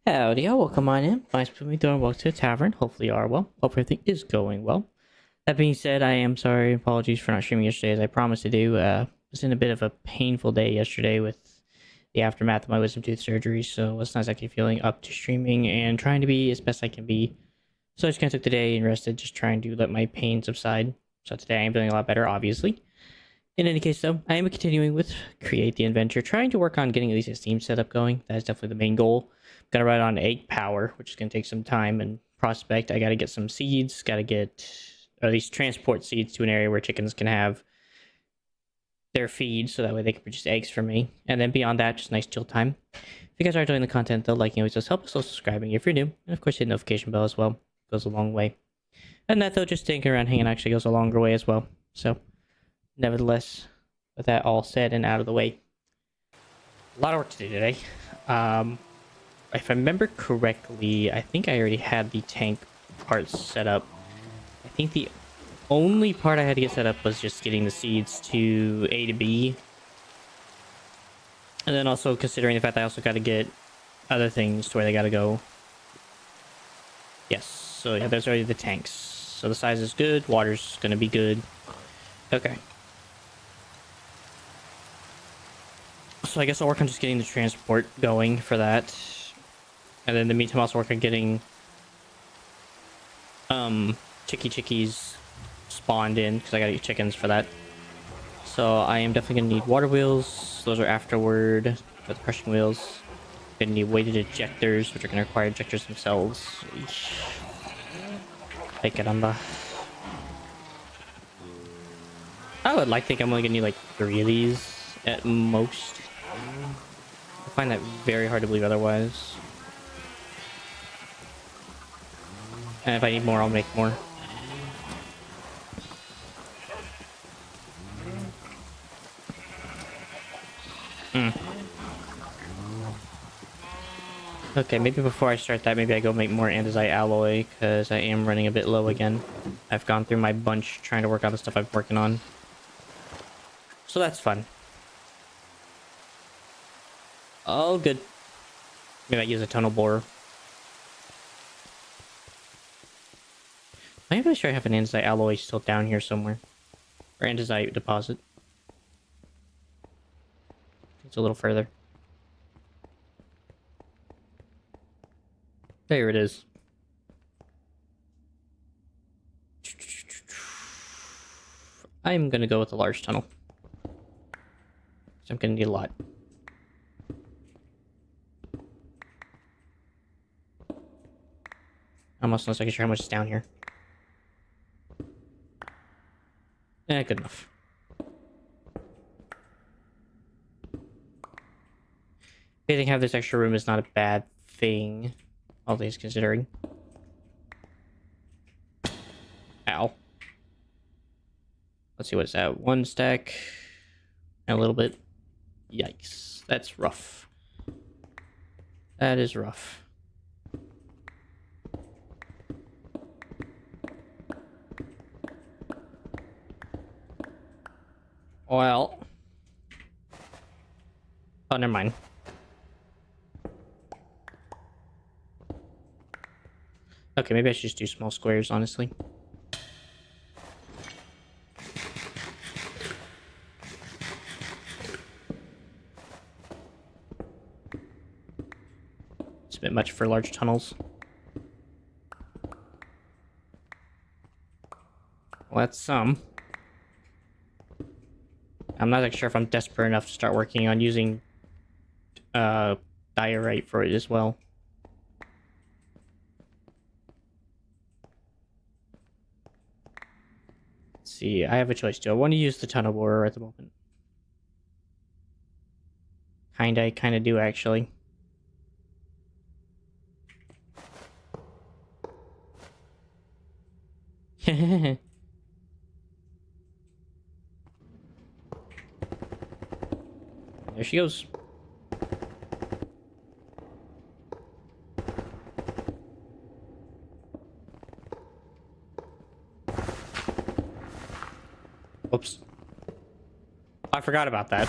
Howdy, y'all. Welcome on in. Nice to meet you and welcome to the tavern. Hopefully you are well. Hope everything is going well. That being said, I am sorry. Apologies for not streaming yesterday as I promised to do. Was in a bit of a painful day yesterday with the aftermath of my wisdom tooth surgery, so I was not exactly feeling up to streaming and trying to be as best I can be. So I just kind of took the day and rested, just trying to let my pain subside. So today I am feeling a lot better, obviously. In any case, though, I am continuing with Create the Adventure, trying to work on getting at least a Steam setup going. That is definitely the main goal. I'm gonna run on 8 power, which is gonna take some time and prospect. I gotta get some seeds, gotta get, or at least transport seeds to an area where chickens can have their feed, so that way they can produce eggs for me. And then beyond that, just nice chill time. If you guys are enjoying the content, though, liking always does help, so subscribing if you're new, and of course hit the notification bell as well. Goes a long way. And that, though, just sticking around hanging actually goes a longer way as well. So, nevertheless, with that all said and out of the way, a lot of work to do today. If I remember correctly, I think I already had the tank parts set up. I think the only part I had to get set up was just getting the seeds to A to B. And then also considering the fact that I also got to get other things to where they got to go. Yes, so yeah, there's already the tanks. So the size is good, water's going to be good. Okay. So I guess I'll work on just getting the transport going for that. And then in the meantime, I'll also work on getting chickies spawned in, because I gotta get chickens for that. So I am definitely gonna need water wheels. Those are afterward for the crushing wheels. Gonna need weighted ejectors, which are gonna require ejectors themselves. Take it on the. I would like to think I'm only gonna need like 3 of these at most. I find that very hard to believe otherwise. And if I need more, I'll make more. Okay, maybe before I start that, maybe I go make more andesite alloy, because I am running a bit low again. I've gone through my bunch trying to work out the stuff I'm working on. So that's fun. Oh, good. Maybe I use a tunnel borer. I'm pretty sure I have an andesite alloy still down here somewhere. Or andesite deposit. It's a little further. There it is. I'm gonna go with a large tunnel. So I'm gonna need a lot. I'm also not sure how much is down here. Good enough. Getting have this extra room is not a bad thing, all things considering. Ow. Let's see, what is that? 1 stack and a little bit. Yikes. That's rough. That is rough. Well. Oh, never mind. Okay, maybe I should just do small squares, honestly. It's a bit much for large tunnels. Well, that's some. I'm not like sure if I'm desperate enough to start working on using diorite for it as well. Let's see, I have a choice. Do I want to use the tunnel borer at the moment? I kinda do actually. There she goes. Oops. I forgot about that.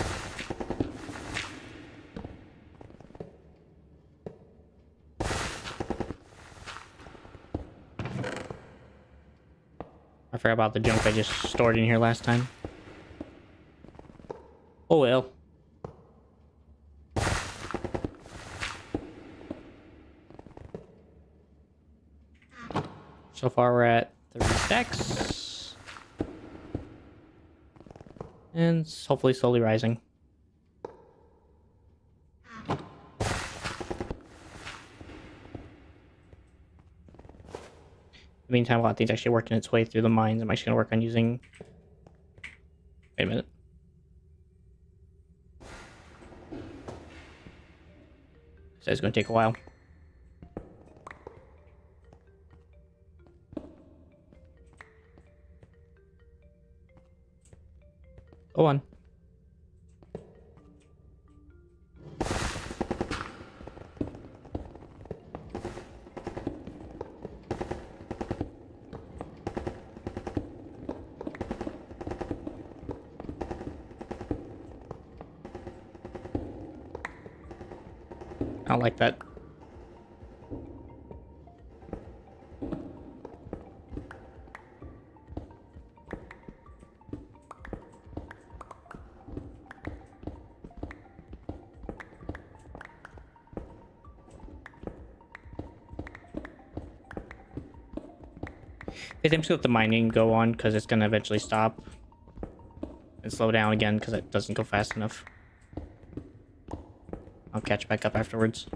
I forgot about the junk I just stored in here last time. Oh well. So far we're at 3 stacks. And it's hopefully slowly rising. In the meantime, while things actually working its way through the mines, I'm actually going to work on using... Wait a minute. So it's going to take a while. Go on. I don't like that. I think I'm just gonna let the mining go on because it's gonna eventually stop and slow down again because it doesn't go fast enough. I'll catch back up afterwards.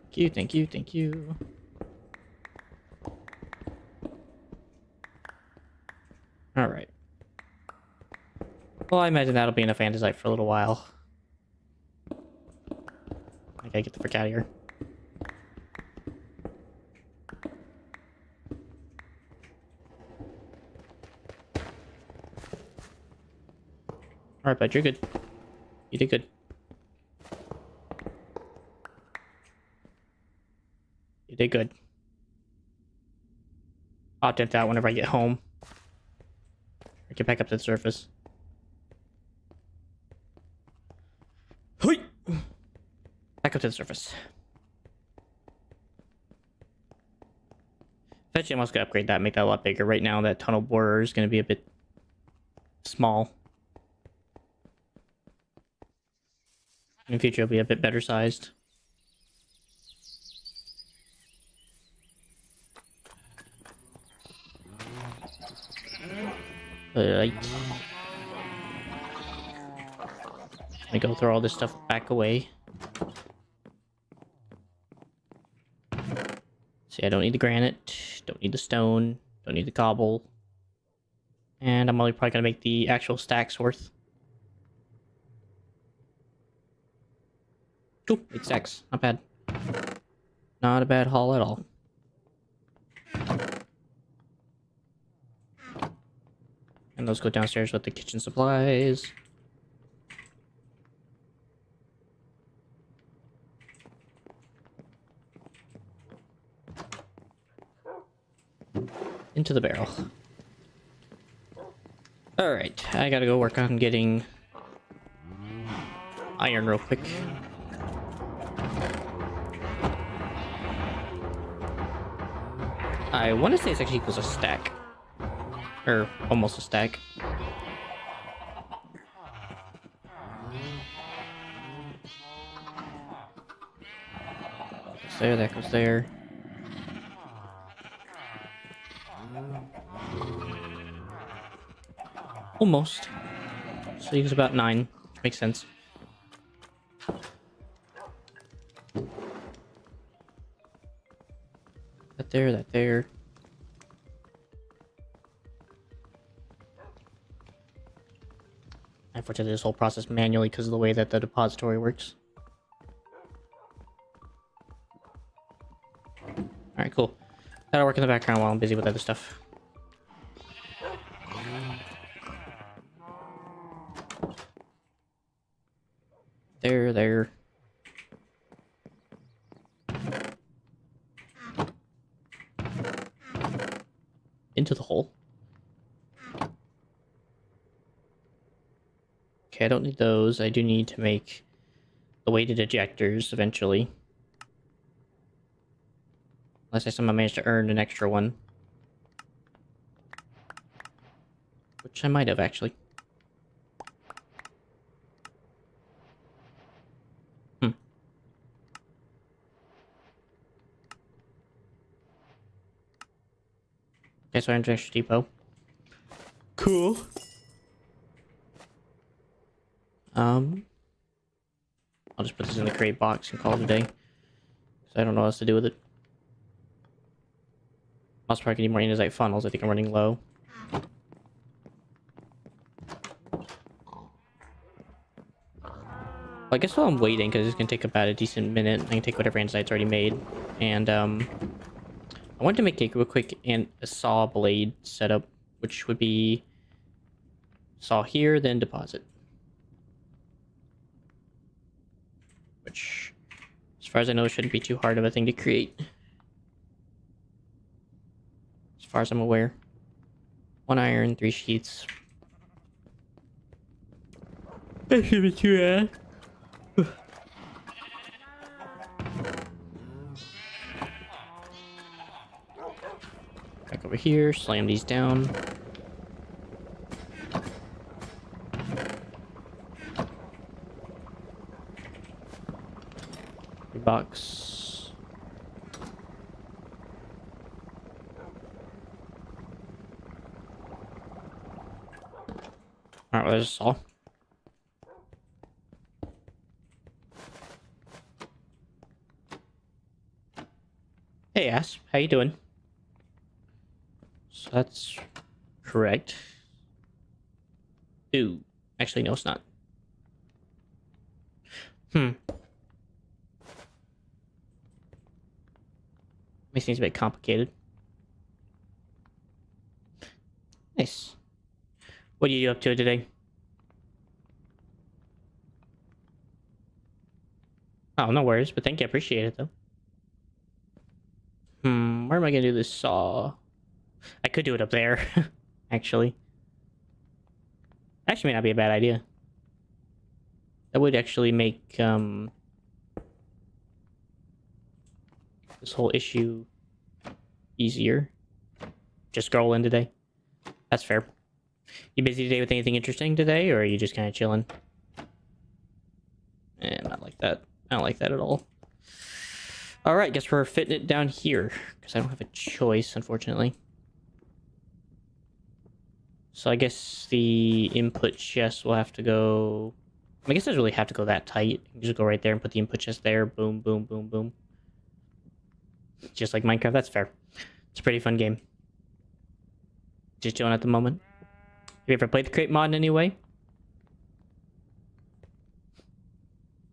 Thank you, thank you, thank you. Alright. Well, I imagine that'll be enough andesite for a little while. I gotta get the frick out of here. Alright, bud, you're good. You did good. You did good. I'll attempt that whenever I get home. Or get back up to the surface. Hoi! Back up to the surface. Eventually I'm also gonna upgrade that, make that a lot bigger. Right now that tunnel borer is gonna be a bit small. In the future it'll be a bit better sized. Right. Let me go throw all this stuff back away. See, I don't need the granite, don't need the stone, don't need the cobble. And I'm only probably gonna make the actual stacks worth. Cool, 8 stacks, not bad. Not a bad haul at all. And those go downstairs with the kitchen supplies. Into the barrel. Alright, I gotta go work on getting iron real quick. I want to say it's actually equals a stack. Or almost a stack. That's there, that goes there. Almost. So use about 9. Makes sense. That there, that there. I have to do this whole process manually because of the way that the depository works. Alright, cool. That'll work in the background while I'm busy with other stuff. There. Into the hole. Okay, I don't need those. I do need to make the weighted ejectors eventually. Unless I somehow manage to earn an extra one. Which I might have, actually. Okay, so Endventure depot. Cool. I'll just put this in the crate box and call it a day. So I don't know what else to do with it. I'll probably need more andesite funnels. I think I'm running low. Well, I guess while I'm waiting, because it's going to take about a decent minute, I can take whatever andesite's already made. And, I wanted to make a real quick a saw blade setup, which would be saw here, then deposit. Which, as far as I know, shouldn't be too hard of a thing to create. As far as I'm aware. 1 iron, 3 sheets. That should be too bad. Back over here, slam these down. Box. Alright, well, there's a saw. Hey, Ass, how you doing? So that's correct. Ooh, actually, no, it's not. Makes things a bit complicated. Nice. What are you up to today? Oh, no worries, but thank you. I appreciate it, though. Where am I gonna do this saw? I could do it up there, actually. Actually, may not be a bad idea. That would actually make, this whole issue easier. Just scroll in today. That's fair. You busy today with anything interesting today, or are you just kind of chilling? Not like that. I don't like that at all. All right, guess we're fitting it down here because I don't have a choice, unfortunately. So I guess the input chest will have to go. I guess it doesn't really have to go that tight. You can just go right there and put the input chest there. Boom, boom, boom, boom. Just like Minecraft. That's fair. It's a pretty fun game. Just chilling at the moment. Have you ever played the crate mod in any way?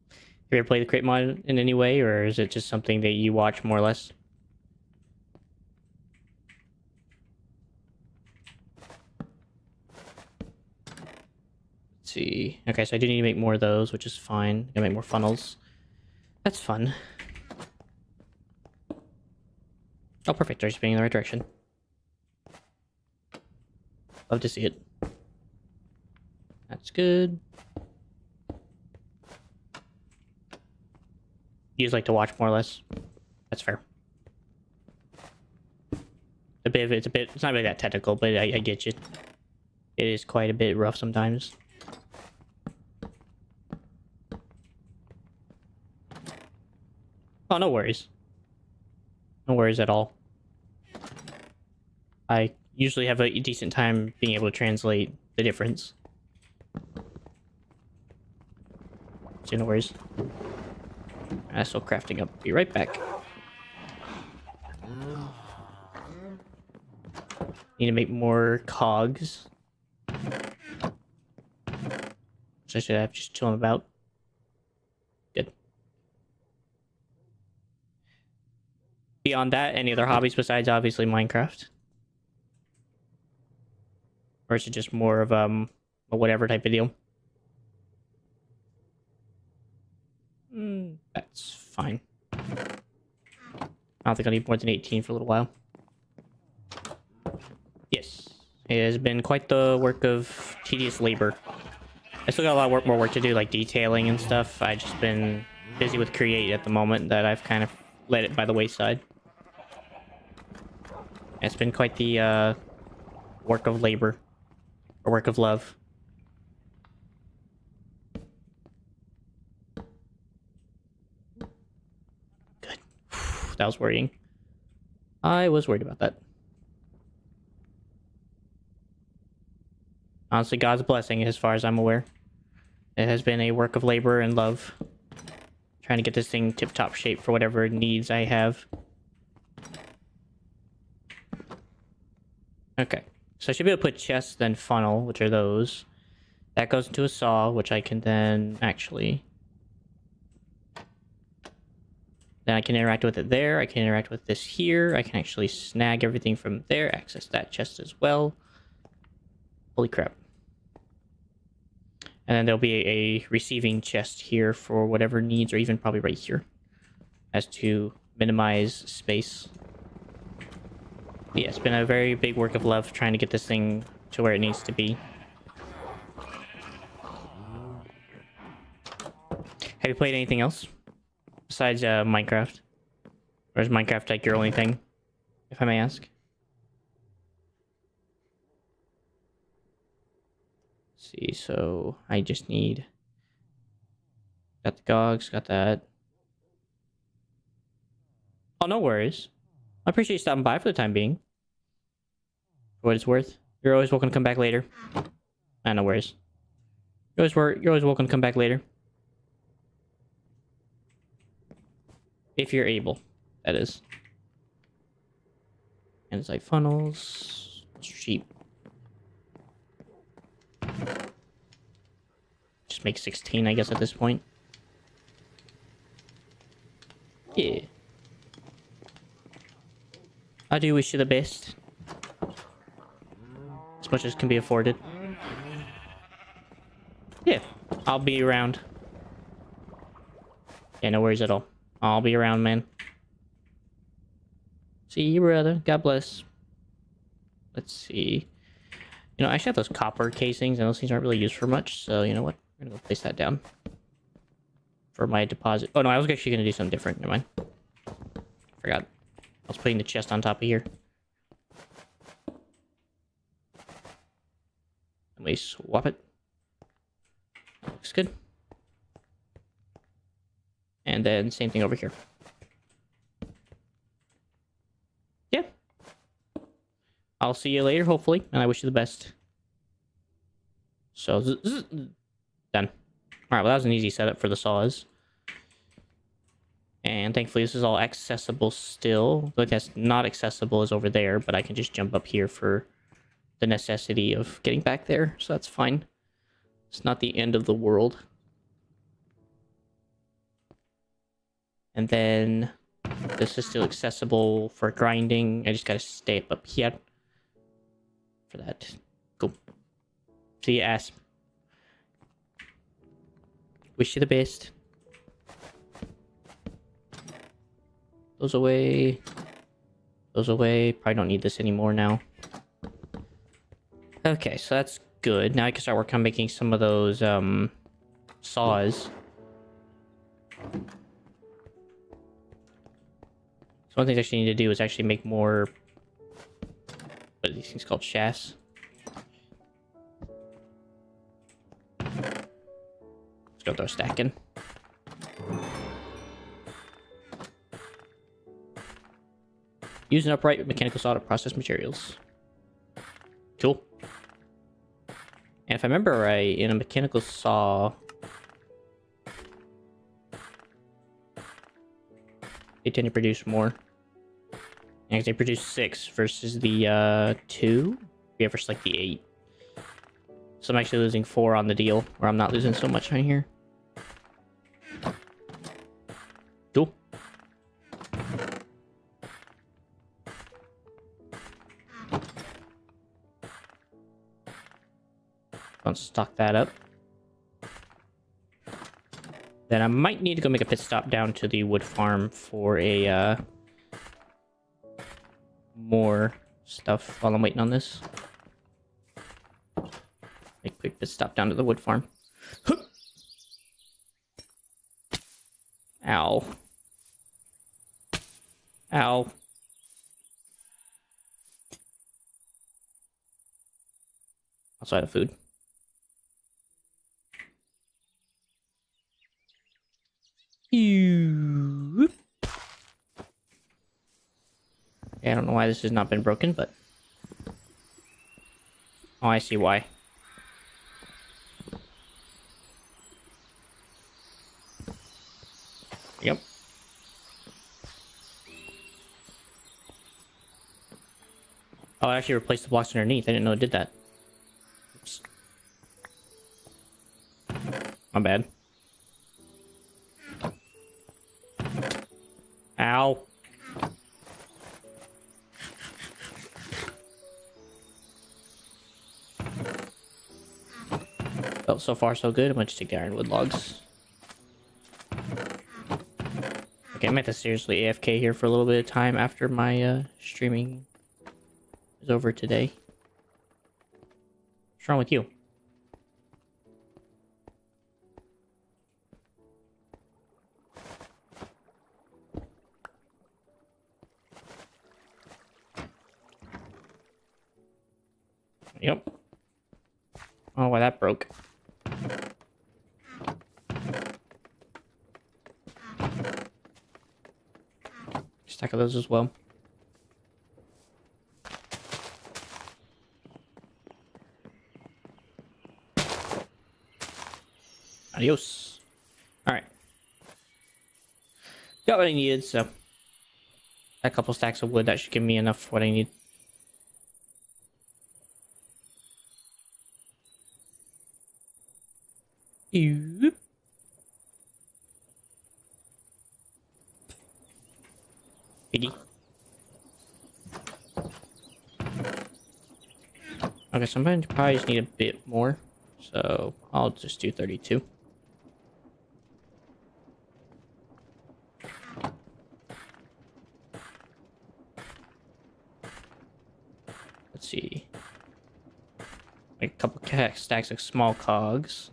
Have you ever played the crate mod in any way, or is it just something that you watch more or less? Let's see. Okay, so I do need to make more of those, which is fine. I can make more funnels. That's fun. Oh, perfect. They're just being in the right direction. Love to see it. That's good. You just like to watch more or less. That's fair. It's not really that technical, but I get you. It is quite a bit rough sometimes. Oh, no worries. No worries at all. I usually have a decent time being able to translate the difference. So no worries. Still crafting up. Be right back. Need to make more cogs. So I should have just chilling about. Good. Beyond that, any other hobbies besides obviously Minecraft? Or is it just more of a whatever type of deal? That's fine. I don't think I'll need more than 18 for a little while. Yes. It has been quite the work of tedious labor. I still got a lot of more work to do, like detailing and stuff. I've just been busy with Create at the moment that I've kind of let it by the wayside. It's been quite the work of labor. Or work of love. Good. That was worrying. I was worried about that. Honestly, God's blessing, as far as I'm aware. It has been a work of labor and love. Trying to get this thing tip-top shape for whatever needs I have. Okay. So I should be able to put chest, then funnel, which are those. That goes into a saw, which I can then actually... Then I can interact with it there. I can interact with this here. I can actually snag everything from there. Access that chest as well. Holy crap. And then there'll be a receiving chest here for whatever needs, or even probably right here. As to minimize space. But yeah, it's been a very big work of love trying to get this thing to where it needs to be. Have you played anything else? Besides Minecraft? Or is Minecraft like your only thing? If I may ask. Let's see, so I just need... Got the gogs, got that. Oh, no worries. I appreciate you stopping by for the time being. For what it's worth. You're always welcome to come back later. No worries. You're always welcome to come back later. If you're able, that is. And it's like funnels. Sheep. Just make 16, I guess, at this point. Yeah. I do wish you the best. As much as can be afforded. Yeah, I'll be around. Yeah, no worries at all. I'll be around, man. See you, brother. God bless. Let's see. You know, I actually have those copper casings, and those things aren't really used for much, so you know what? I'm gonna go place that down. For my deposit. Oh, no, I was actually gonna do something different. Never mind. Forgot. I was putting the chest on top of here. Let me swap it. Looks good. And then same thing over here. Yeah. I'll see you later, hopefully, and I wish you the best. So, done. Alright, well, that was an easy setup for the saws. And thankfully, this is all accessible still. The only that's not accessible is over there, but I can just jump up here for the necessity of getting back there, so that's fine. It's not the end of the world. And then this is still accessible for grinding. I just gotta stay up here for that. Cool. See you, ass. Wish you the best. Those away. Those away. Probably don't need this anymore now. Okay, so that's good. Now I can start working on making some of those saws. So one thing I actually need to do is actually make more... What are these things called? Shafts? Let's go throw stacking. Use an upright mechanical saw to process materials. Cool. And if I remember right, in a mechanical saw... They tend to produce more. And they produce 6 versus the 2? Yeah, versus like the 8. So I'm actually losing 4 on the deal, where I'm not losing so much on here. Cool. Let's stock that up. Then I might need to go make a pit stop down to the wood farm for a more stuff while I'm waiting on this. Make a quick pit stop down to the wood farm. Ow. Ow. Outside of food. Yeah, I don't know why this has not been broken, but... Oh, I see why. Yep. Oh, I actually replaced the blocks underneath. I didn't know it did that. Oops. My bad. Ow. Oh, so far so good. I'm gonna just take the ironwood logs. Okay, I might have to seriously AFK here for a little bit of time after my streaming is over today. What's wrong with you? Yep. Oh, why that broke. Stack of those as well. Adios. Alright. Got what I needed, so a couple stacks of wood, that should give me enough for what I need. Ew. Piggy. Okay, so I'm going to probably just need a bit more, so I'll just do 32. Let's see. Like a couple stacks of small cogs.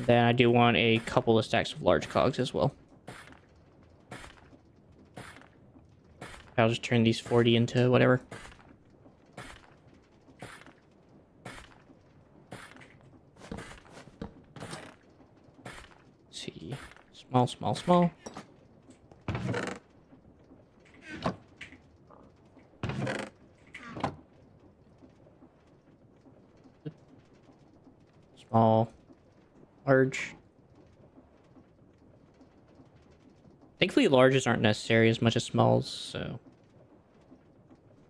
Then I do want a couple of stacks of large cogs as well. I'll just turn these 40 into whatever. Let's see. Small, small, small. Small. Large. Thankfully, larges aren't necessary as much as smalls, so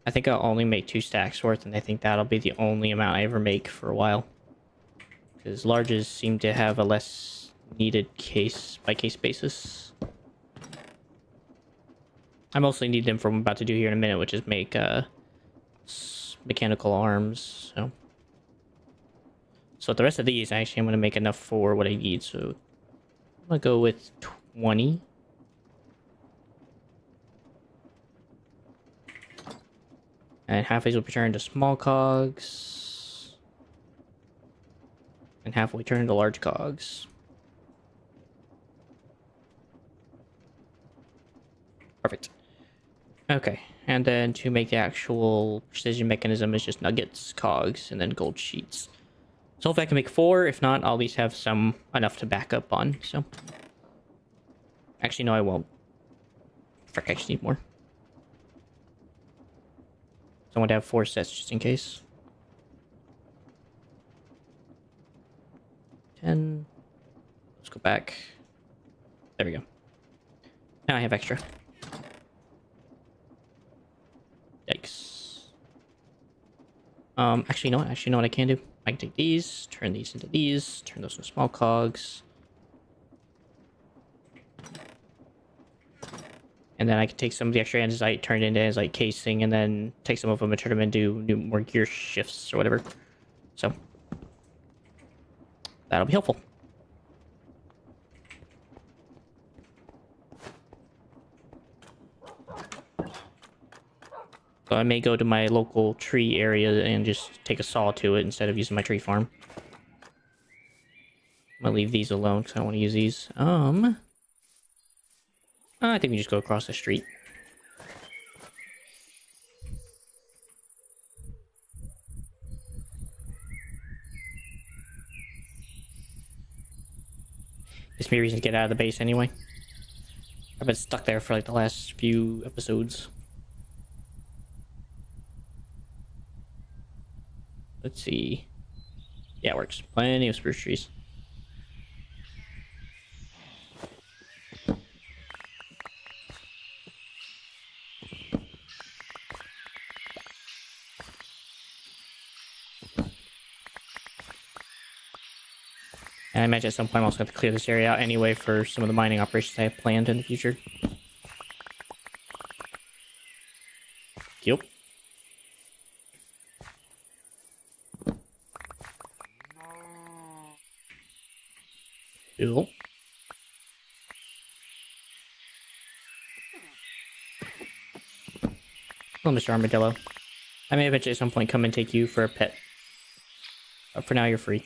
I think I'll only make 2 stacks worth, and I think that'll be the only amount I ever make for a while. Because larges seem to have a less needed case-by-case basis. I mostly need them for what I'm about to do here in a minute, which is make mechanical arms, So the rest of these, actually, I'm going to make enough for what I need, so I'm going to go with 20. And half of these will be turned into small cogs. And half will be turned into large cogs. Perfect. Okay, and then to make the actual precision mechanism is just nuggets, cogs, and then gold sheets. So if I can make 4, if not, I'll at least have some enough to back up on, so. Actually, no, I won't. Frick, I just need more. So I want to have 4 sets just in case. 10. Let's go back. There we go. Now I have extra. Yikes. Actually, you know what I can do? I can take these, turn these into these, turn those into small cogs. And then I can take some of the extra andesite, turn it into andesite casing, and then take some of them and turn them into new more gear shifts or whatever. So that'll be helpful. So I may go to my local tree area and just take a saw to it instead of using my tree farm. I'm gonna leave these alone because I don't want to use these. I think we just go across the street. Gives me a reason to get out of the base anyway. I've been stuck there for like the last few episodes. Let's see. Yeah, it works. Plenty of spruce trees. And I imagine at some point I'm also going to clear this area out anyway for some of the mining operations I have planned in the future. Yep. Cool. Hello, Mr. Armadillo. I may eventually at some point come and take you for a pet. But for now, you're free.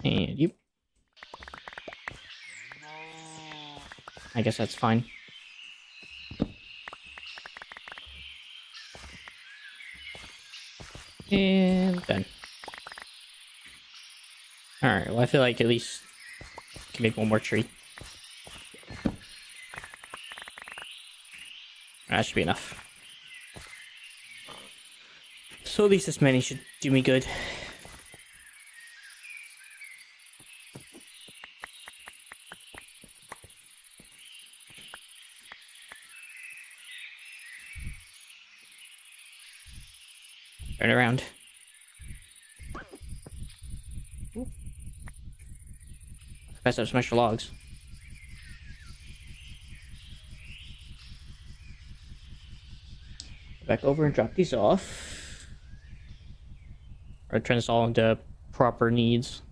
And you. I guess that's fine. And done. Alright, well I feel like at least I can make one more tree. That should be enough. So at least this many should do me good. Turn around. Pass up some extra logs. Back over and drop these off. Or turn this all into proper needs.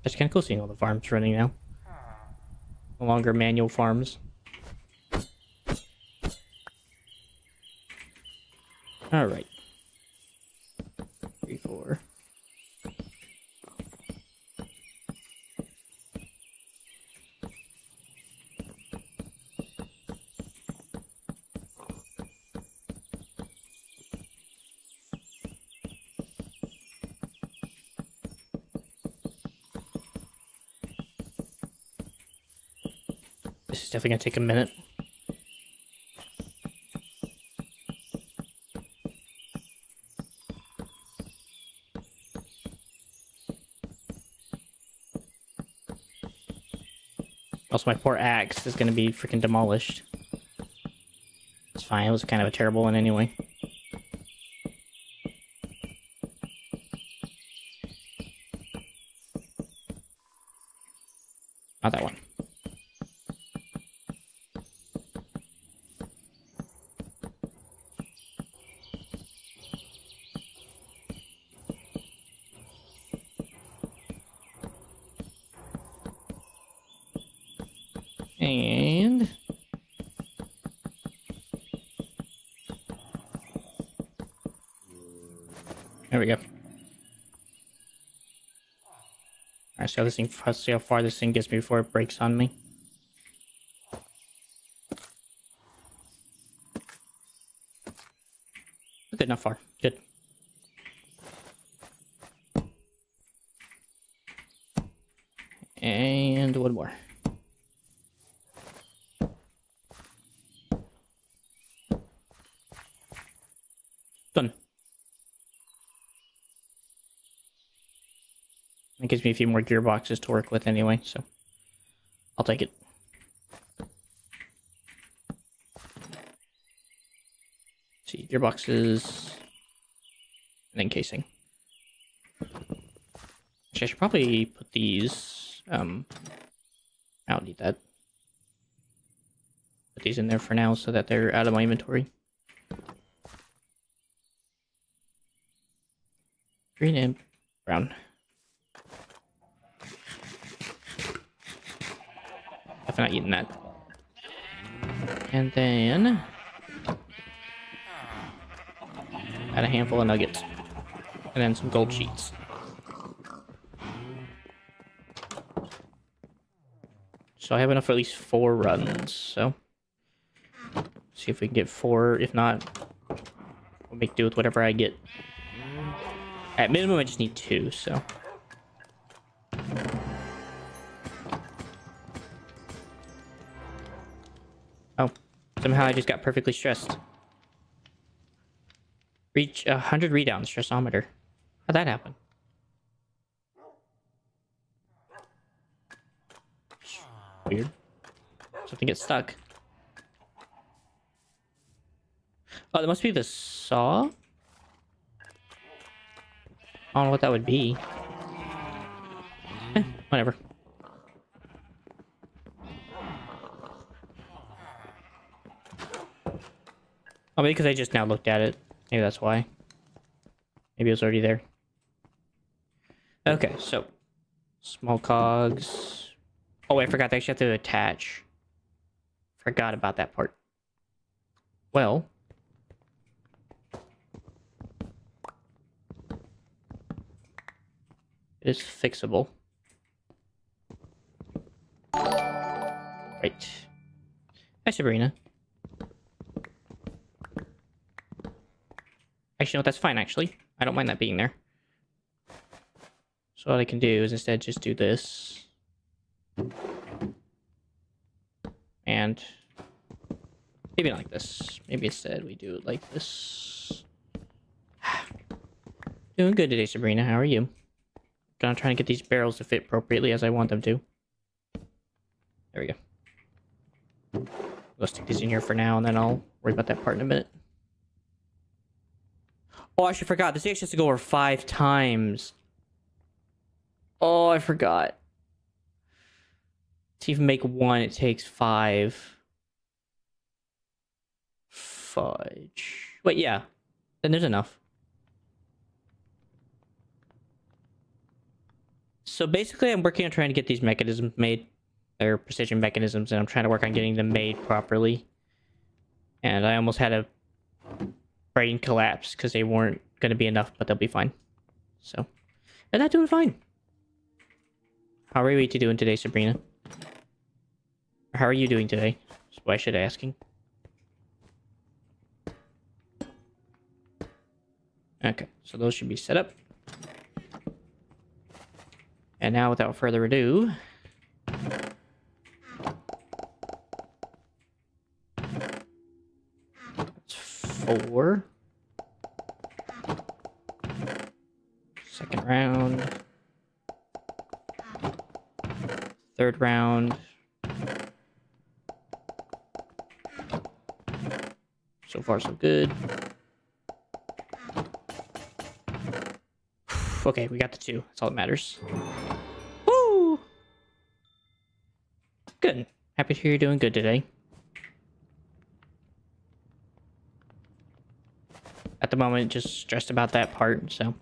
It's kind of cool seeing all the farms running now. No longer manual farms. Alright. 3, 4. This is definitely gonna take a minute. Also, my poor axe is gonna be freaking demolished. It's fine, it was kind of a terrible one anyway. Not that one. And there we go. Alright, see how far this thing gets me before it breaks on me. Good, not far. Good. And one more. Done. It gives me a few more gearboxes to work with anyway, so I'll take it. Let's see, gearboxes, and then casing. Actually, I should probably put these. I don't need that. Put these in there for now so that they're out of my inventory. Green and brown. Definitely not eating that. And then add a handful of nuggets. And then some gold sheets. So I have enough for at least 4 runs, so see if we can get 4. If not, we'll make do with whatever I get. At minimum, I just need 2, so. Oh, somehow I just got perfectly stressed. Reach 100 read on the stressometer. How'd that happen? Weird. Something gets stuck. Oh, that must be the saw? I don't know what that would be. Whatever. Oh, maybe because I just now looked at it. Maybe that's why. Maybe it was already there. Okay, so small cogs. Oh, wait, I forgot they actually have to attach. Forgot about that part. Well, it is fixable. Right. Hi, Sabrina. Actually, no, that's fine, actually. I don't mind that being there. So what I can do is instead just do this. And maybe not like this. Maybe instead we do it like this. Doing good today, Sabrina. How are you? Gonna try and get these barrels to fit appropriately as I want them to. There we go. Let's stick these in here for now, and then I'll worry about that part in a minute. Oh, I actually forgot. This actually has to go over 5 times. Oh, I forgot. To even make one, it takes 5. Fudge. Wait, yeah. Then there's enough. So basically, I'm working on trying to get these mechanisms made. They're precision mechanisms, and I'm trying to work on getting them made properly. And I almost had a brain collapse because they weren't going to be enough, but they'll be fine. So, and they're doing fine. How are you doing today, Sabrina? How are you doing today? That's why I should asking. Okay, so those should be set up. And now, without further ado, that's 4. Second round. Third round. So far, so good. Okay, we got the 2. That's all that matters. Woo! Good. Happy to hear you're doing good today. At the moment, just stressed about that part, so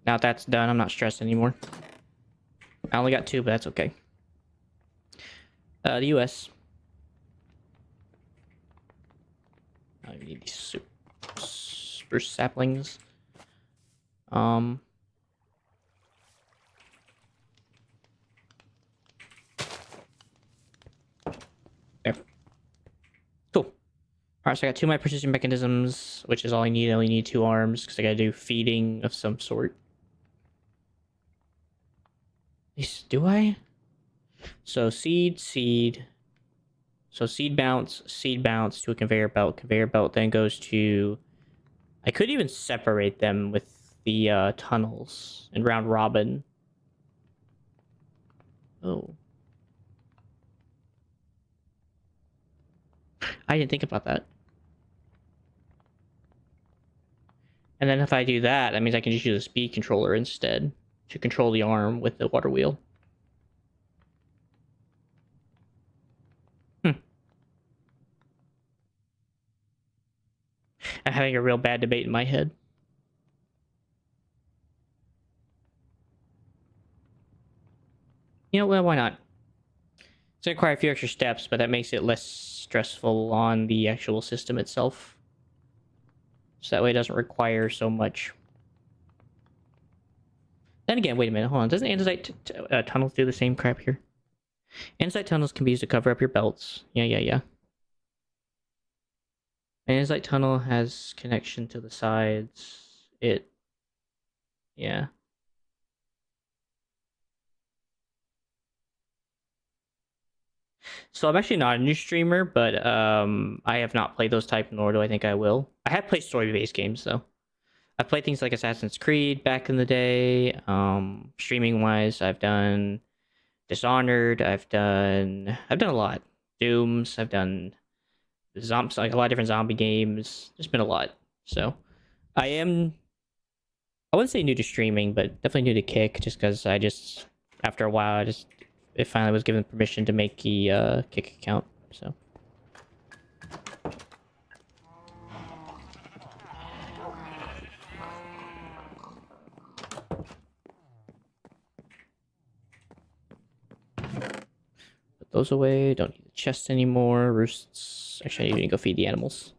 now that that's done, I'm not stressed anymore. I only got 2, but that's okay. The US. I need these spruce saplings. There. Cool. Alright, so I got 2 of my precision mechanisms, which is all I need. I only need 2 arms, because I gotta do feeding of some sort. Do I? So seed. So seed bounce to a conveyor belt. Conveyor belt then goes to... I could even separate them with the tunnels and round robin. Oh. I didn't think about that. And then if I do that, that means I can just use a speed controller instead to control the arm with the water wheel. I'm having a real bad debate in my head. You know, well, why not? It's going to require a few extra steps, but that makes it less stressful on the actual system itself. So that way it doesn't require so much. Then again, wait a minute, hold on. Doesn't andesite tunnels do the same crap here? Andesite tunnels can be used to cover up your belts. Yeah. Andesite tunnel has connection to the sides. Yeah. So I'm actually not a new streamer, but I have not played those type, nor do I think I will. I have played story-based games though. I've played things like Assassin's Creed back in the day. Streaming wise, I've done Dishonored. I've done a lot. Dooms. I've done like a lot of different zombie games. There's been a lot. So I wouldn't say new to streaming, but definitely new to Kick, just because after a while, it finally was given permission to make the Kick account. So. Put those away. Don't need the chest anymore. Roosts. Actually, I need to go feed the animals.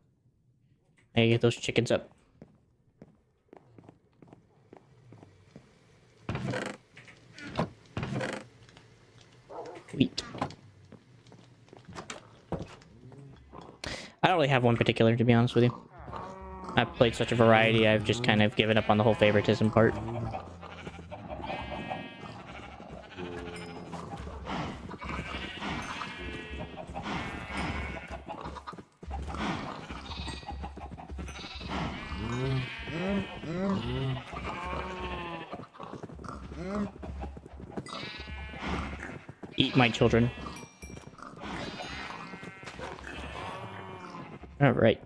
I need to get those chickens up. Wheat. I don't really have one particular, to be honest with you. I've played such a variety, I've just kind of given up on the whole favoritism part. Eat my children. Alright.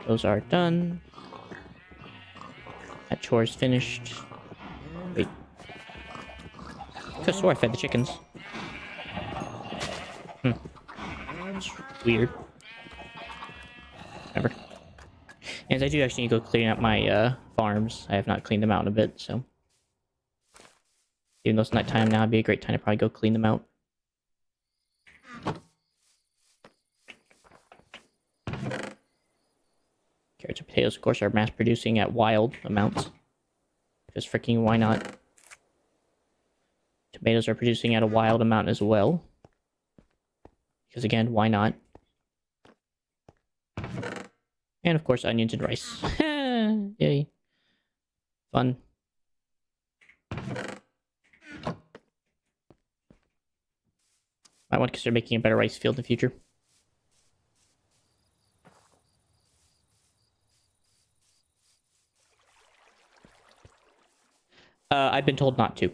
Those are done. That chore's finished. Wait. I could have swore I fed the chickens. It's weird. Whatever. And I do actually need to go clean up my farms. I have not cleaned them out in a bit, so. Even though it's nighttime now, it'd be a great time to probably go clean them out. Carrots and potatoes, of course, are mass producing at wild amounts. Because freaking why not? Tomatoes are producing at a wild amount as well. Because again, why not? And of course, onions and rice. Yay. Fun. I want to consider making a better rice field in the future. I've been told not to.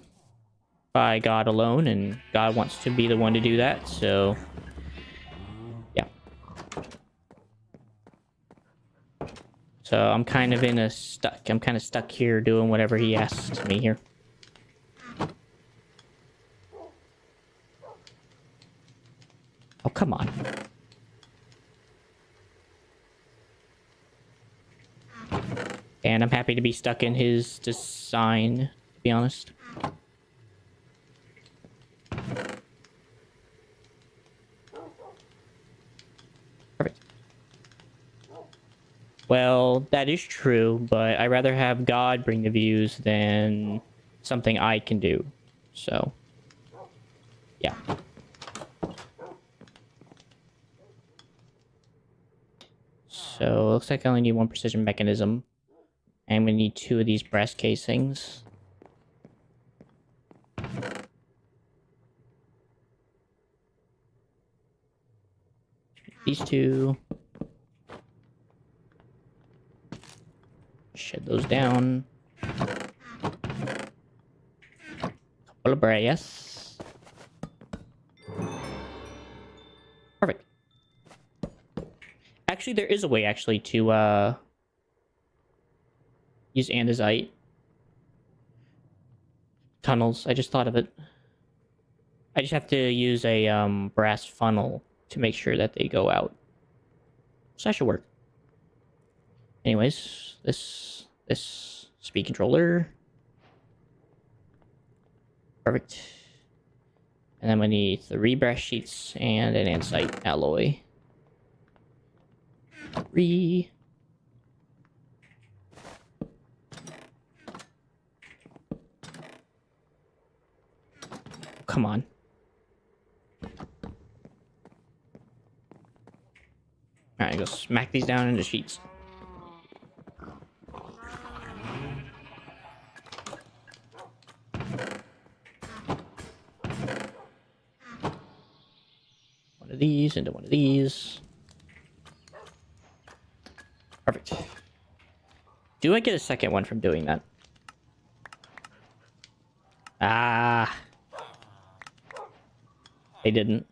By God alone, and God wants to be the one to do that, so... yeah. So I'm kind of stuck here doing whatever he asks me here. Oh, come on. And I'm happy to be stuck in his design, to be honest. Perfect. Well, that is true, but I'd rather have God bring the views than something I can do. So, yeah. So, looks like I only need one precision mechanism. And we need 2 of these brass casings. These 2. Shed those down. Couple of brass. Perfect. Actually, there is a way to use andesite tunnels. I just thought of it. I just have to use a brass funnel to make sure that they go out. So that should work. Anyways, this speed controller. Perfect. And then we need 3 brass sheets and an andesite alloy. 3. Come on. Alright, go smack these down into sheets. One of these into one of these. Perfect. Do I get a second one from doing that? Ah. They didn't.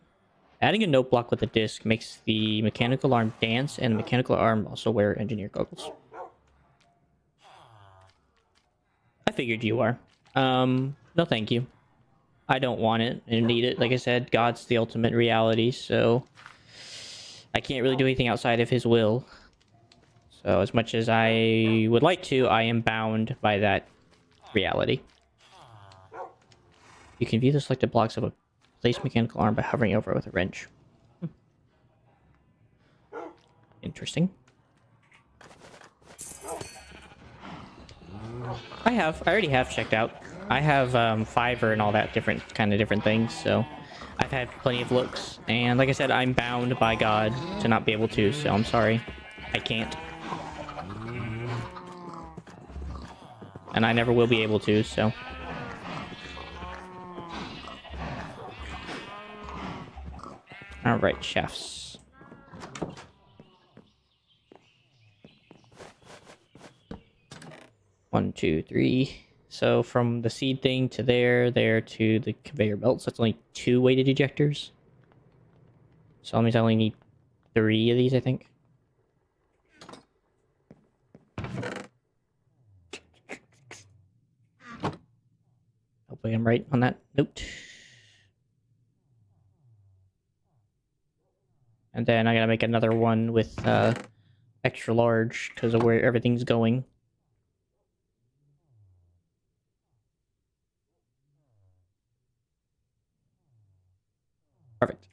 Adding a note block with a disc makes the mechanical arm dance, and the mechanical arm also wear engineer goggles. I figured you are. No thank you. I don't want it and need it. Like I said, God's the ultimate reality, so I can't really do anything outside of his will. So as much as I would like to, I am bound by that reality. You can view the selected blocks of a place mechanical arm by hovering over it with a wrench. Interesting. I already have checked out. I have Fiverr and all that different things, so I've had plenty of looks. And like I said, I'm bound by God to not be able to, so I'm sorry. I can't. And I never will be able to, so. Alright, chefs. One, two, three. So from the seed thing to there to the conveyor belts, that's only 2 weighted ejectors. So that means I only need 3 of these, I think. Hopefully I'm right on that note. And then I gotta make another one with extra large because of where everything's going. Perfect.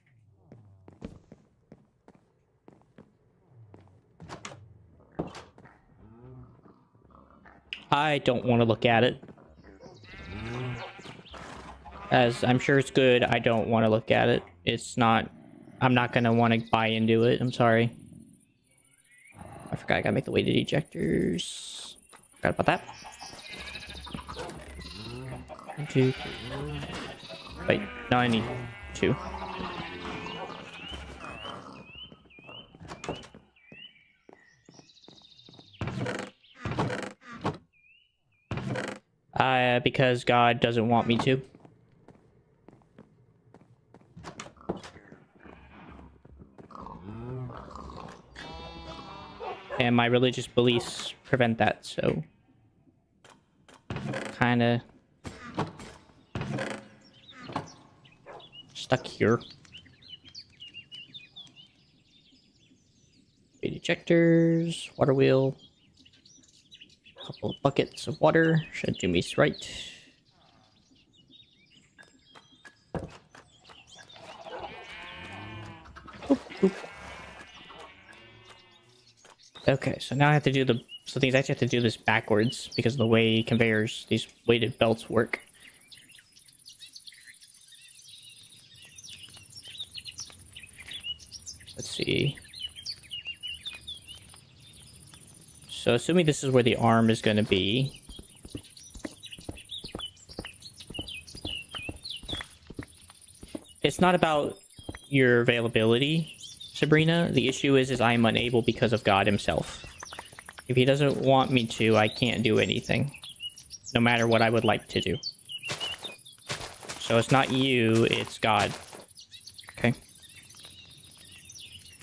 I don't want to look at it. As I'm sure it's good, I don't want to look at it. It's not... I'm not going to want to buy into it. I'm sorry. I forgot I gotta make the weighted ejectors. Forgot about that. 1, 2, 3. Wait, no, I need 2. Because God doesn't want me to. And my religious beliefs prevent that, so... Kinda... stuck here. Weight ejectors, water wheel. Couple of buckets of water should do me right. Oop, oop. Okay, so now I have to do the... So things I actually have to do this backwards because of the way conveyors, these weighted belts work. Let's see. So assuming this is where the arm is going to be. It's not about your availability, Sabrina. The issue is I'm unable because of God himself. If he doesn't want me to, I can't do anything. No matter what I would like to do. So it's not you, it's God. Okay.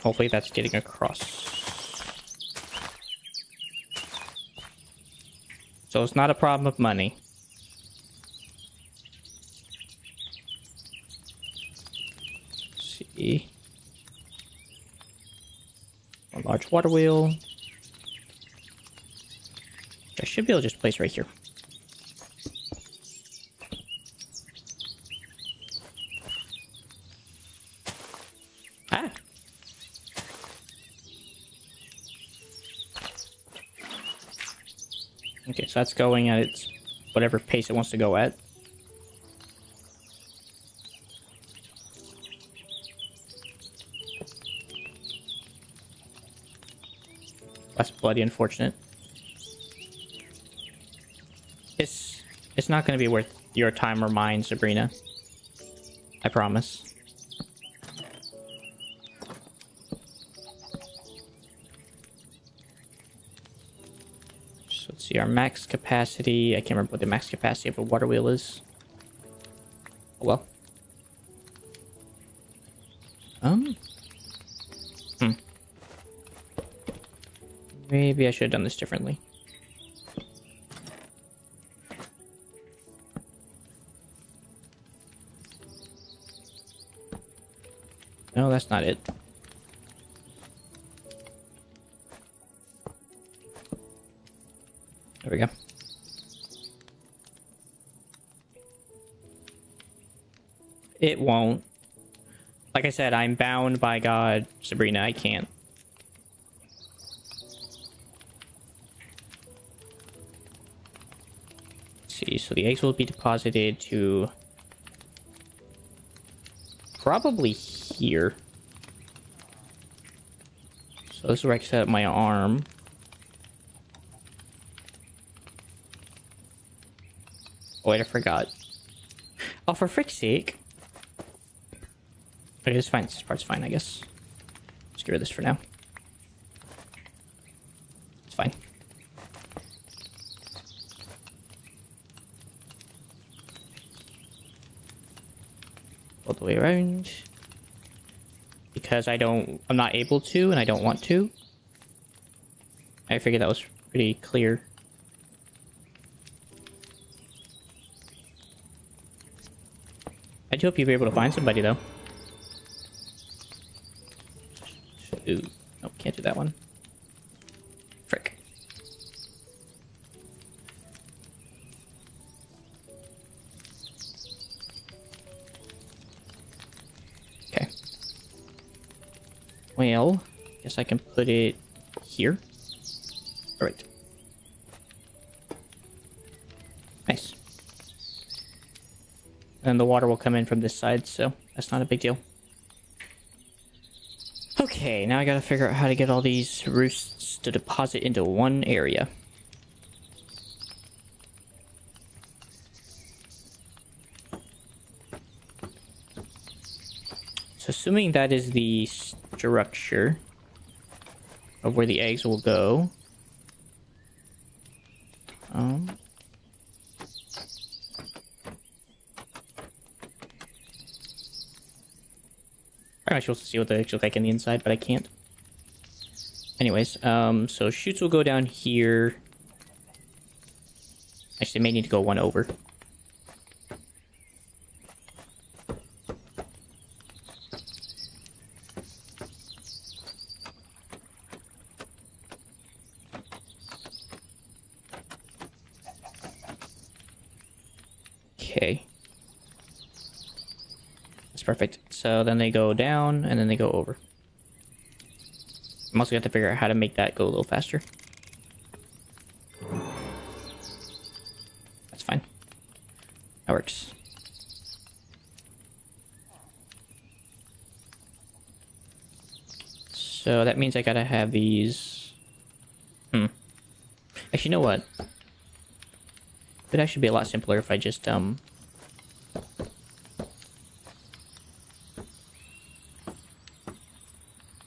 Hopefully that's getting across. So it's not a problem of money. Let's see. A large water wheel. I should be able to just place right here. Ah! Okay, so that's going at its whatever pace it wants to go at. That's bloody unfortunate. It's not going to be worth your time or mine, Sabrina. I promise. So let's see, our max capacity. I can't remember what the max capacity of a water wheel is. Oh well. Maybe I should have done this differently. No, that's not it. There we go. It won't. Like I said, I'm bound by God, Sabrina. I can't. Let's see, so the eggs will be deposited to probably here. So this is where I can set up my arm. Oh, wait, I forgot. Oh, for frick's sake. Okay, it's fine. This part's fine, I guess. Let's get rid of this for now. It's fine. All the way around. Because I'm not able to, and I don't want to. I figured that was pretty clear. I do hope you'll be able to find somebody, though. Ooh, nope, can't do that one. Frick. Okay. Well, guess I can put it here. Alright. Nice. And the water will come in from this side, so that's not a big deal. Okay, now I gotta figure out how to get all these roosts to deposit into one area. So assuming that is the structure of where the eggs will go. I'm actually supposed to see what the eggs look like in the inside, but I can't. Anyways, so chutes will go down here. Actually, may need to go one over. Okay. That's perfect. So then they go down, and then they go over. I'm also going to have to figure out how to make that go a little faster. That's fine. That works. So that means I gotta have these... Actually, you know what? It'd actually be a lot simpler if I just,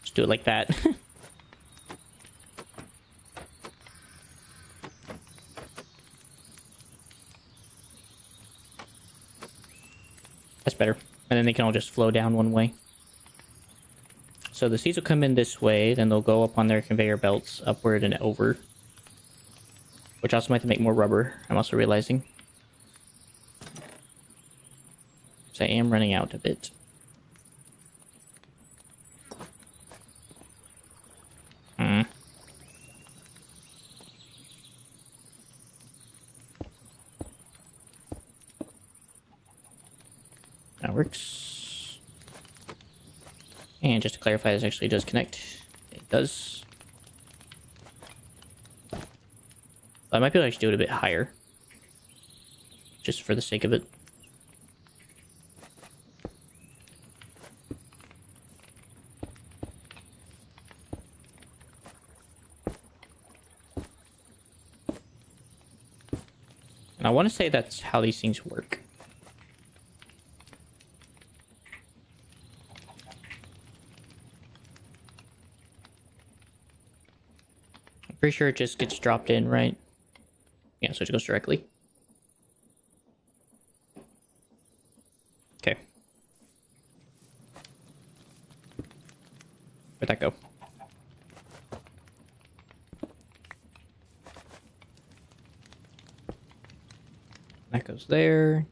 Just do it like that. That's better. And then they can all just flow down one way. So the seeds will come in this way, then they'll go up on their conveyor belts, upward and over. Which also might have to make more rubber, I'm also realizing. So I am running out a bit. That works. And just to clarify, this actually does connect. It does. I might be able to actually do it a bit higher. Just for the sake of it. And I want to say that's how these things work. I'm pretty sure it just gets dropped in, right? Yeah, so it goes directly. Okay. Where'd that go? goes there.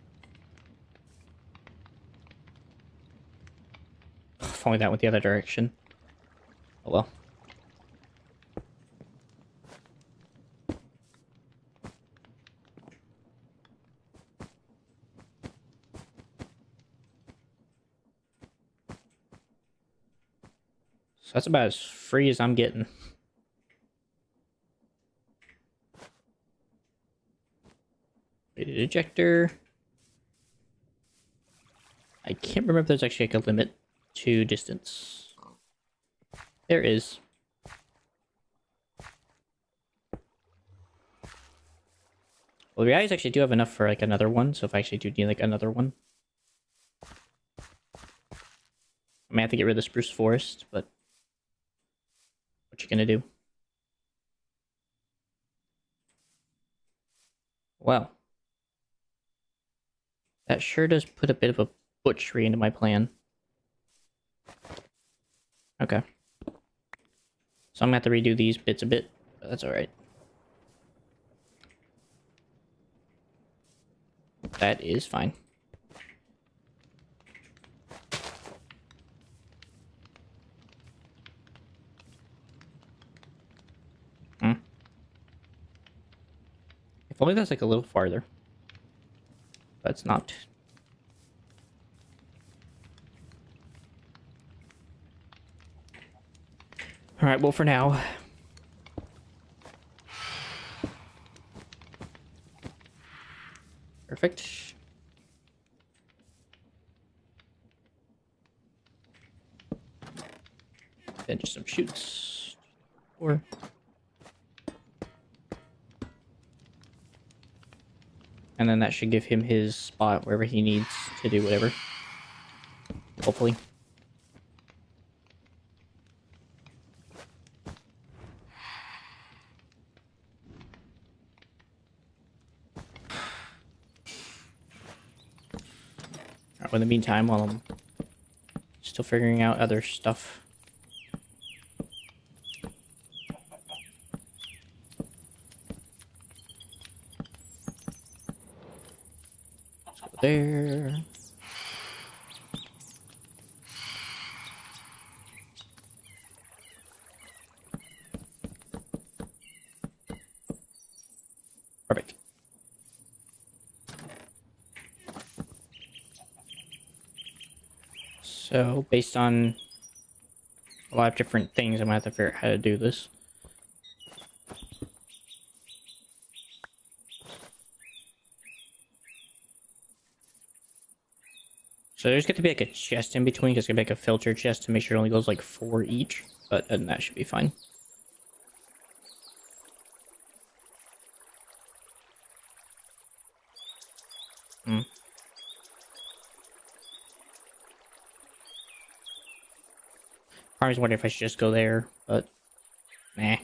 If only that went the other direction. Oh well. So that's about as free as I'm getting. Weighted ejector. I can't remember if there's actually like a limit to distance. There is. Well, the guys actually do have enough for like another one, so if I actually do need like another one. I may have to get rid of the spruce forest, but what you gonna do? Well, that sure does put a bit of a butchery into my plan. Okay. So I'm gonna have to redo these bits a bit, but that's alright. That is fine. If only that's like a little farther. But it's not. Alright, well for now. Perfect. Then just some shoots. Or and then that should give him his spot wherever he needs to do whatever. Hopefully. Alright, in the meantime, while I'm still figuring out other stuff. Let's go there. Perfect. So, based on a lot of different things, I'm gonna have to figure out how to do this. So there's going to be like a chest in between, because it's going to make a filter chest to make sure it only goes like 4 each, but then that should be fine. I was wondering if I should just go there, but nah.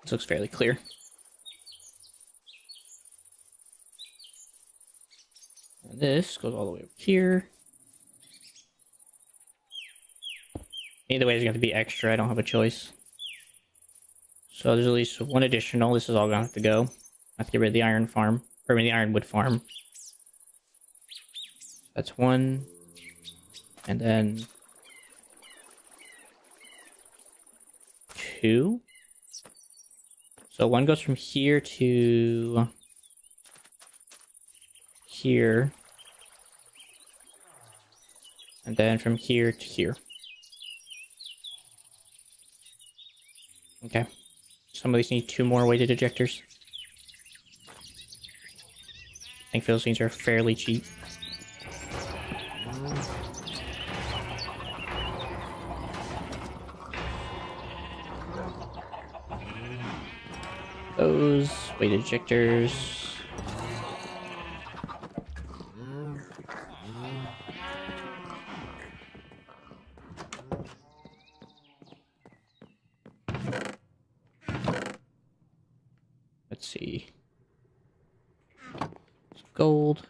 This looks fairly clear. And this goes all the way over here. Either way, there's going to be extra. I don't have a choice. So there's at least one additional. This is all going to have to go. I have to get rid of the iron farm. Or the ironwood farm. That's one. And then 2. So one goes from here to here. And then from here to here. Okay. Some of these need 2 more weighted ejectors. I think those things are fairly cheap. Those weighted ejectors. Let's see. Some gold.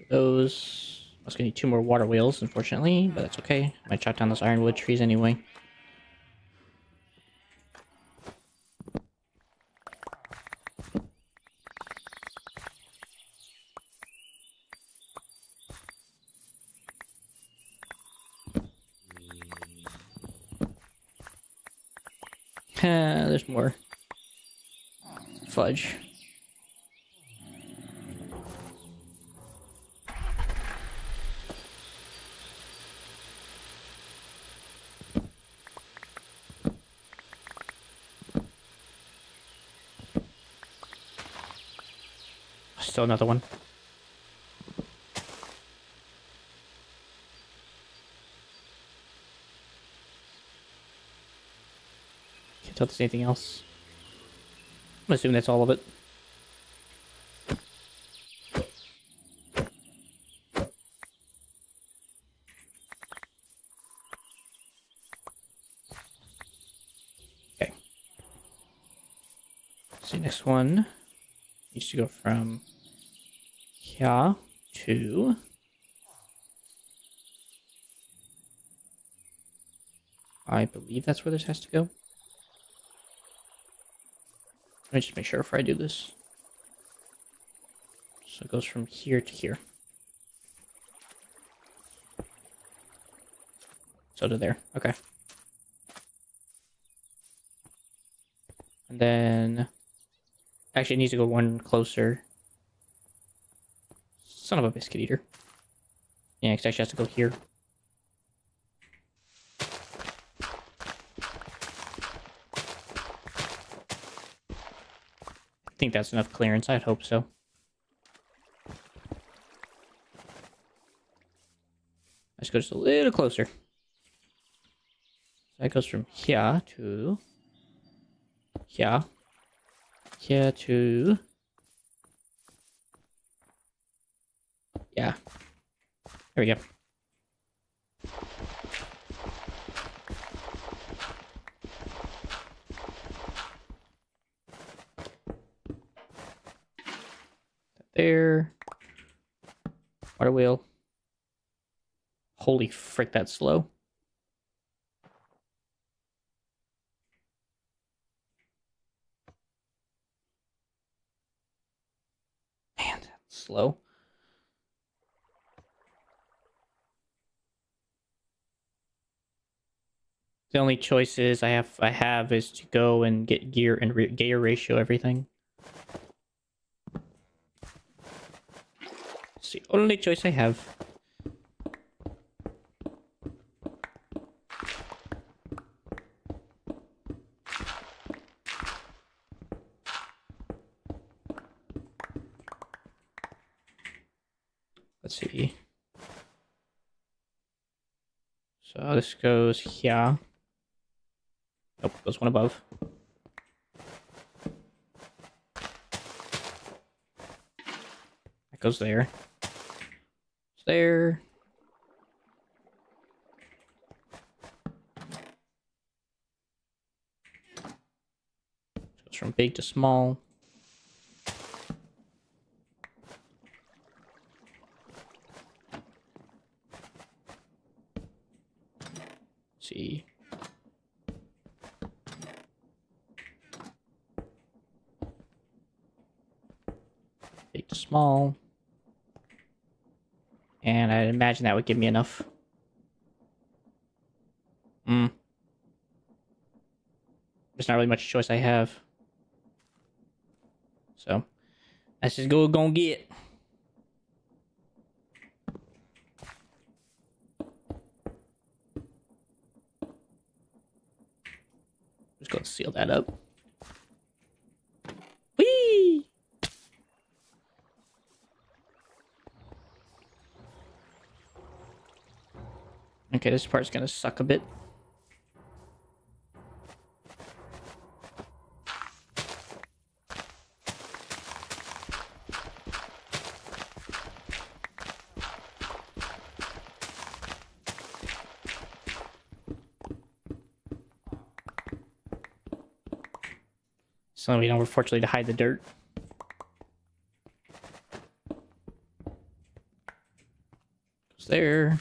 Those. I was gonna need 2 more water wheels, unfortunately, but that's okay. Might chop down those ironwood trees anyway. There's more fudge. Still another one. Can't tell if there's anything else. I'm assuming that's all of it. Okay. So next one needs to go from here to I believe that's where this has to go. Let me just make sure before I do this. So it goes from here to here. So to there. Okay. And then actually it needs to go one closer. Son of a biscuit eater. Yeah, it actually has to go here. I think that's enough clearance. I'd hope so. Let's go just a little closer. That goes from here to here. Here to... Yeah. There we go. There. Water wheel. Holy frick, that's slow. Man, that's slow. The only choices I have is to go and get gear and gear ratio everything. It's the only choice I have. Let's see. So this goes here. Nope, goes one above. That goes there. It's there. Goes from big to small. Let's see. Big to small. And I imagine that would give me enough. There's not really much choice I have. So, that's just gonna get. Just gonna seal that up. Whee! Okay, this part's gonna suck a bit. So we know, unfortunately, to hide the dirt. there.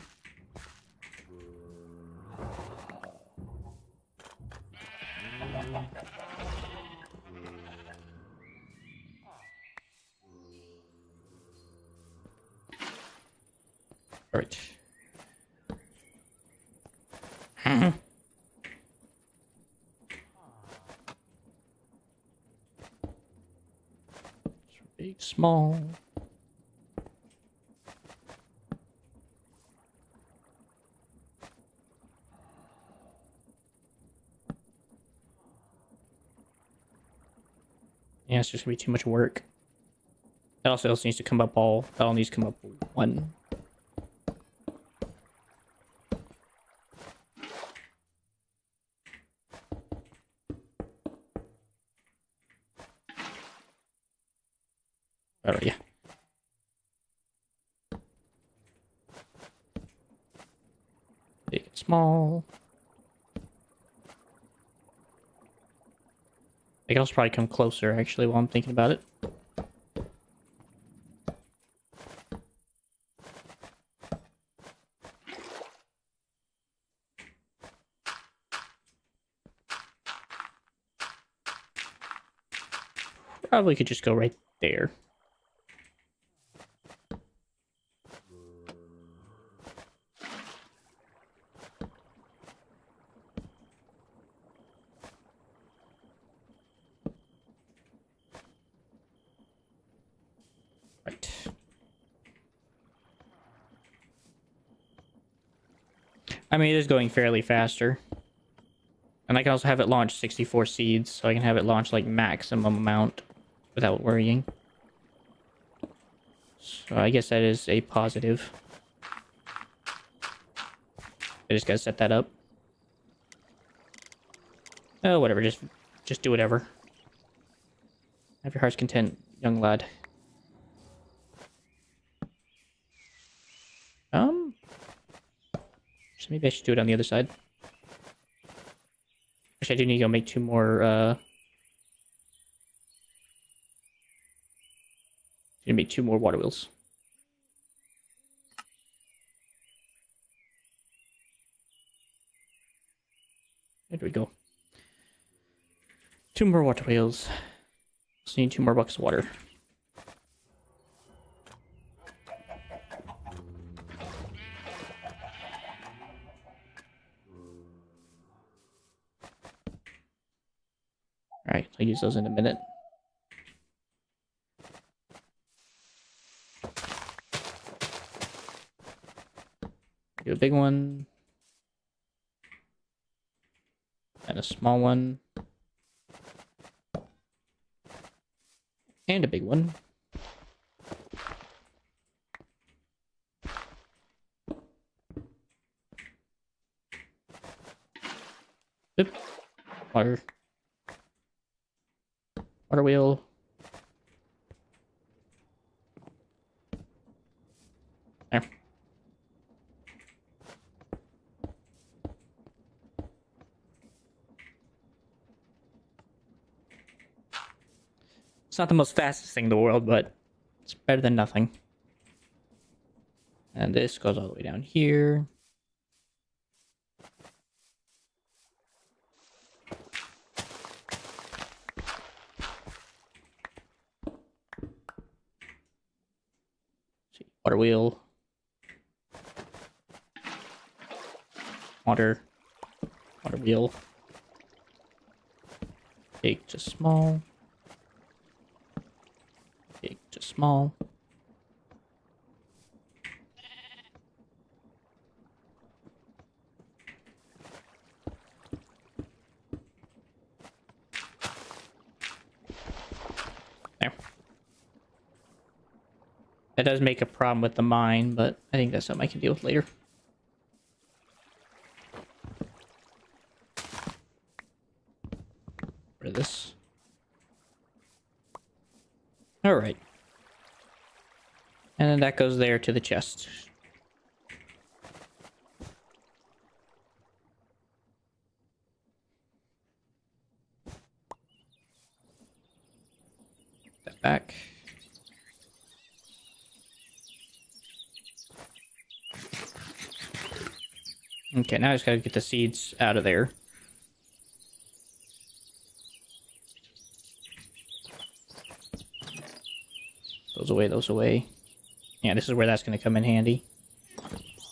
All right. Big, small. Yeah, it's just gonna be too much work. That also needs to come up all. That all needs to come up one. Oh yeah. Big and small. I can also probably come closer actually while I'm thinking about it. Probably could just go right there. Right. I mean, it is going fairly faster. And I can also have it launch 64 seeds, so I can have it launch like maximum amount without worrying. So I guess that is a positive. I just gotta set that up. Oh, whatever, just do whatever. Have your heart's content, young lad. So maybe I should do it on the other side. Actually, I do need to go make two more, make two more water wheels. There we go. Two more water wheels. Just need 2 more buckets of water. Alright, I'll use those in a minute. Do a big one. And a small one. And a big one. Oop. Water. Water wheel. There. It's not the most fastest thing in the world, but it's better than nothing. And this goes all the way down here. See, water wheel. Water wheel. Big to small. Big to small. There. That does make a problem with the mine, but I think that's something I can deal with later. This. All right. And then that goes there to the chest. That back. Okay, now I just gotta get the seeds out of there. Those away, those away. Yeah, this is where that's gonna come in handy.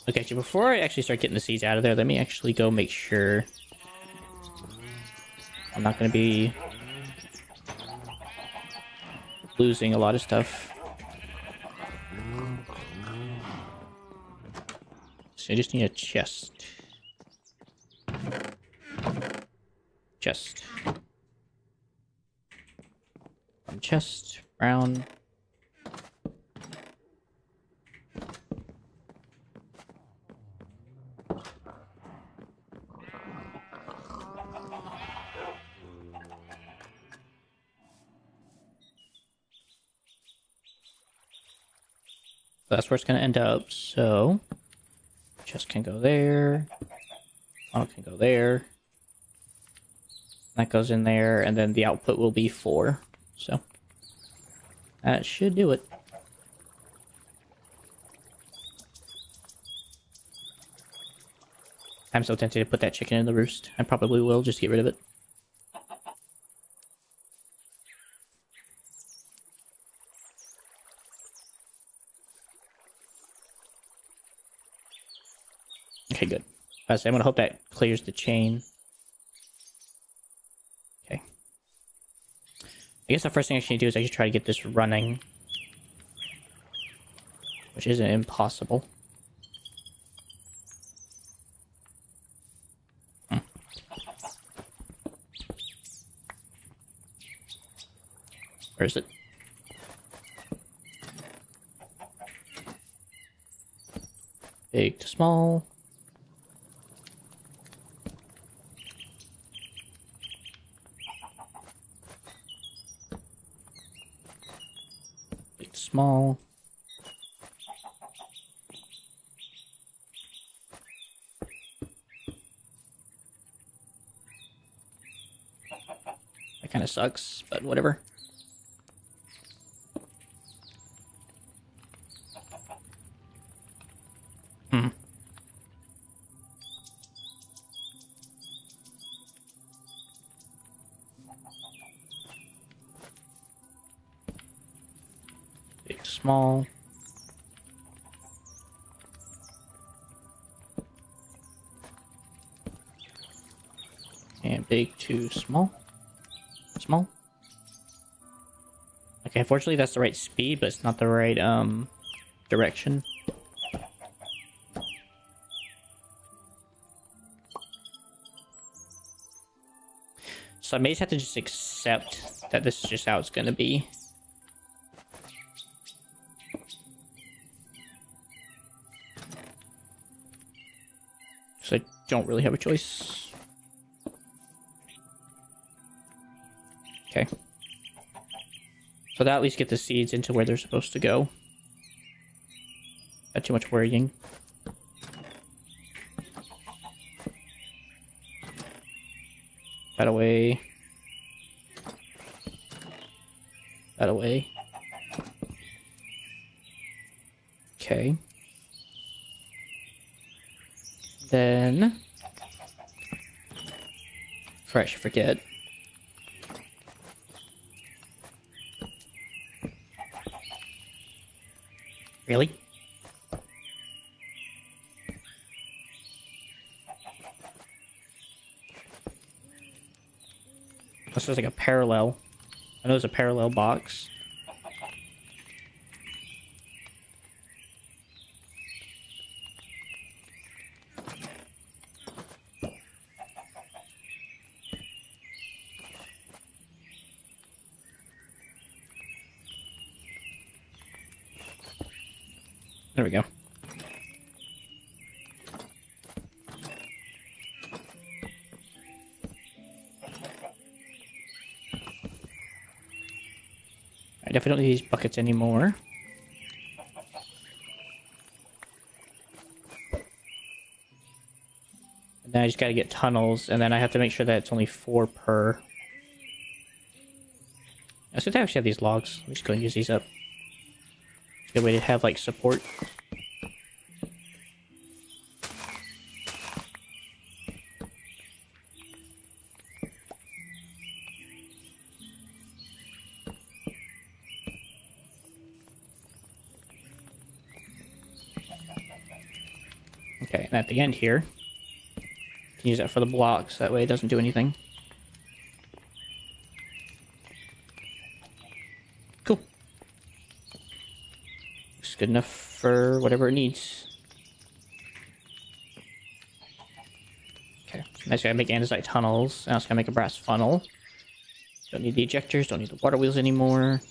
Okay, so before I actually start getting the seeds out of there, let me actually go make sure I'm not gonna be losing a lot of stuff. So I just need a chest. Chest. Chest. Brown. That's where it's going to end up, so chest can go there, funnel can go there, that goes in there, and then the output will be 4, so that should do it. I'm so tempted to put that chicken in the roost. I probably will, just to get rid of it. Okay, good. So I'm gonna hope that clears the chain. Okay. I guess the first thing I should do is I should try to get this running. Which isn't impossible. Where is it? Big to small. Big to small. That kind of sucks, but whatever. Big, small. And big to small. Small. Okay, unfortunately that's the right speed, but it's not the right direction. So I may just have to just accept that this is just how it's gonna be. So I don't really have a choice. Okay. So that at least get the seeds into where they're supposed to go. Not too much worrying. That away. That away. Okay. Then... before I should forget. Really? This is like a parallel. I know there's a parallel box. There we go. I definitely need these buckets anymore. And then I just gotta get tunnels, and then I have to make sure that it's only 4 per. I should actually have these logs. I'm just going to use these up. Good way to have like support. Okay, and at the end here, you can use that for the blocks. That way it doesn't do anything. Cool. Looks good enough for whatever it needs. Okay, next I gotta make andesite tunnels. I also gotta make a brass funnel. Don't need the ejectors, don't need the water wheels anymore.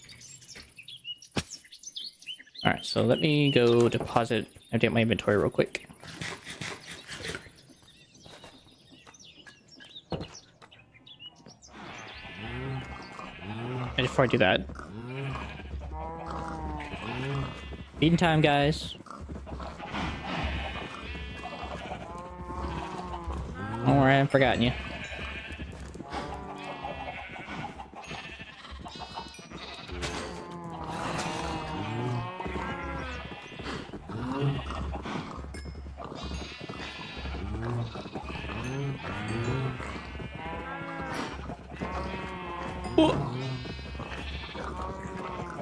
Alright, so let me go deposit, empty out my inventory real quick. And before I do that, feeding time, guys. Alright, I've forgotten you.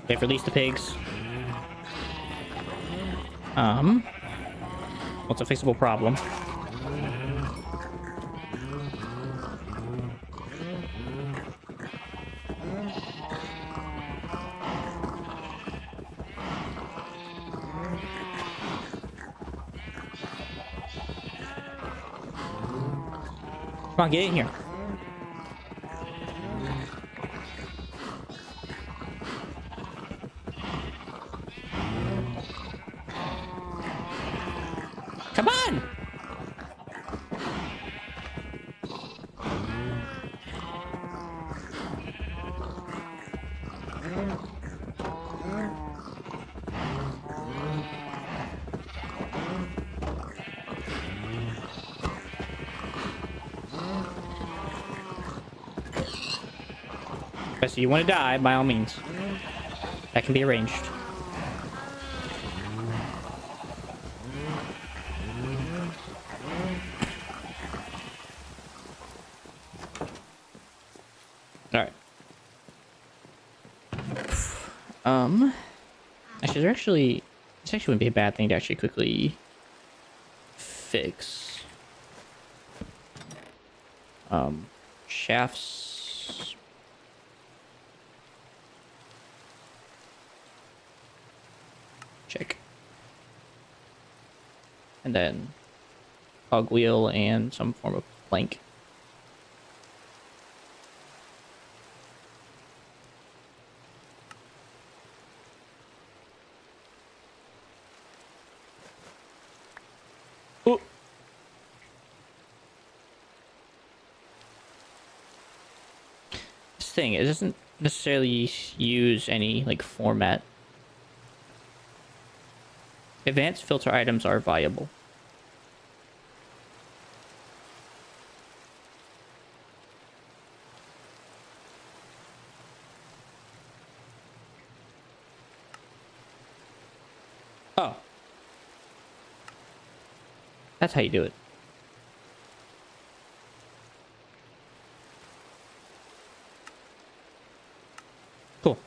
They've released the pigs. What's a fixable problem? Come on, get in here. Come on! So you want to die, by all means. That can be arranged. Alright. Actually, this actually wouldn't be a bad thing to actually quickly fix. Shafts. Check. And then cogwheel and some form of plank. Oh. This thing, it doesn't necessarily use any like format. Advanced filter items are viable. Oh. That's how you do it. Cool.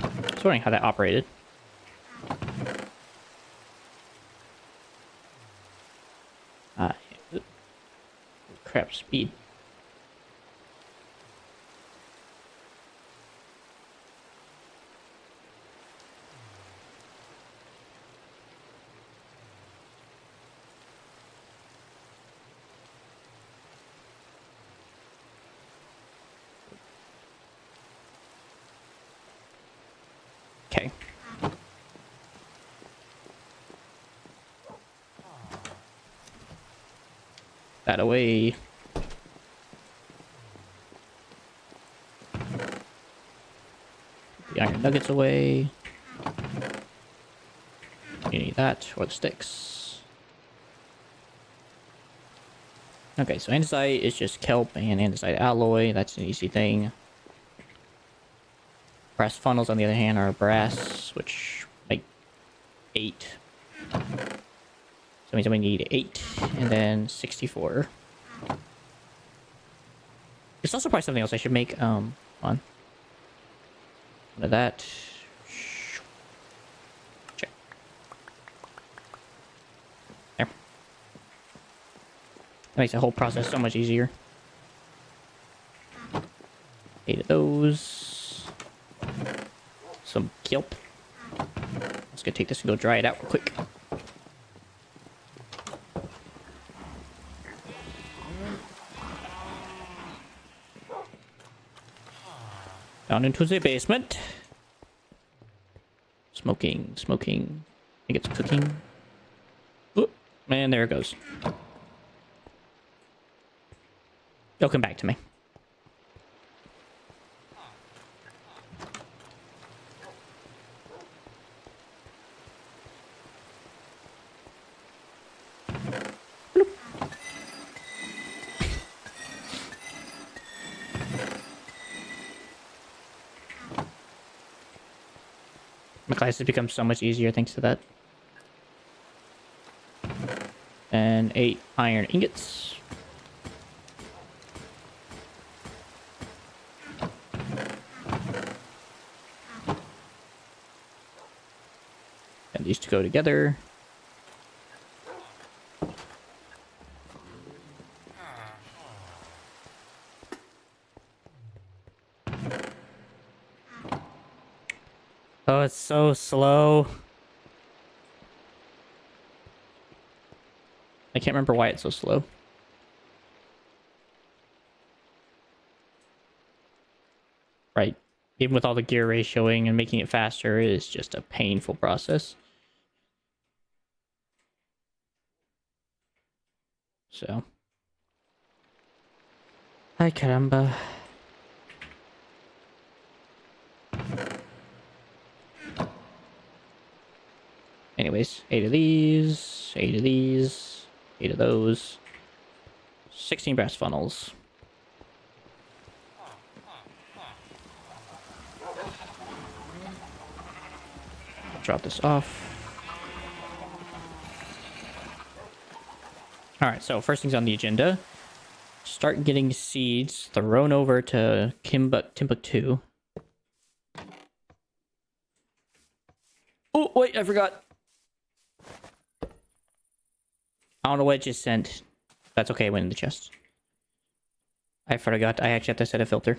I was wondering how that operated. Crap, speed. Okay. That away. The iron nuggets away. You need that, or the sticks. Okay, so andesite is just kelp and andesite alloy. That's an easy thing. Brass funnels, on the other hand, are brass, which make 8. So that means we need 8, and then 64. There's also probably something else I should make. Come on. One of that. Check. There. That makes the whole process so much easier. 8 of those. Some kelp. Let's go take this and go dry it out real quick. Down into the basement. Smoking. I think it's cooking. Oop, and there it goes. It'll come back to me. My class has become so much easier thanks to that. And 8 iron ingots. And these two go together. Oh, it's so slow. I can't remember why it's so slow. Right. Even with all the gear ratioing and making it faster, it is just a painful process. So. Ay caramba. Anyways, 8 of these, 8 of these, 8 of those. 16 brass funnels. Drop this off. Alright, so first things on the agenda. Start getting seeds thrown over to Timbuktu. Oh, wait, I forgot. I don't know what it just sent. That's okay, it went in the chest. I forgot. I actually have to set a filter.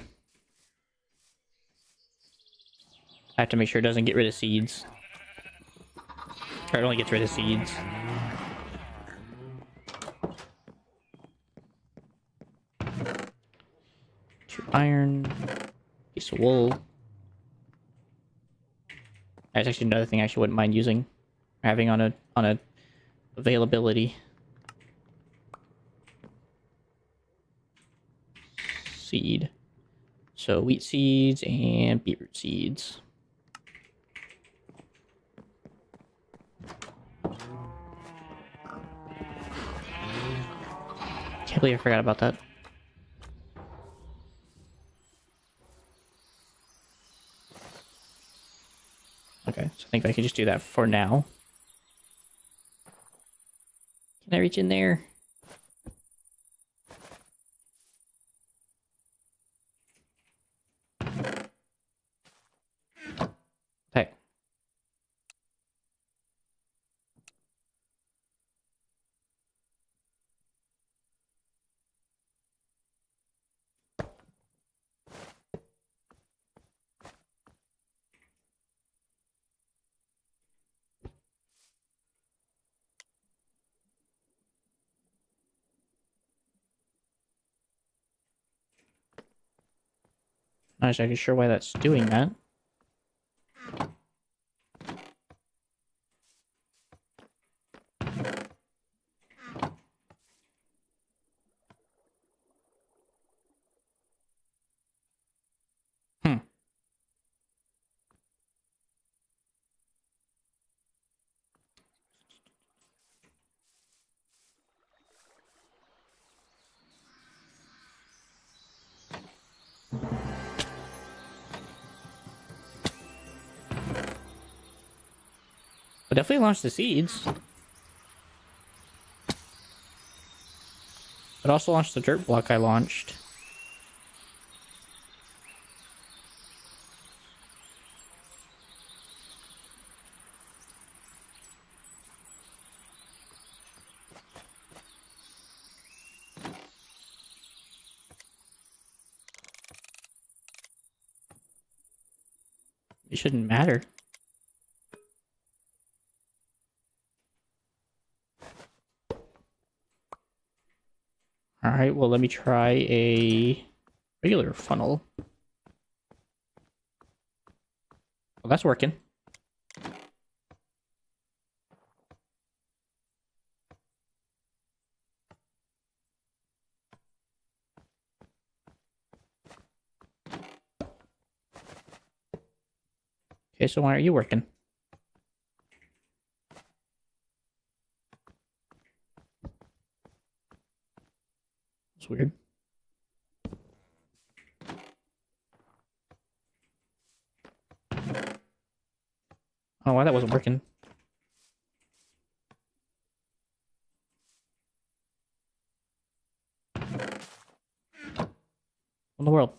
I have to make sure it doesn't get rid of seeds. Or it only gets rid of seeds. Two iron. Piece of wool. That's actually another thing I actually wouldn't mind using. Having on a availability. Seed. So wheat seeds and beetroot seeds. Can't believe I forgot about that. Okay, so I think I can just do that for now. Can I reach in there? Hey. Not exactly sure why that's doing that. But definitely launched the seeds. But also launched the dirt block I launched. It shouldn't matter. Alright, well, let me try a regular funnel. Well, that's working. Okay, so why aren't you working? It's weird. Oh, why that wasn't working? What in the world?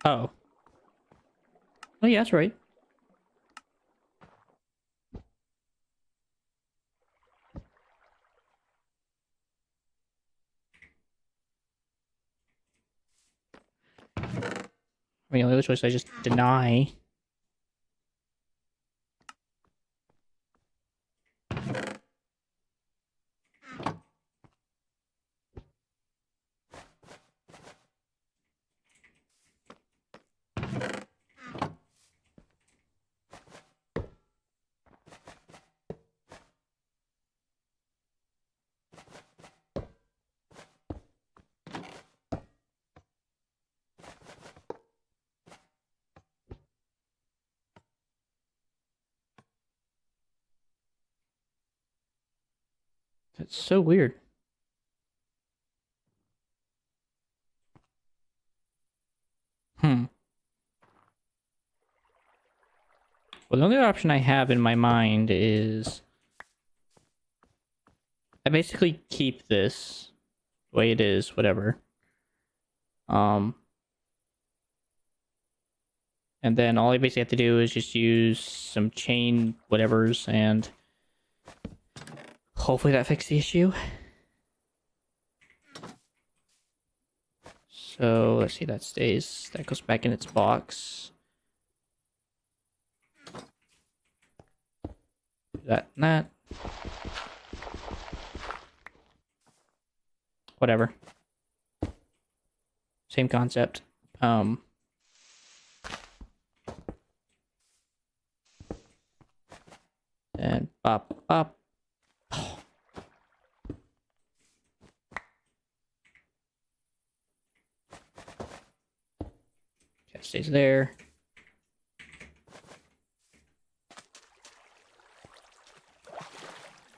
Oh. Oh, yeah, that's right. I mean, the other choice I just deny. That's so weird. Hmm. Well, the only option I have in my mind is I basically keep this the way it is, whatever. Um, and then all I basically have to do is just use some chain whatevers, and hopefully that fixes the issue. So let's see, that stays. That goes back in its box. That and that. Whatever. Same concept. And pop, pop. Okay, stays there.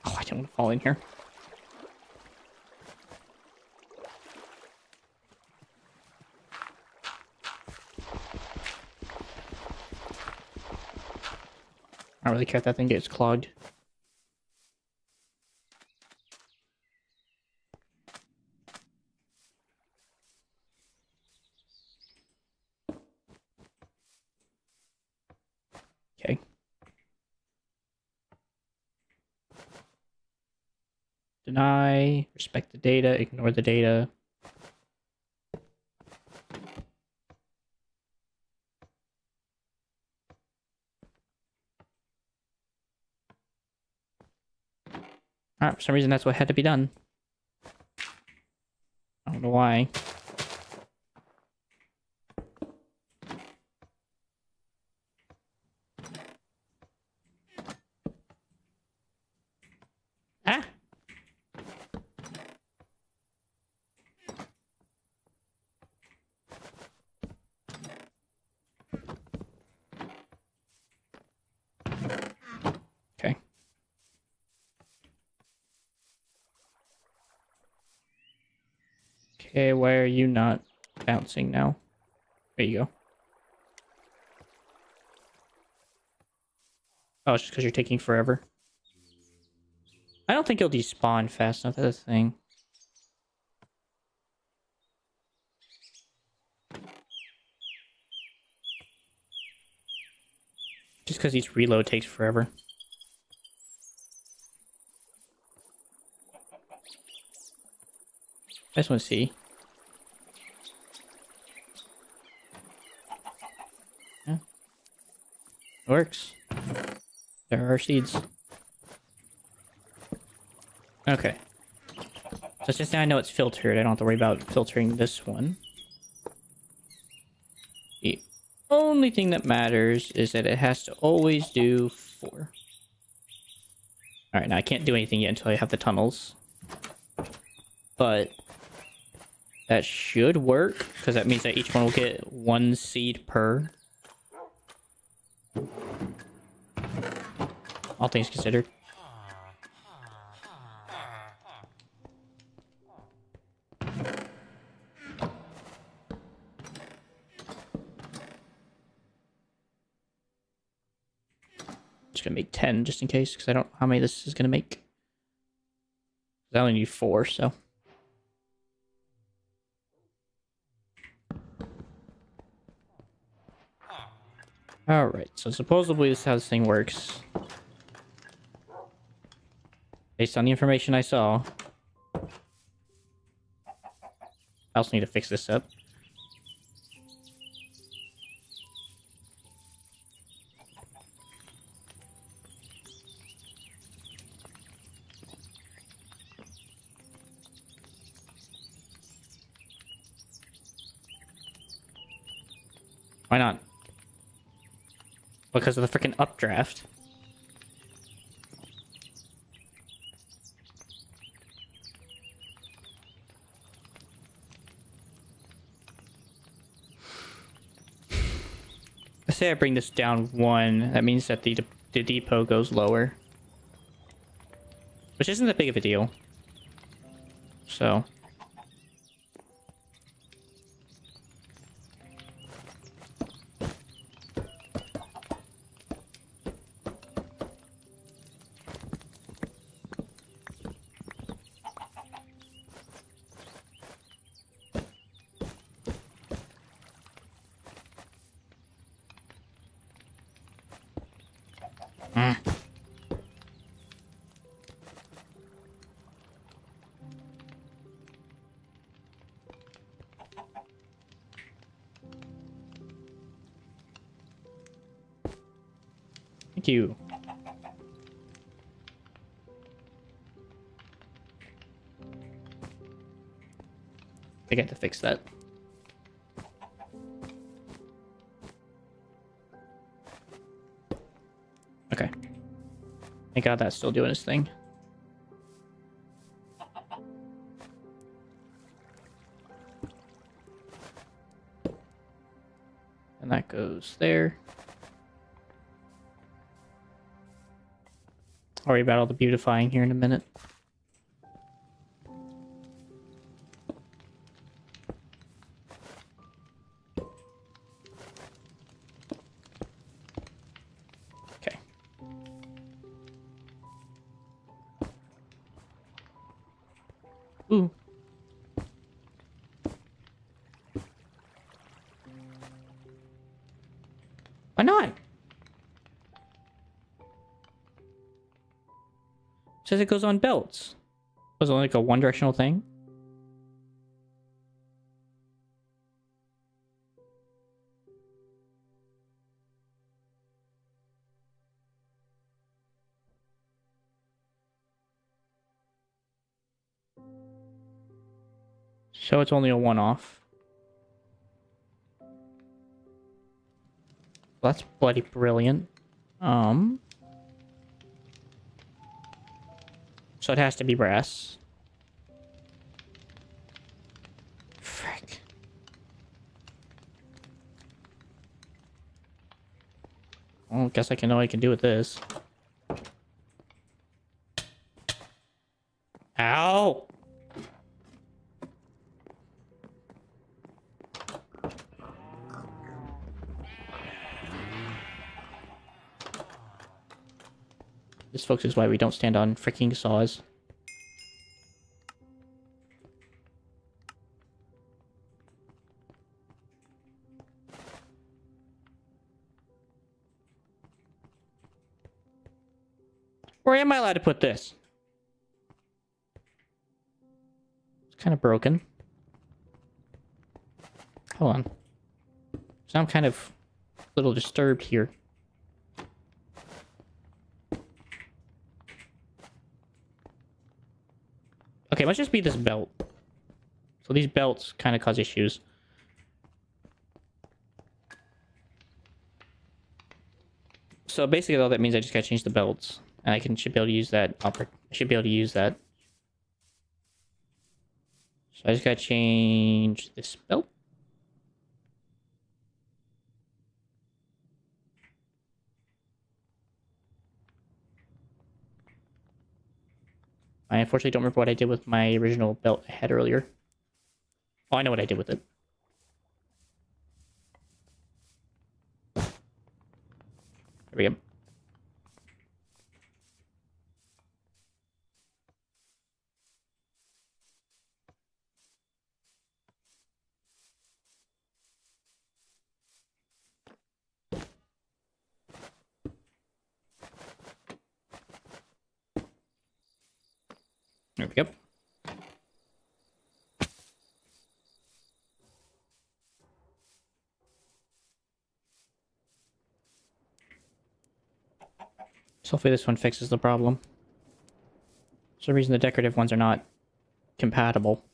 Oh, I don't want to fall in here. I don't really care if that thing gets clogged. Okay. Deny, respect the data, ignore the data. Alright, for some reason that's what had to be done. I don't know why. Ah! Okay. Okay, why are you not bouncing now? There you go. Oh, it's just because you're taking forever. I don't think it'll despawn fast enough. That's the thing. Just because each reload takes forever. I just want to see. Yeah. It works. There are seeds. Okay. So just now I know it's filtered. I don't have to worry about filtering this one. The only thing that matters is that it has to always do 4. Alright, now I can't do anything yet until I have the tunnels. But that should work, because that means that each one will get 1 seed per. All things considered. Just gonna make 10 just in case, because I don't know how many this is gonna make. I only need 4, so. Alright, so supposedly this is how this thing works. Based on the information I saw. I also need to fix this up. Why not? Because of the freaking updraft. Let's say I bring this down 1. That means that the depot goes lower. Which isn't that big of a deal. So. Thank you. I got to fix that. Okay. Thank God that's still doing its thing. And that goes there. I'll worry about all the beautifying here in a minute. Okay. Ooh. Why not? Says it goes on belts. Was it like a one-directional thing? So it's only a one-off. That's bloody brilliant. So it has to be brass. Frick. Well, I guess I can know what I can do with this. Ow! This, folks, is why we don't stand on freaking saws. Where am I allowed to put this? It's kind of broken. Hold on. So I'm kind of a little disturbed here. Okay, let's just be this belt. So these belts kind of cause issues. So basically all that means I just gotta change the belts. And I should be able to use that. I should be able to use that. So I just gotta change this belt. I unfortunately don't remember what I did with my original belt I had earlier. Oh, I know what I did with it. There we go. There we go. So hopefully this one fixes the problem. For some reason the decorative ones are not compatible.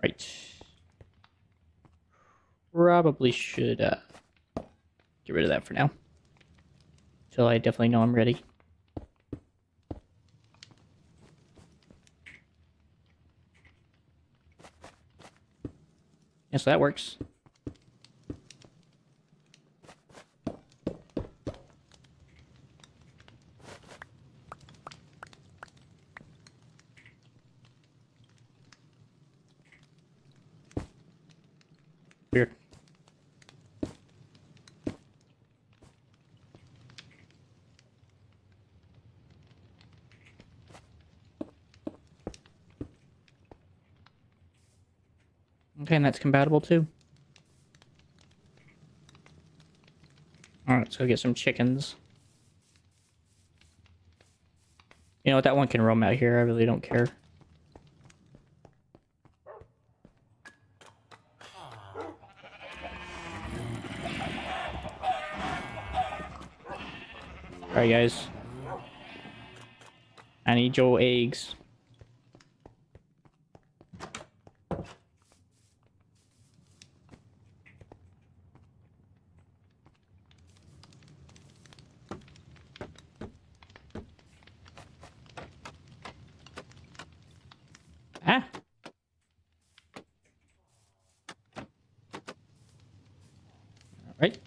Right. Probably should get rid of that for now. Until I definitely know I'm ready. Yeah, so that works. Weird. Okay, and that's compatible too. Alright, let's go get some chickens. You know what, that one can roam out here, I really don't care. Alright guys. I need your eggs. Ah! Alright.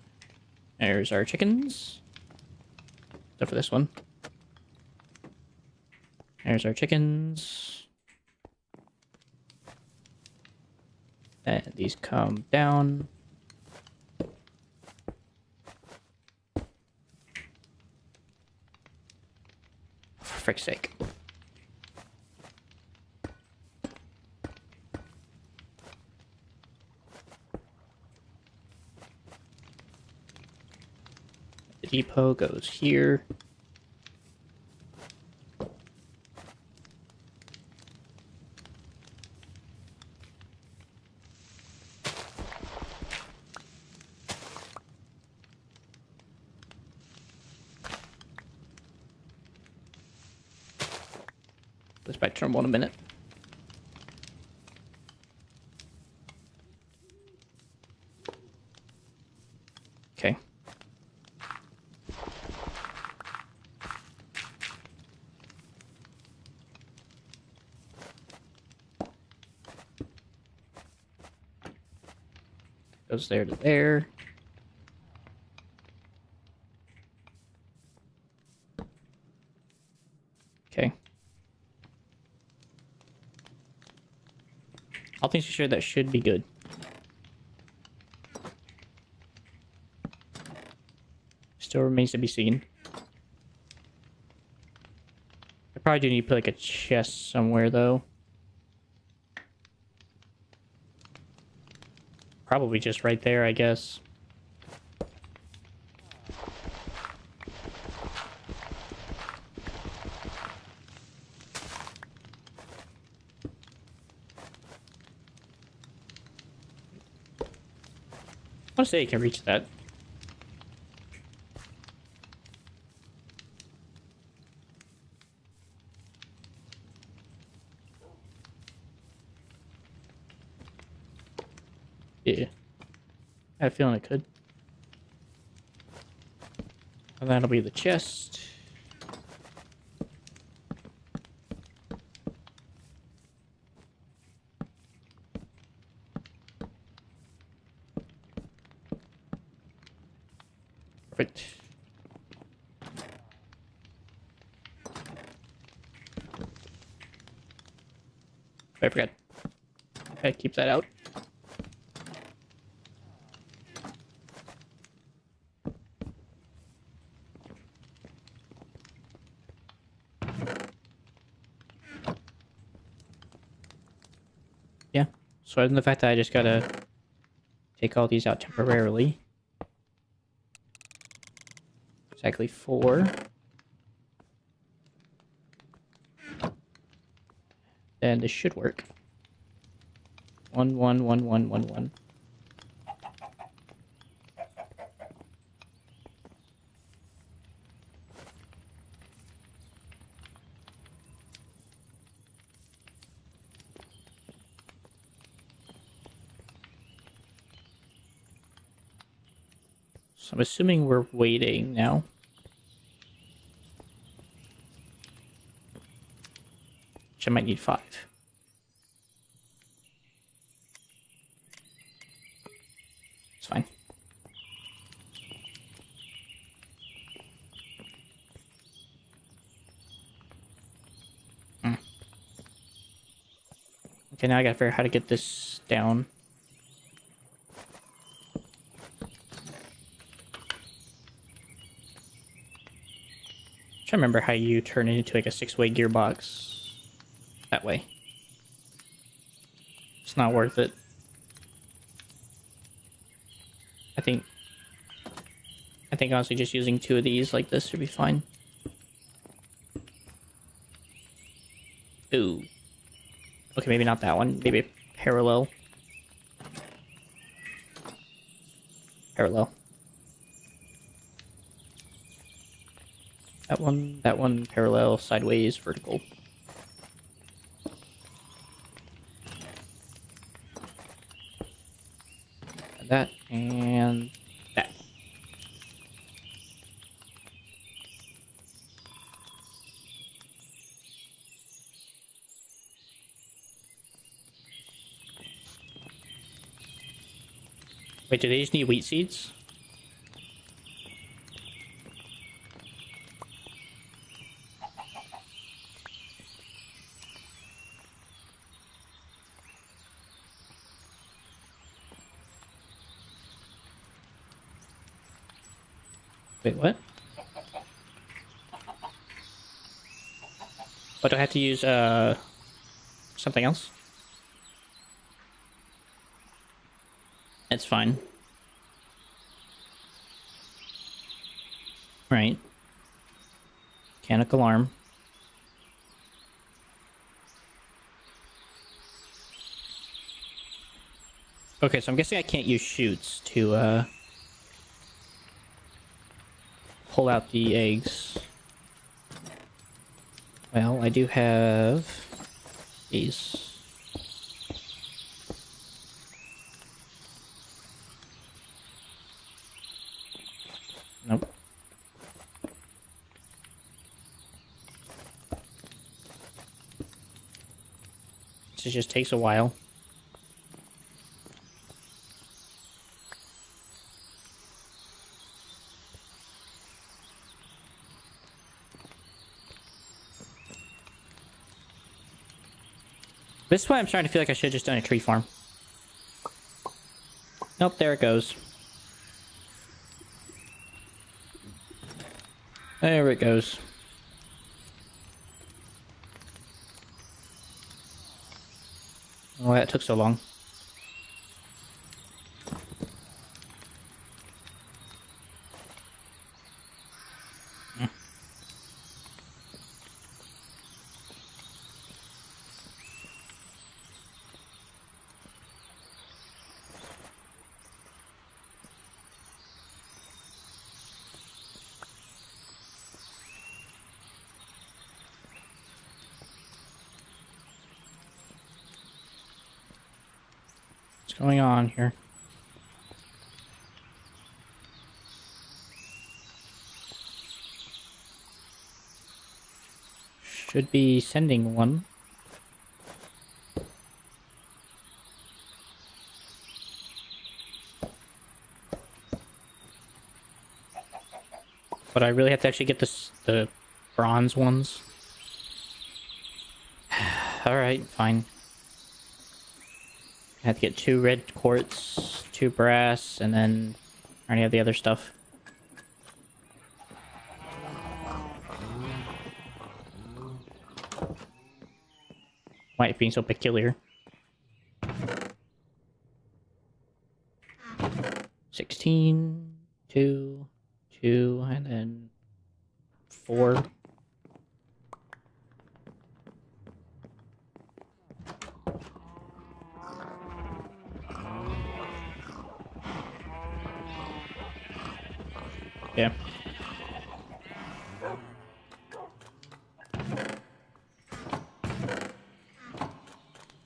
There's our chickens. Except for this one. There's our chickens. And these come down. For frick's sake. The depot goes here. Goes back to normal in a minute. Okay. Goes there to there. Okay. All things considered, that should be good. Still remains to be seen. I probably do need to put like a chest somewhere though. Probably just right there, I guess. I want to say you can reach that. Yeah. I have a feeling it could. And that'll be the chest. Perfect. I forgot. Okay, keep that out. Yeah. So other than the fact that I just gotta take all these out temporarily. Exactly 4. Then this should work. 1, 1, 1, 1, 1, 1. So I'm assuming we're waiting now. Which I might need 5. It's fine. Okay, now I gotta figure out how to get this down. I'm trying to remember how you turn it into like a 6-way gearbox. That way. It's not worth it. I think honestly just using 2 of these like this should be fine. Ooh. Okay, maybe not that one. Maybe parallel. Parallel. That one, parallel, sideways, vertical. And that, and that. Wait, do they just need wheat seeds? Wait, what? But do I have to use, something else? It's fine. Right. Mechanic alarm. Okay, so I'm guessing I can't use chutes to, pull out the eggs. Well, I do have these. Nope. This just takes a while. This is why I'm starting to feel like I should have just done a tree farm. Nope, there it goes. There it goes. Oh, that took so long. What's going on here? Should be sending one. But I really have to actually get the bronze ones. Alright, fine. I have to get 2 red quartz, 2 brass, and then I already have the other stuff. Why it's being so peculiar. 16, 2, 2, and then 4. Yeah.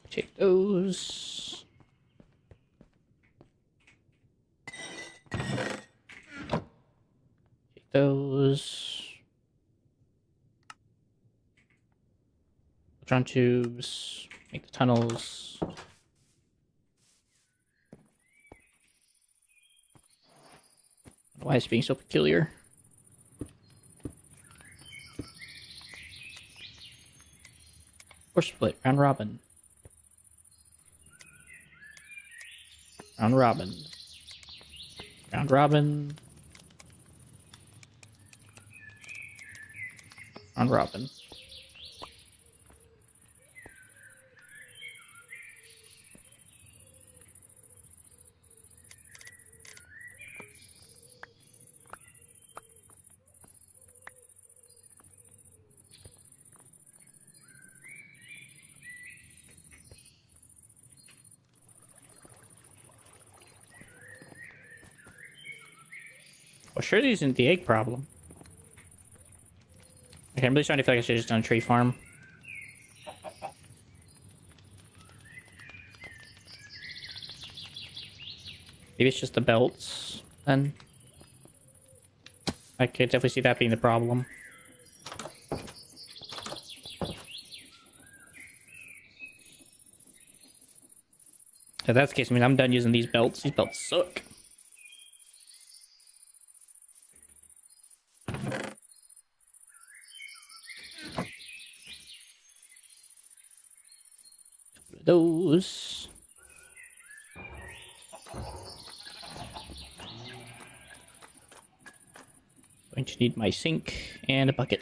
Take those. Take those. Electron tubes. Make the tunnels. Why is it being so peculiar? Or split. Round robin. Round robin. Round robin. Round robin. Well, surely isn't the egg problem. Okay, I'm really starting to feel like I should have just done a tree farm. Maybe it's just the belts, then. I could definitely see that being the problem. If that's the case, I mean, I'm done using these belts. These belts suck. Those. Going to need my sink and a bucket.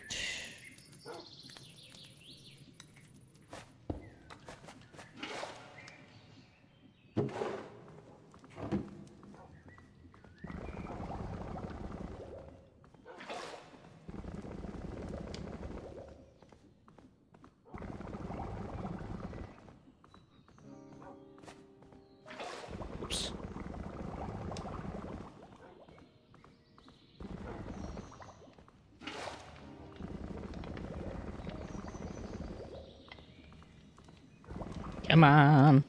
Oops. Come on.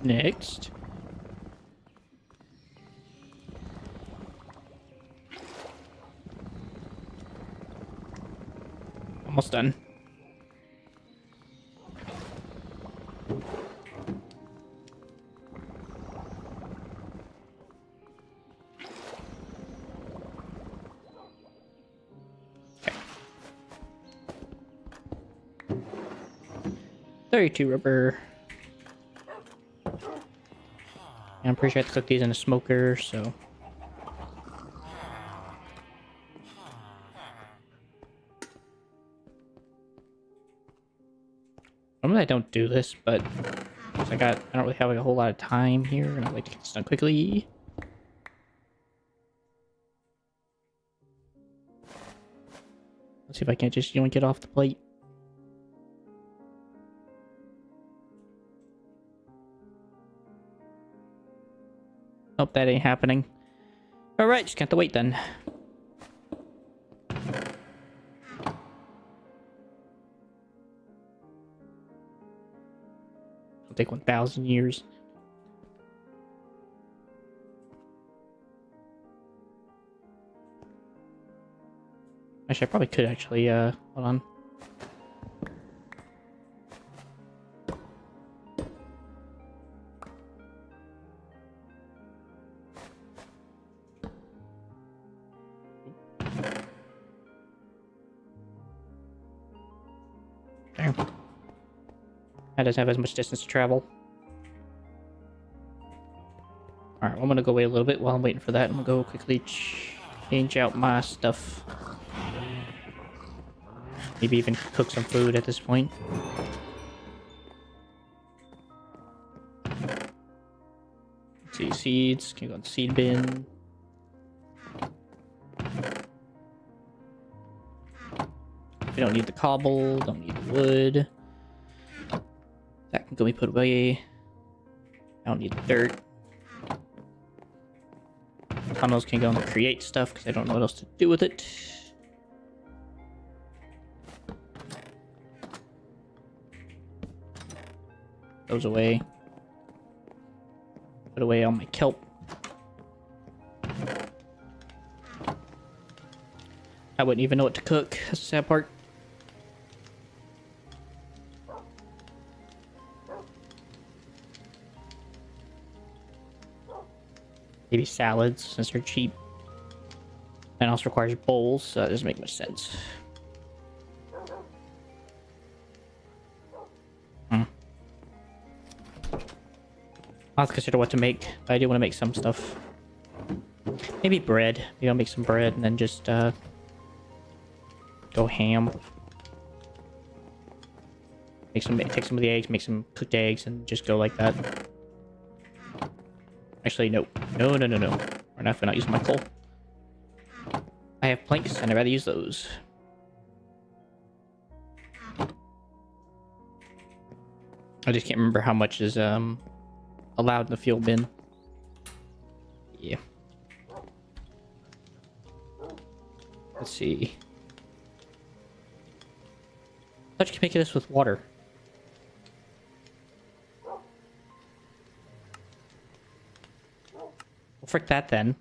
Next. Almost done. 32 rubber. And I'm pretty sure I have to cook these in a smoker, so... Normally I don't do this, but I don't really have like a whole lot of time here, and I'd like to get this done quickly. Let's see if I can't just yoink it off the plate. Nope, that ain't happening. Alright, just got to wait then. It'll take 1,000 years. Actually, I probably could actually, hold on. There. That doesn't have as much distance to travel. Alright, well, I'm gonna go wait a little bit while I'm waiting for that. I'm gonna go quickly change out my stuff. Maybe even cook some food at this point. Let's see, seeds. Can go in the seed bin. We don't need the cobble, don't need the wood. That can go be put away. I don't need the dirt. Tunnels can go and create stuff because I don't know what else to do with it. Those away. Put away all my kelp. I wouldn't even know what to cook. That's the sad part. Maybe salads, since they're cheap. And also requires bowls, so that doesn't make much sense. I'll have to consider what to make, but I do want to make some stuff. Maybe bread. Maybe I'll make some bread and then just, go ham. Take some of the eggs, make some cooked eggs, and just go like that. Actually, no. No. We're not using my coal. I have planks, and I'd rather use those. I just can't remember how much is, allowed in the fuel bin. Yeah. Let's see. I thought you could make this with water. Well, frick that then.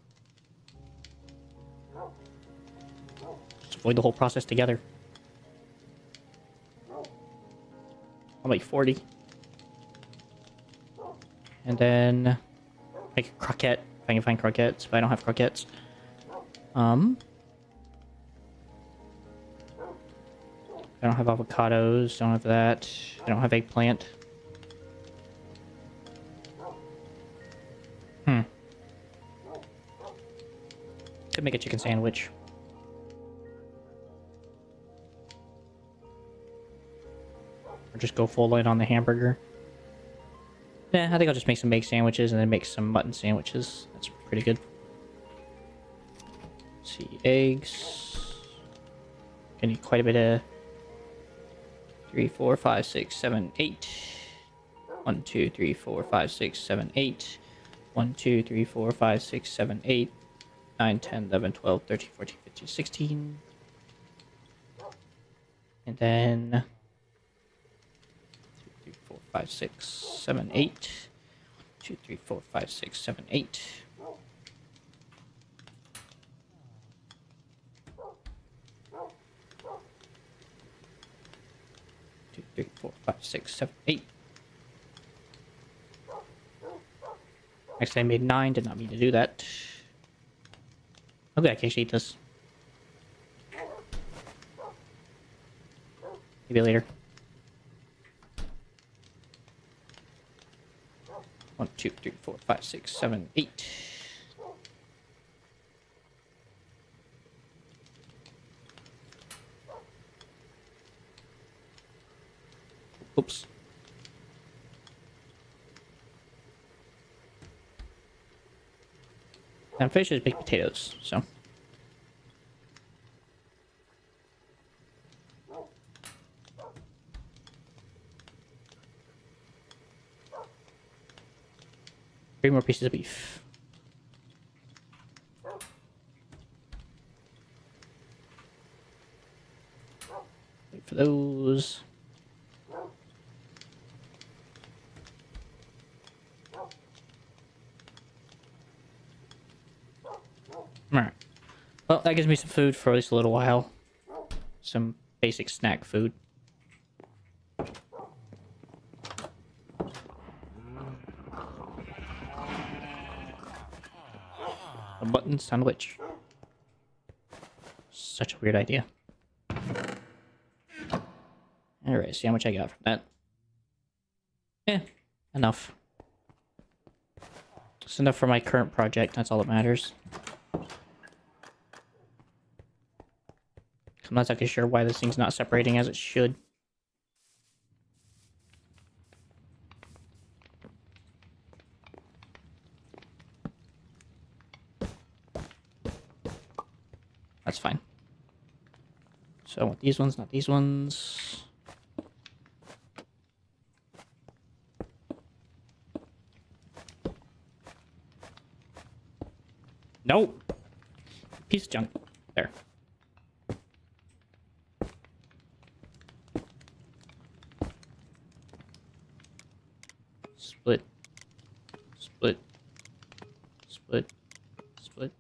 Just avoid the whole process together. I'll make 40. And then make a croquette if I can find croquettes, but I don't have croquettes. I don't have avocados, don't have that. I don't have eggplant. Could make a chicken sandwich. Or just go full in on the hamburger. Yeah, I think I'll just make some egg sandwiches and then make some mutton sandwiches. That's pretty good. Let's see, eggs. I need quite a bit of 3, 4, 5, 6, 7, 8. 1, 2, 3, 4, 5, 6, 7, 8. 1, 2, 3, 4, 5, 6, 7, 8. 9, 10, 11, 12, 13, 14, 15, 16. And then 2, 3, 4, 5, 6, 7, 8. 2, 3, 4, 5, 6, 7, 8. 2, 3, 4, 5, 6, 7, 8. Actually, I made 9. Did not mean to do that. Okay, I can actually eat this. Maybe later. 1, 2, 3, 4, 5, 6, 7, 8. Oops. And fish is baked potatoes, so. Three more pieces of beef. Wait for those. Alright. Well, that gives me some food for at least a little while. Some basic snack food. A mutton sandwich. Such a weird idea. Alright, see how much I got from that. Enough. It's enough for my current project, that's all that matters. I'm not exactly sure why this thing's not separating as it should. That's fine. So I want these ones, not these ones. Nope. Piece of junk. There. Split. Split. Split. Split.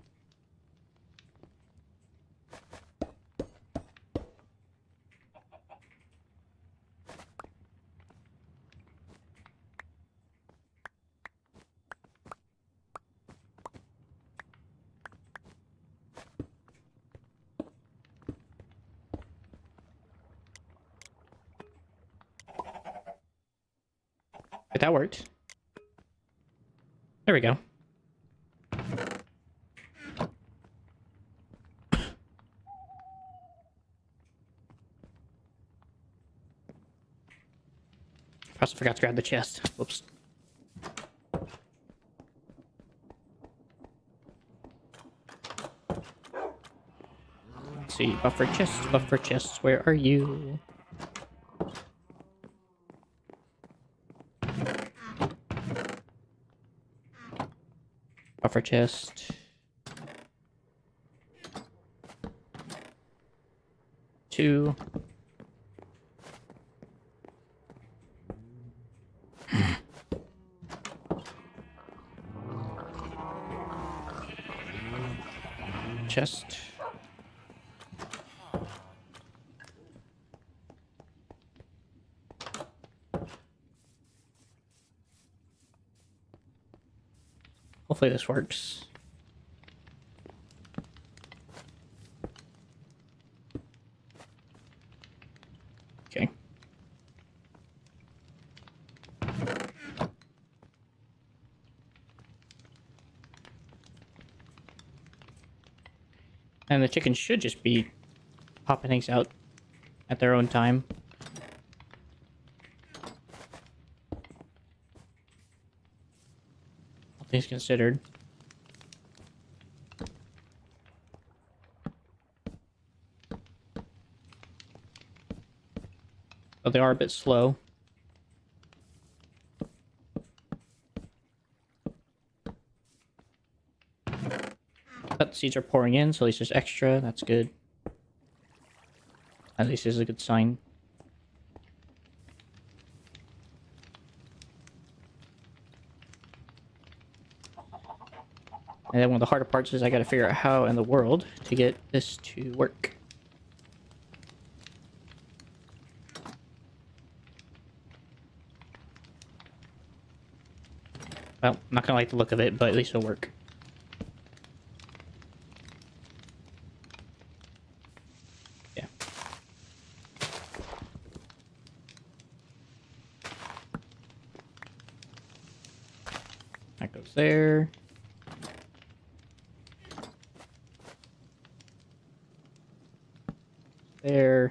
But that worked. There we go. I also forgot to grab the chest. Whoops. Let's see. Buffer chests, where are you? Buffer chest. 2. Chest. Hopefully this works. Okay. And the chickens should just be popping eggs out at their own time. All things considered. But they are a bit slow. But the seeds are pouring in, so at least there's extra. That's good. At least this is a good sign. And then one of the harder parts is I gotta figure out how in the world to get this to work. Well, I'm not gonna like the look of it, but at least it'll work. Yeah. That goes there. There.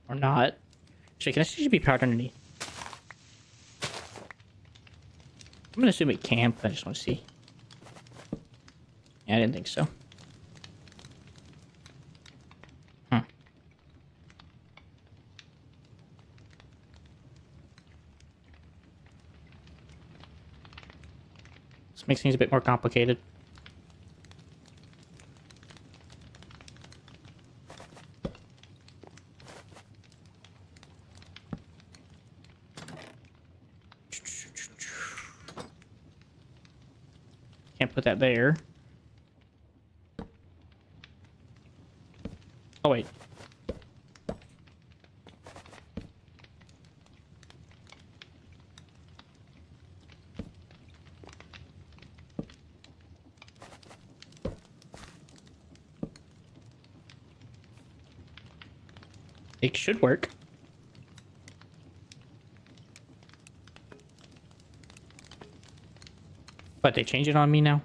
Or not. Actually, can I see be powered underneath? I'm gonna assume it can, but I just want to see. Yeah, I didn't think so. This makes things a bit more complicated. Can't put that there. Oh, wait. It should work. But they change it on me now?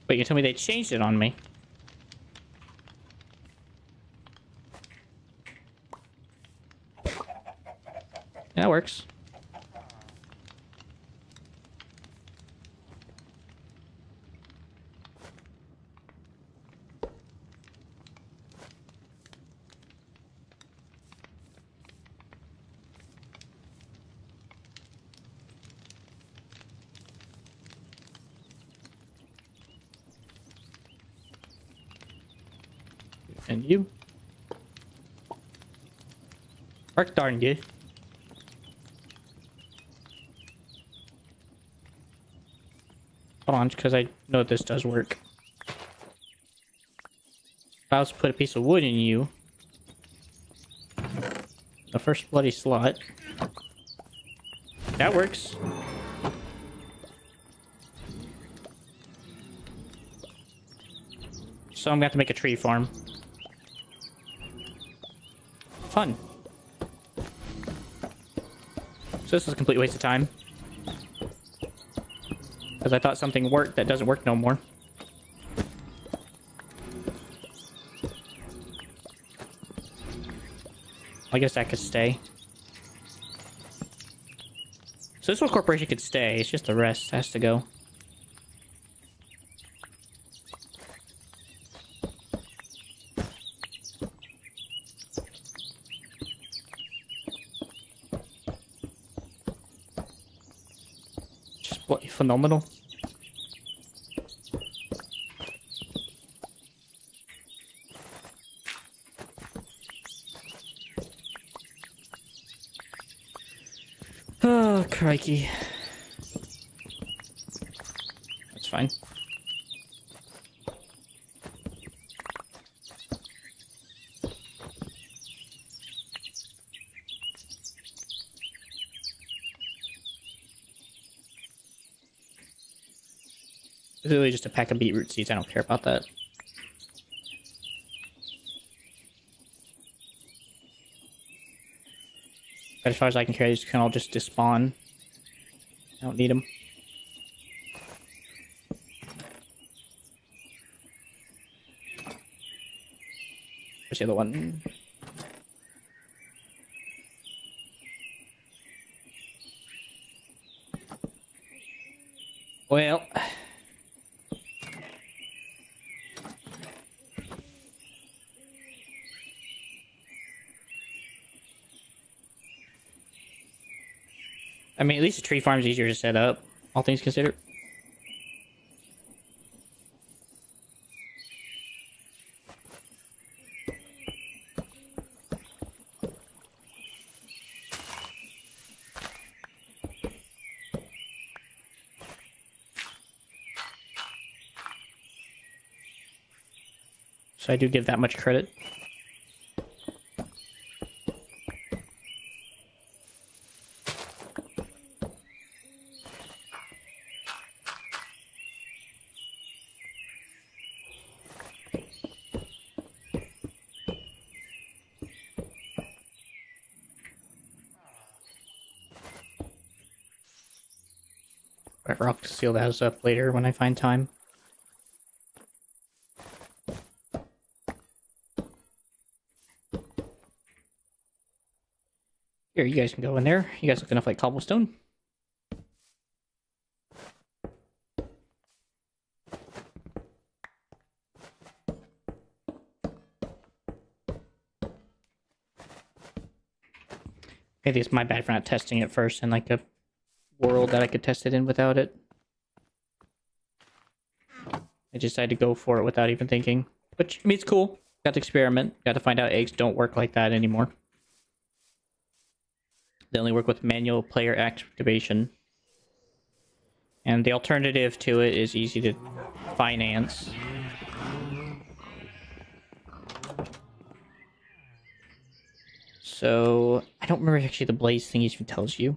Wait, you tell me they changed it on me? Yeah, that works. And you? Work darn good. Hold on, because I know this does work. If I was to put a piece of wood in you, the first bloody slot. That works. So I'm gonna have to make a tree farm. Fun. So this is a complete waste of time. Because I thought something worked that doesn't work no more. I guess that could stay. So this one corporation could stay, it's just the rest has to go. Just what, phenomenal. Oh, crikey. That's fine. It's literally just a pack of beetroot seeds. I don't care about that. But as far as I can care, these can all just despawn. I don't need them. Where's the other one? Well... I mean, at least the tree farm's easier to set up, all things considered. So I do give that much credit. Whatever, I'll seal that up later when I find time. Here, you guys can go in there. You guys look enough like cobblestone. Maybe it's my bad for not testing it first in like a world that I could test it in without it. I decided to go for it without even thinking. Which, I mean, it's cool. Got to experiment. Got to find out eggs don't work like that anymore. They only work with manual player activation. And the alternative to it is easy to finance. So, I don't remember if actually the blaze thing even tells you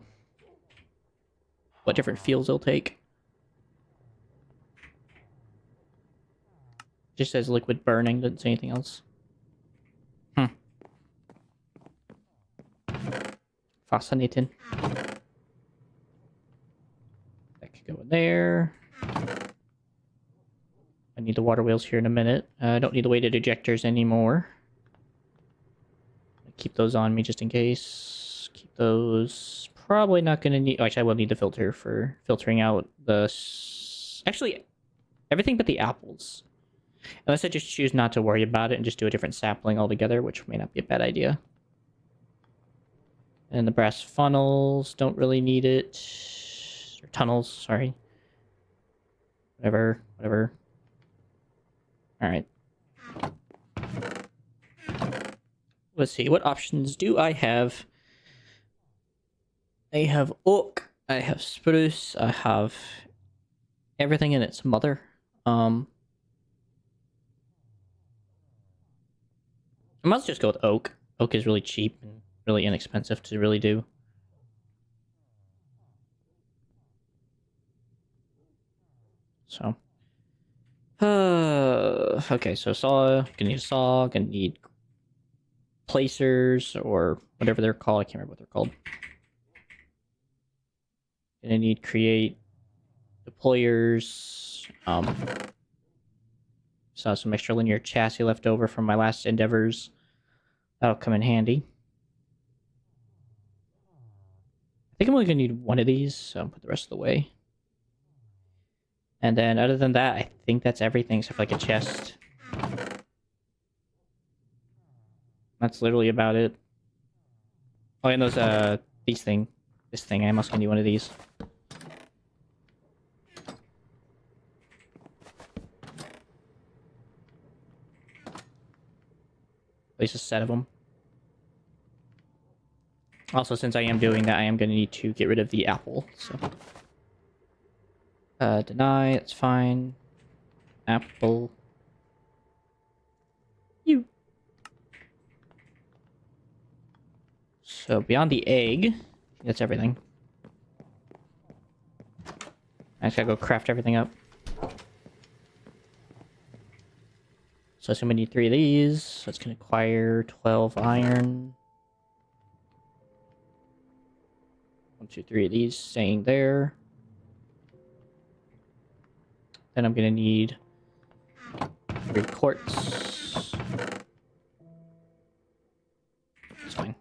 what different fields it'll take. Just says liquid burning, doesn't say anything else. Fascinating. That could go in there. I need the water wheels here in a minute. I don't need the weighted ejectors anymore. Keep those on me just in case. Keep those. Probably not going to need... Oh, actually, I will need the filter for filtering out the... Actually, everything but the apples. Unless I just choose not to worry about it and just do a different sapling altogether, which may not be a bad idea. And the brass funnels, don't really need it. Or tunnels, sorry. Whatever. Alright. Let's see, what options do I have? I have oak, I have spruce, I have everything in its mother. I might just go with oak. Oak is really cheap and really inexpensive to really do. So. Okay, so gonna need a saw, gonna need placers, or whatever they're called. I can't remember what they're called. Gonna need create deployers. So some extra linear chassis left over from my last endeavors. That'll come in handy. I think I'm only gonna need one of these, so I'll put the rest of the way. And then other than that, I think that's everything except for like a chest. That's literally about it. Oh, and those, this thing, I must need one of these. At least a set of them. Also, since I am doing that, I am going to need to get rid of the apple, so... deny, that's fine. Apple. You. So, beyond the egg, that's everything. I just gotta go craft everything up. So, I assume we need 3 of these. So, it's gonna acquire 12 iron. 1, 2, 3 of these staying there. Then I'm gonna need 3 quartz. It's fine.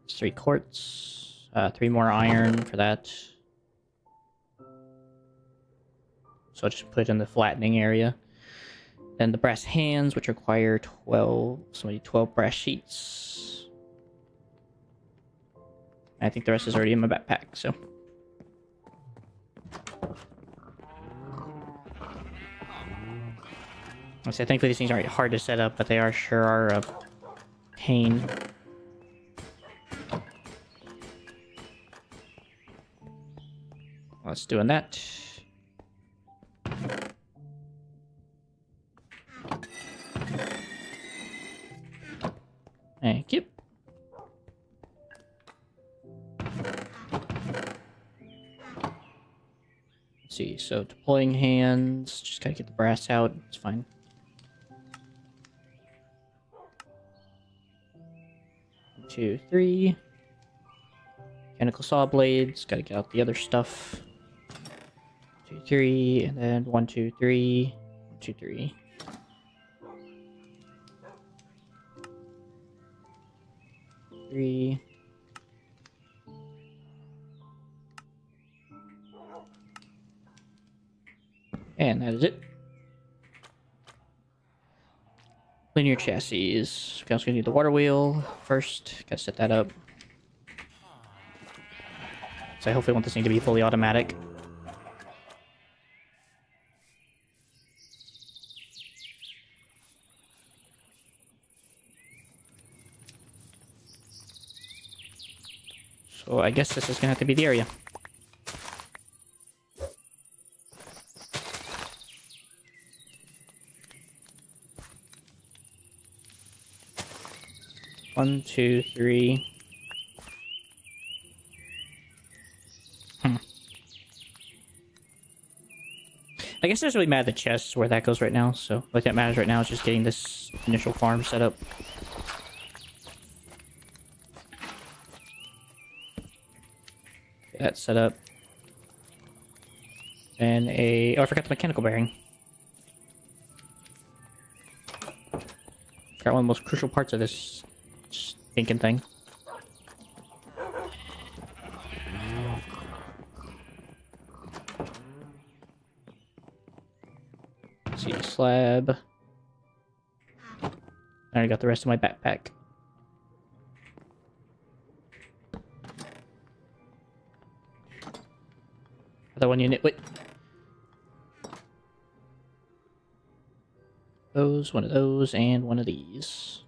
It's 3 quartz. 3 more iron for that. So I'll just put it in the flattening area. Then the brass hands, which require 12... So I need 12 brass sheets. I think the rest is already in my backpack, so... I say, thankfully these things aren't hard to set up, but they sure are a pain. Let's doing that. Thank you. Let's see, so deploying hands, just gotta get the brass out, it's fine. One, 2, 3. Mechanical saw blades. Gotta get out the other stuff. 2, 3, and then 1, 2, 3. 2, 3. Three. And that is it. Linear chassis. Okay, I was gonna need the water wheel first. Gotta set that up. So I hopefully want this thing to be fully automatic. So I guess this is gonna have to be the area. One, two, three. I guess it doesn't really matter the chest where that goes right now, so what that matters right now is just getting this initial farm set up. Get that set up. And a... Oh, I forgot the mechanical bearing. Forgot one of the most crucial parts of this stinking thing. Let's see, slab. I already got the rest of my backpack. Other one unit. Wait. Those, one of those, and one of these.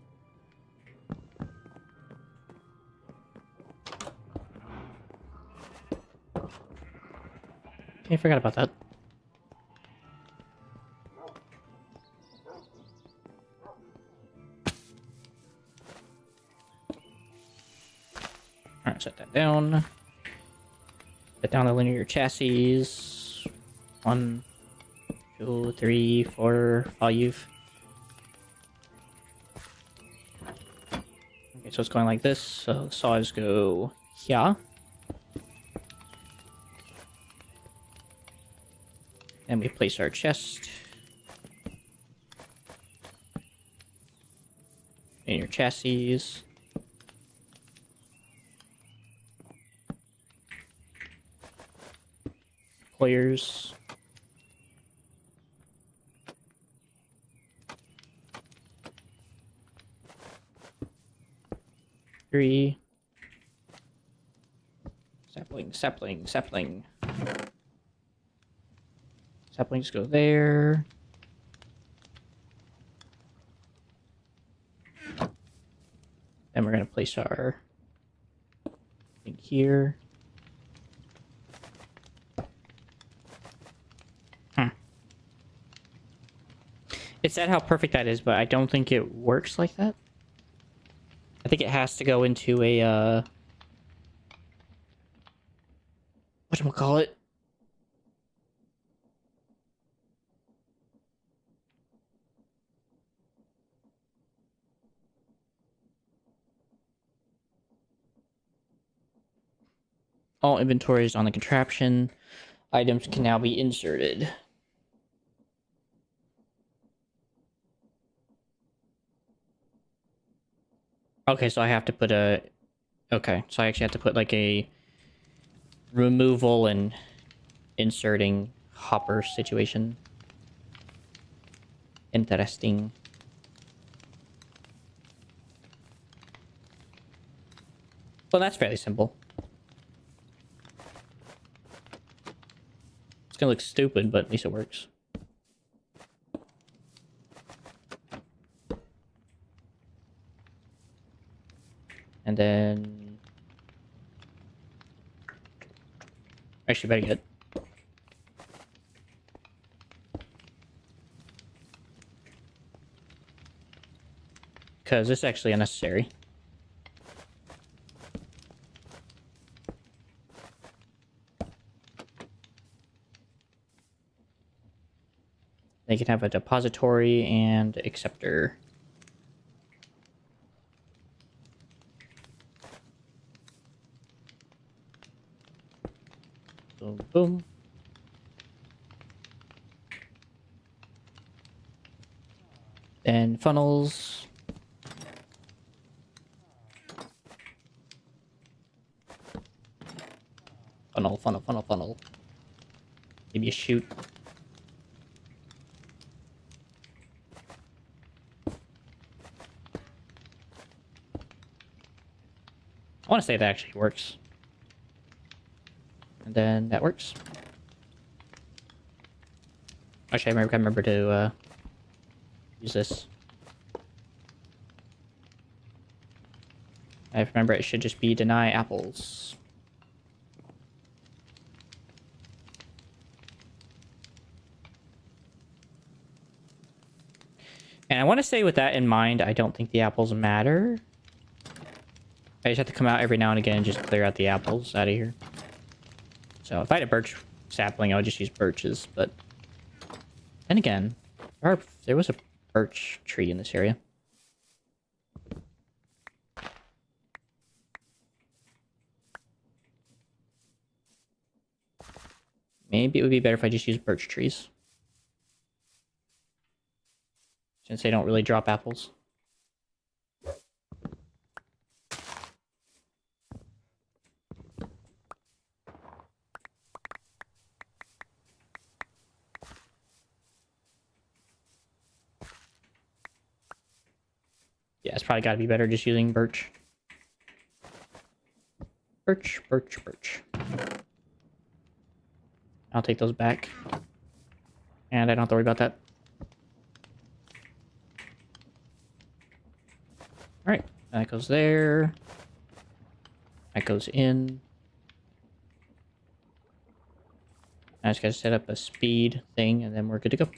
Okay, I forgot about that. Alright, set that down. Set down the linear chassis. 1, 2, 3, 4, 5. Okay, so it's going like this. So the saws go here. And we place our chest. In your chassis. Players. Three. Sapling, sapling, sapling. Saplings go there. Then we're going to place our thing here. It's sad how perfect that is, but I don't think it works like that. I think it has to go into a, whatchamacallit? All inventories on the contraption. Items can now be inserted. Okay, so I have to put a... Okay, so I actually have to put like a removal and inserting hopper situation. Interesting. Well, that's fairly simple. It's gonna look stupid, but at least it works. And then... Actually, better get... Because this is actually unnecessary. They can have a depository and acceptor. Boom. Then funnels. Funnel, funnel, funnel, funnel. Maybe a chute. I want to say that actually works. And then that works. Actually, I remember to use this. I remember it should just be deny apples. And I want to say with that in mind, I don't think the apples matter. I just have to come out every now and again and just clear out the apples out of here. So if I had a birch sapling, I would just use birches, but... Then again, there was a birch tree in this area. Maybe it would be better if I just used birch trees. Since they don't really drop apples. Yeah, it's probably got to be better just using birch. Birch, birch, birch. I'll take those back. And I don't have to worry about that. Alright, that goes there. That goes in. I just gotta set up a speed thing and then we're good to go.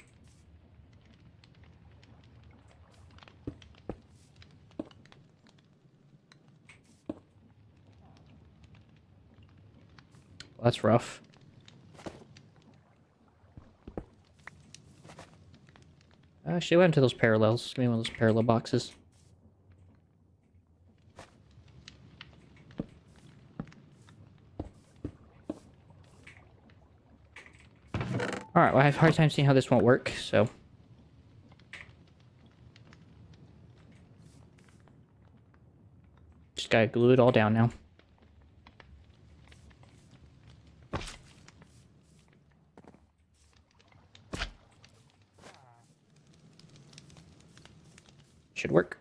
Well, that's rough. Actually, what happened to those parallels? Give me one of those parallel boxes. Alright, well, I have a hard time seeing how this won't work, so... Just gotta glue it all down now. Should work.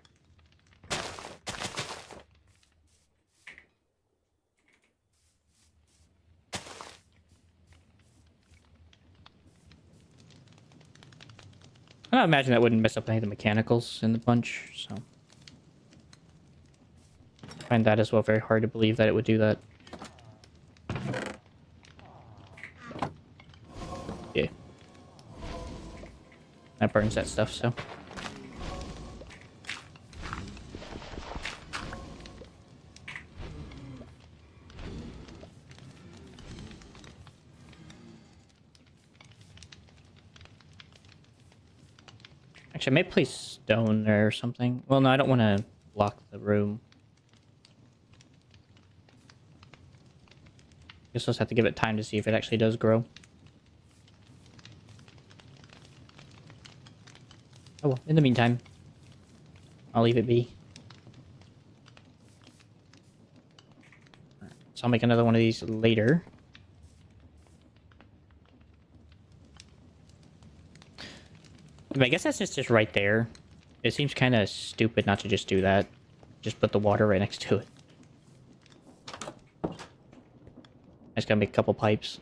I imagine that wouldn't mess up any of the mechanicals in the bunch, so... I find that as well very hard to believe that it would do that. Yeah. That burns that stuff, so... Actually, I may place stone there or something. Well, no, I don't want to block the room. Guess I'll just have to give it time to see if it actually does grow. Oh well, in the meantime, I'll leave it be. So I'll make another one of these later. I guess that's just right there. It seems kind of stupid not to just do that. Just put the water right next to it. I just gotta make a couple pipes.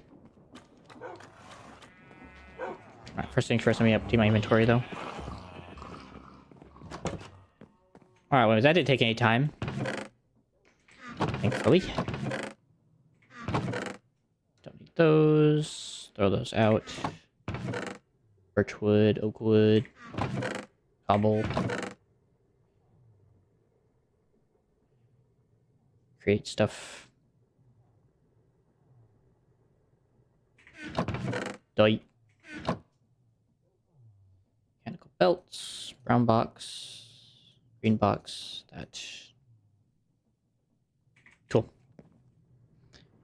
Alright, first things first, let me empty my inventory though. Alright, well, that didn't take any time. Thankfully. Don't need those. Throw those out. Birchwood, oakwood, cobble. Create stuff. Dite. Mechanical belts. Brown box. Green box. That. Cool.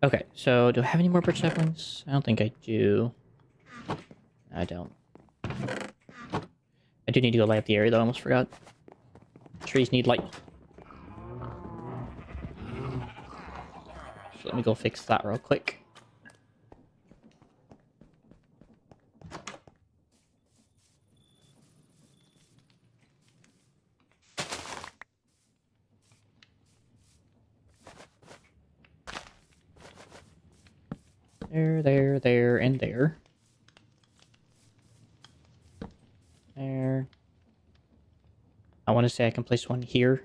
Okay, so do I have any more birch saplings? I don't think I do. I don't. I do need to go light up the area though, I almost forgot. Trees need light. So let me go fix that real quick. There, and there. There. I want to say I can place one here.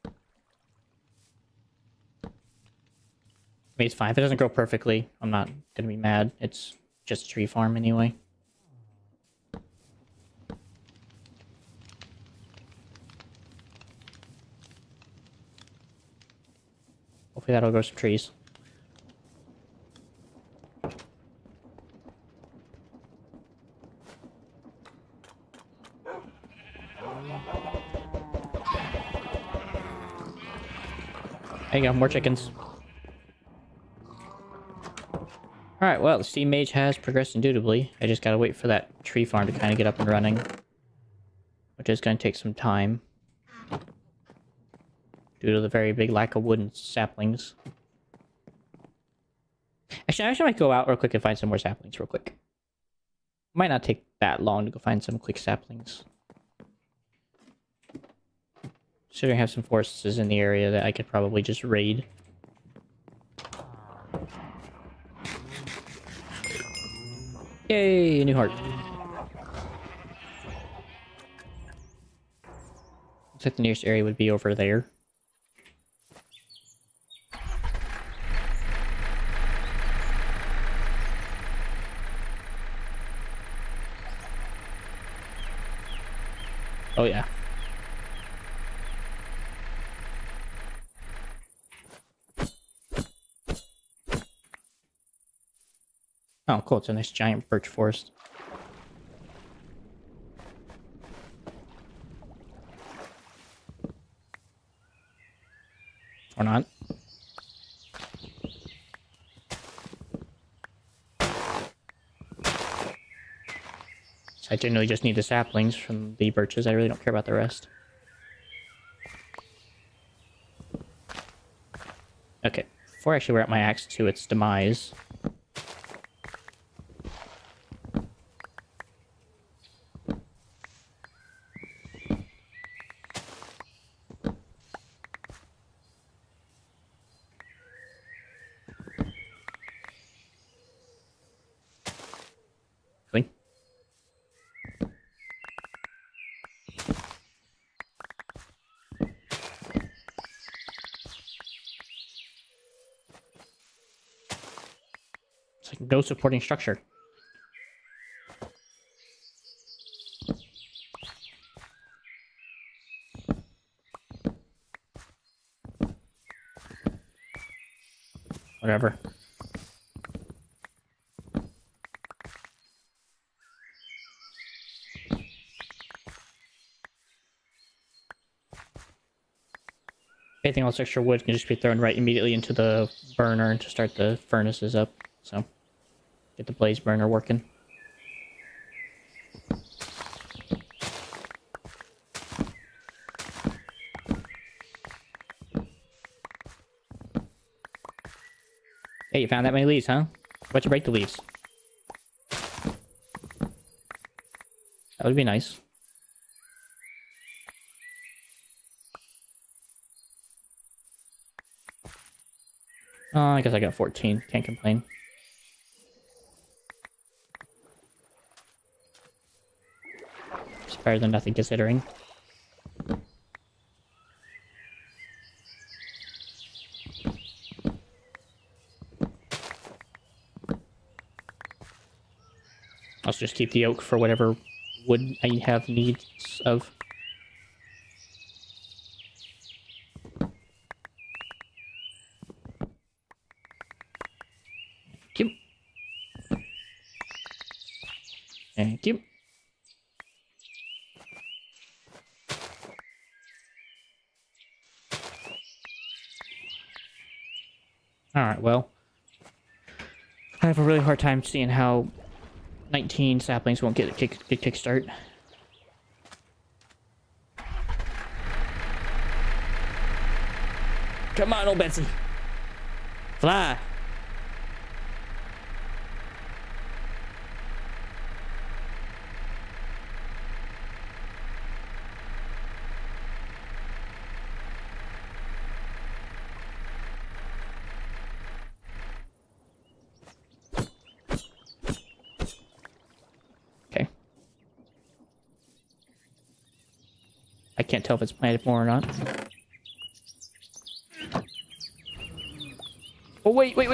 I mean, it's fine. If it doesn't grow perfectly, I'm not gonna be mad. It's just a tree farm anyway. Hopefully that'll grow some trees. There you go, more chickens. Alright, well, the steam mage has progressed indubitably. I just gotta wait for that tree farm to kind of get up and running. Which is gonna take some time. Due to the very big lack of wood and saplings. Actually, I might go out real quick and find some more saplings real quick. Might not take that long to go find some quick saplings. Considering I have some forests in the area that I could probably just raid. Yay, a new heart. Looks like the nearest area would be over there. Oh yeah. Oh, cool. It's a nice giant birch forest. Or not. So I generally just need the saplings from the birches. I really don't care about the rest. Okay. Before I actually wear out my axe to its demise. Really? It's like no supporting structure. Whatever. Anything else extra wood can just be thrown right immediately into the burner to start the furnaces up. So, get the blaze burner working. Hey, you found that many leaves, huh? Why'd you break the leaves? That would be nice. Oh, I guess I got 14. Can't complain. It's better than nothing considering. I'll just keep the oak for whatever wood I have needs of. Thank you. Thank you. Alright, well. I have a really hard time seeing how 19 saplings won't get a kickstart. Come on, old Betsy. Fly. Okay. I can't tell if it's planted more or not. Oh, wait. I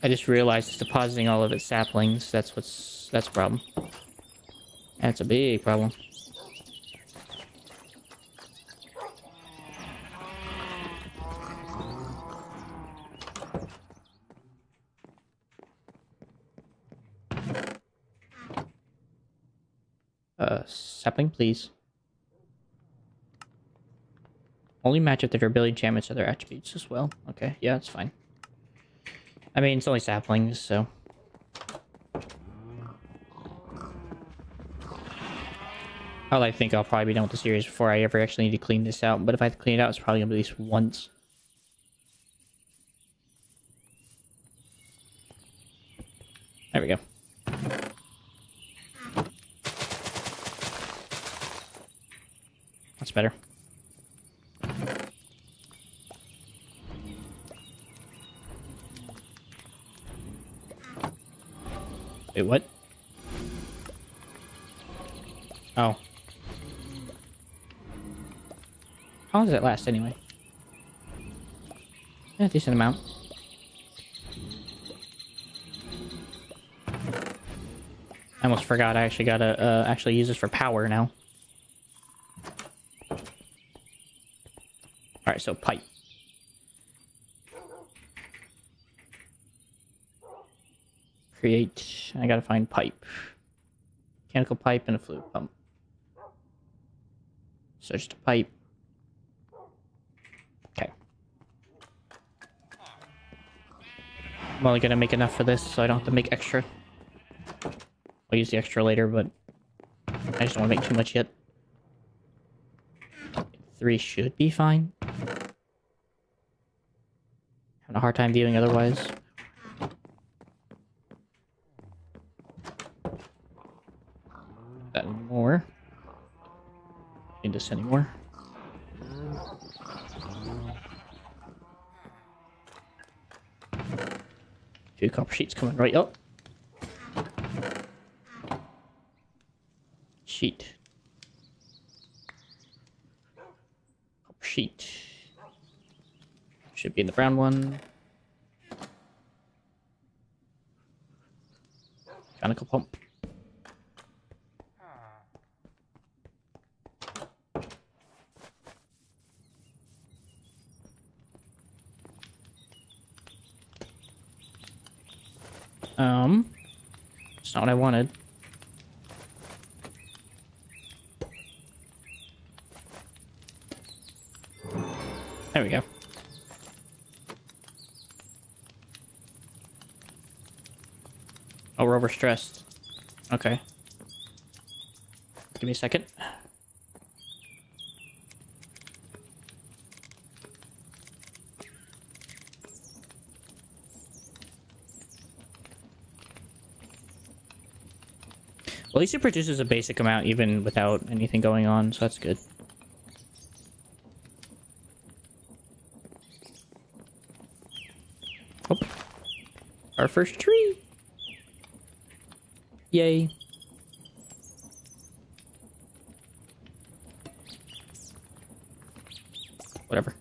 just realized it's depositing all of its saplings. That's a problem. That's a big problem. Sapling, please. Only match if their ability enchantments or their attributes as well. Okay, yeah, that's fine. I mean, it's only saplings, so... I think I'll probably be done with the series before I ever actually need to clean this out. But if I have to clean it out, it's probably going to be at least once. There we go. That's better. Wait, what? Oh. How long does it last, anyway? Yeah, a decent amount. I almost forgot I actually gotta actually use this for power now. Alright, so pipe. Create... I gotta find pipe. Mechanical pipe and a fluid pump. So just a pipe. Okay. I'm only gonna make enough for this, so I don't have to make extra. I'll use the extra later, but I just don't want to make too much yet. 3 should be fine. Having a hard time viewing otherwise. That anymore. Need this anymore. Few copper sheets coming right up. Sheet. Copper sheet. Should be in the brown one. Mechanical pump. It's not what I wanted. There we go. Oh, we're overstressed. Okay. Give me a second. Well, at least it produces a basic amount even without anything going on, so that's good. Oh. Our first tree! Yay. Whatever.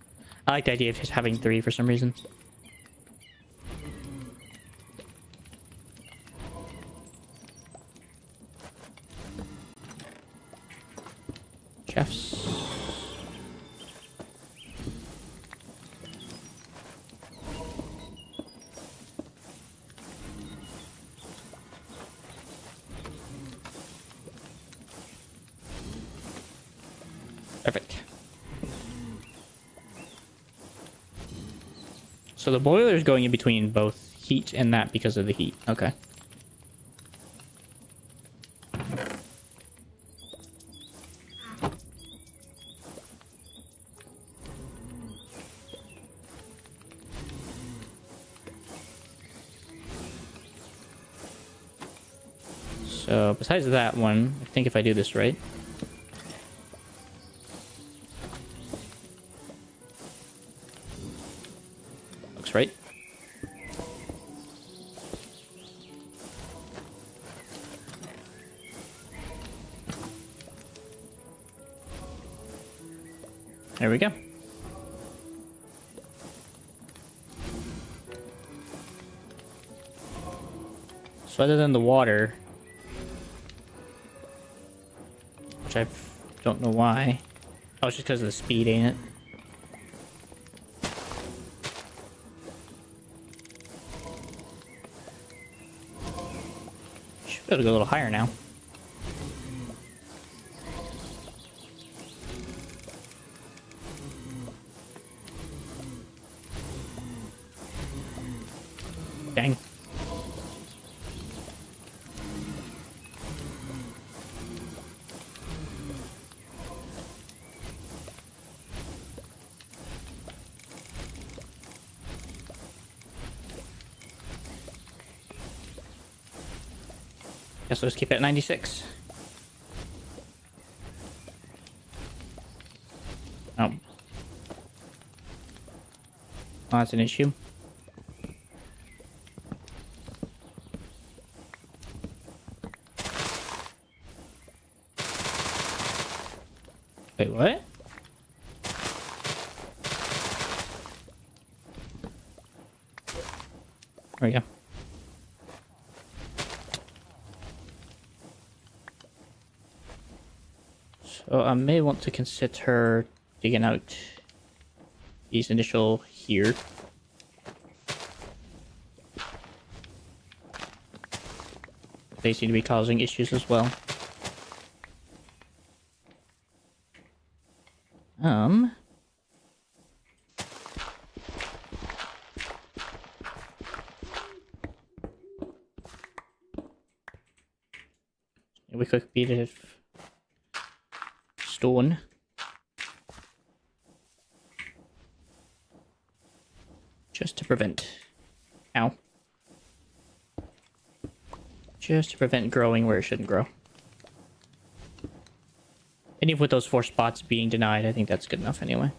I like the idea of just having 3 for some reason. Chefs. Perfect. So the boiler is going in between both heat and that because of the heat. Okay. So besides that one, I think if I do this right. Looks right. There we go. So other than the water, which I don't know why. Oh, it's just because of the speed, ain't it? Should be able to go a little higher now. Dang. Guess let's keep it at 96. Oh. Oh, that's an issue. Wait, what? There we go. So I may want to consider digging out these initial here. They seem to be causing issues as well. We could beat it stone. Just to prevent. Ow. Just to prevent growing where it shouldn't grow. And even with those 4 spots being denied, I think that's good enough anyway.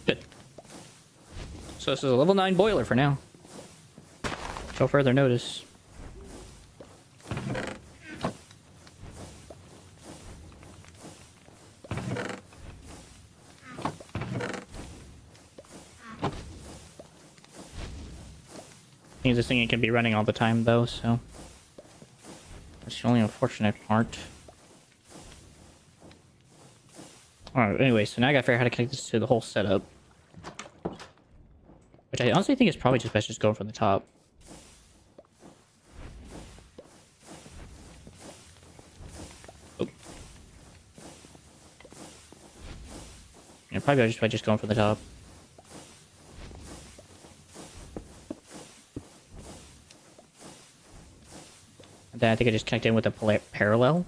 Good. So this is a level 9 boiler for now. No further notice. Means this thing can be running all the time though, so that's the only unfortunate part. Alright, anyway, so now I gotta figure out how to connect this to the whole setup. Which I honestly think is probably just best just going from the top. Oh. Yeah, probably just by just going from the top. And then I think I just connect in with a parallel.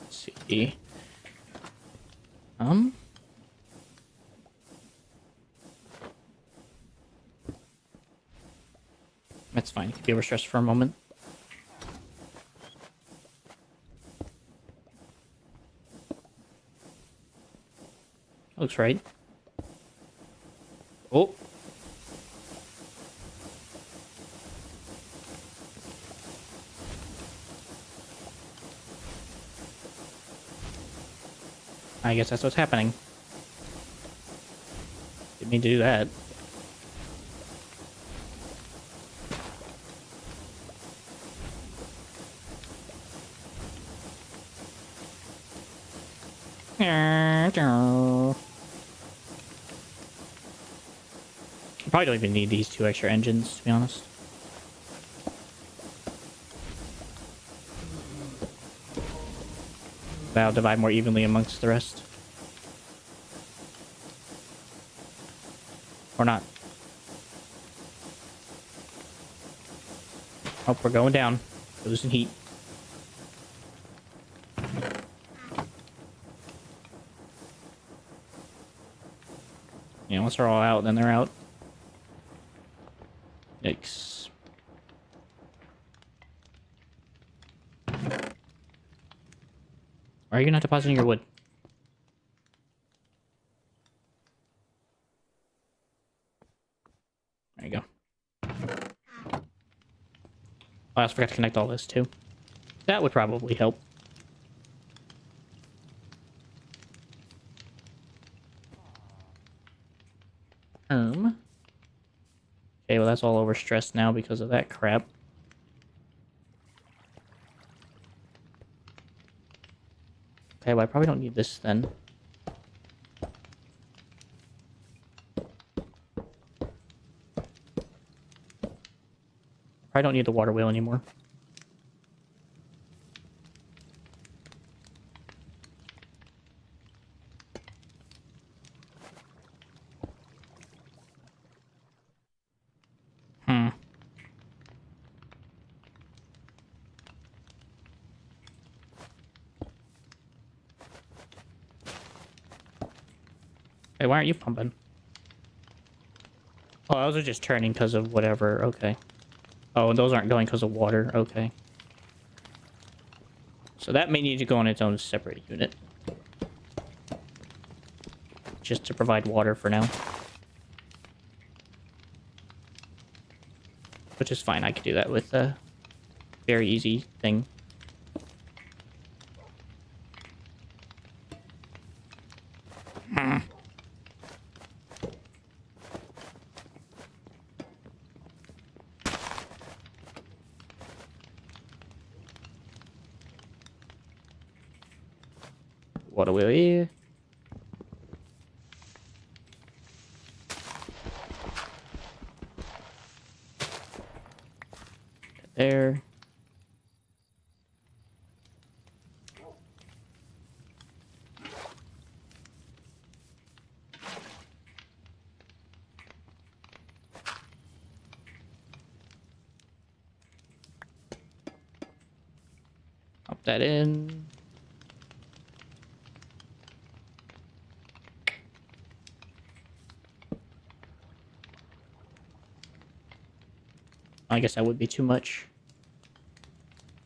Let's see. That's fine. You can be overstressed for a moment. Looks right. Oh. I guess that's what's happening. me to do that. Probably don't even need these 2 extra engines, to be honest. That'll divide more evenly amongst the rest. Or not. Oh, we're going down. We're losing heat. Yeah, once they're all out, then they're out. Yikes. Why are you not depositing your wood? There you go. Oh, I also forgot to connect all this too. That would probably help. Okay, well that's all overstressed now because of that crap. Okay, well I probably don't need this then. I don't need the water wheel anymore. Hey, why aren't you pumping? Oh, those are just turning because of whatever. Okay. Oh, and those aren't going because of water. Okay. So that may need to go on its own separate unit. Just to provide water for now. Which is fine. I could do that with a very easy thing. Water wheel here. There. Pop that in. I guess that would be too much.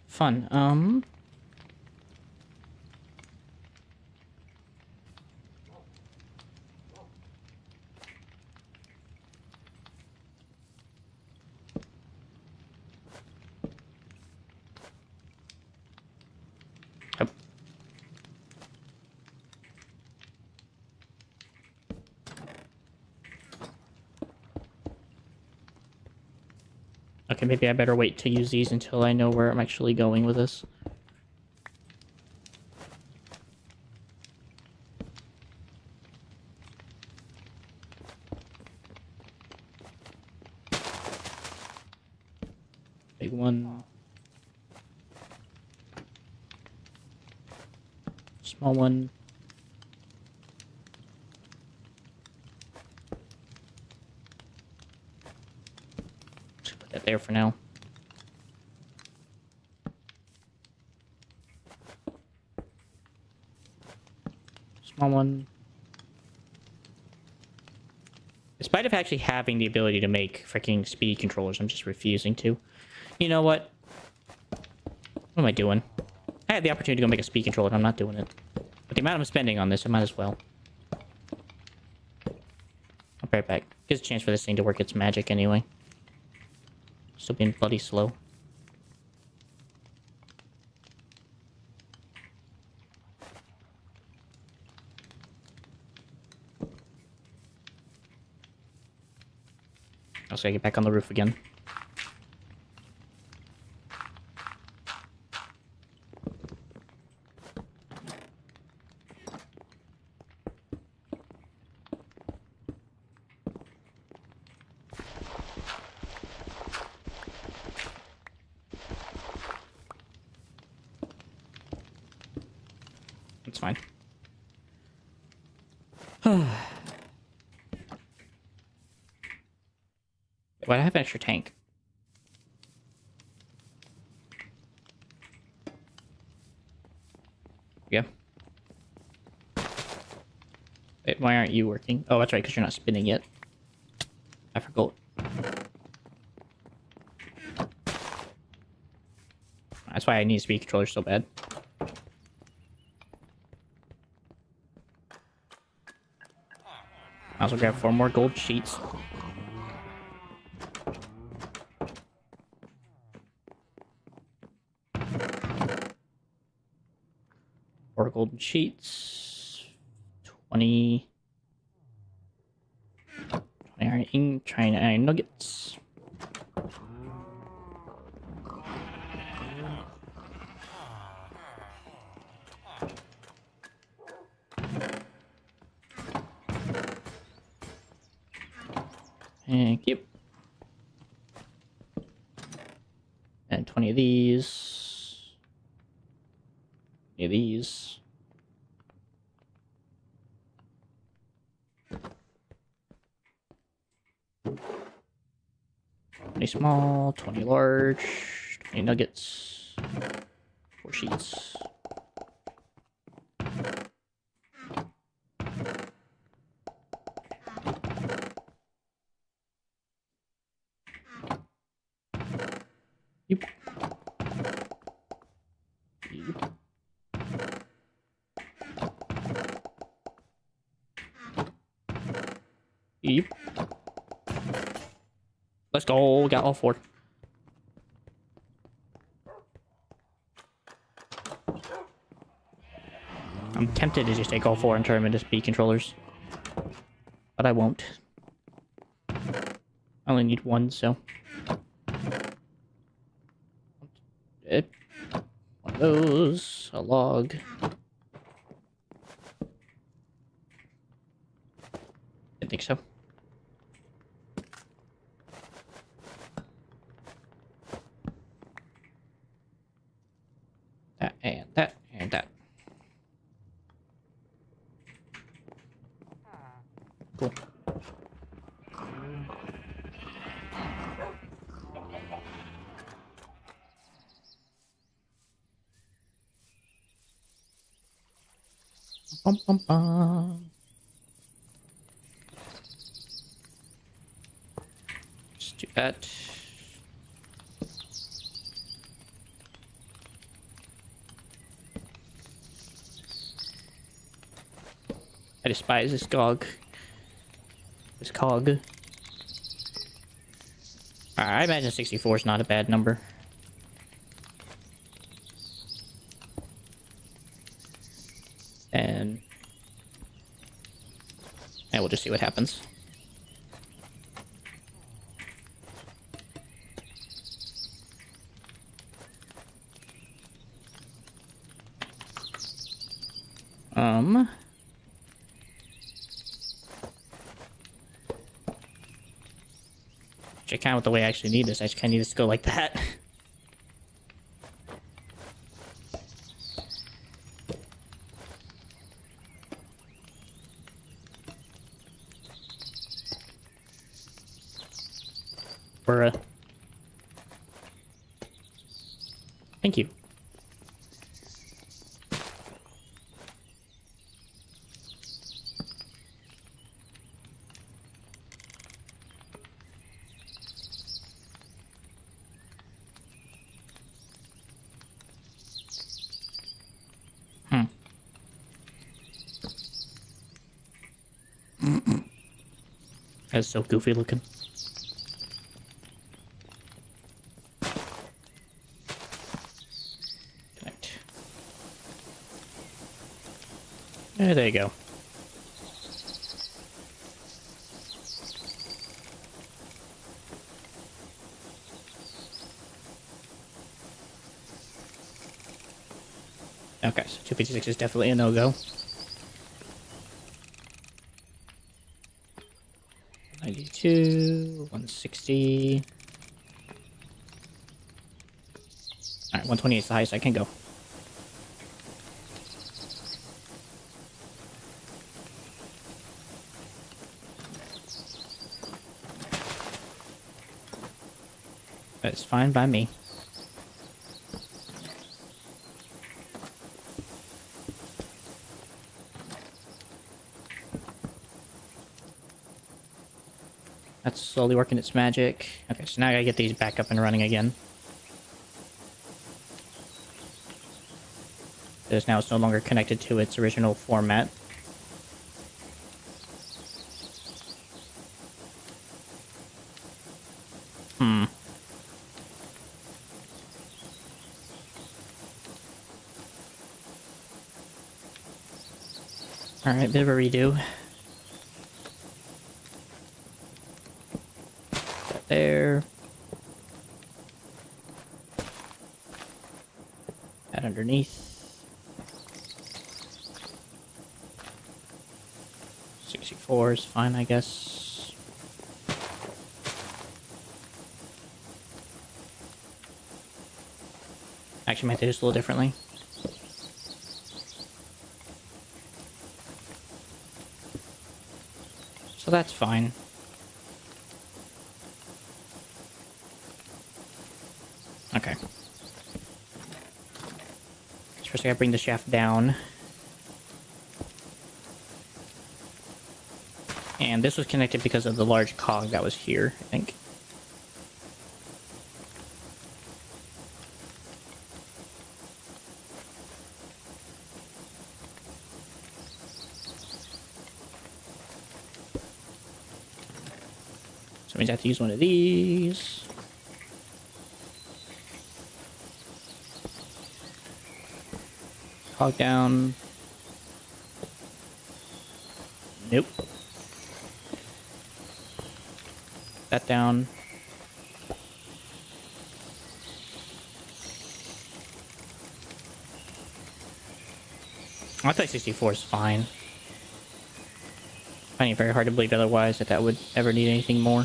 Fun. Yep. Okay, maybe I better wait to use these until I know where I'm actually going with this. Big one. Small one. Just put that there for now. Small one. Despite of actually having the ability to make freaking speed controllers, I'm just refusing to. You know what? What am I doing? I had the opportunity to go make a speed controller, and I'm not doing it. But the amount I'm spending on this, I might as well. I'll be right back. Gives a chance for this thing to work its magic anyway. Still being bloody slow. Also gotta get back on the roof again. It's fine. Why do I have an extra tank? Yeah. Wait, why aren't you working? Oh, that's right, because you're not spinning yet. I forgot. That's why I need a speed controller so bad. I also grab 4 more gold sheets. Four golden sheets. 20 iron nuggets. Thank you. And 20 of these. 20 of these. $20 small, 20 large, 20 nuggets, 4 sheets. Yep. Yep. Yep. Let's go. Got all 4. I'm tempted to just take all 4 and turn them into speed controllers. But I won't. I only need 1, so. One of those. A log. I think so. That and that and that. Cool. Bum, bum, bum. Let's do that. I despise this cog. This cog. I imagine 64 is not a bad number. And we'll just see what happens. Actually, kind of with the way I actually need this, I just kind of need this to go like that. Bruh. Thank you. That's so goofy looking. Connect. There you go. 256 is definitely a no-go. 92, 160. Alright, 128 is the highest I can go. That's fine by me. That's slowly working its magic. Okay, so now I gotta get these back up and running again. Because now it's no longer connected to its original format. Alright, bit of a redo. That there. That underneath. 64 is fine, I guess. Actually, I might do this a little differently. So that's fine. Okay. First I gotta bring the shaft down. And this was connected because of the large cog that was here, I think. So means I have to use one of these. Cog down. Nope. That down. I thought 64 is fine. Finding it very hard to believe otherwise that would ever need anything more.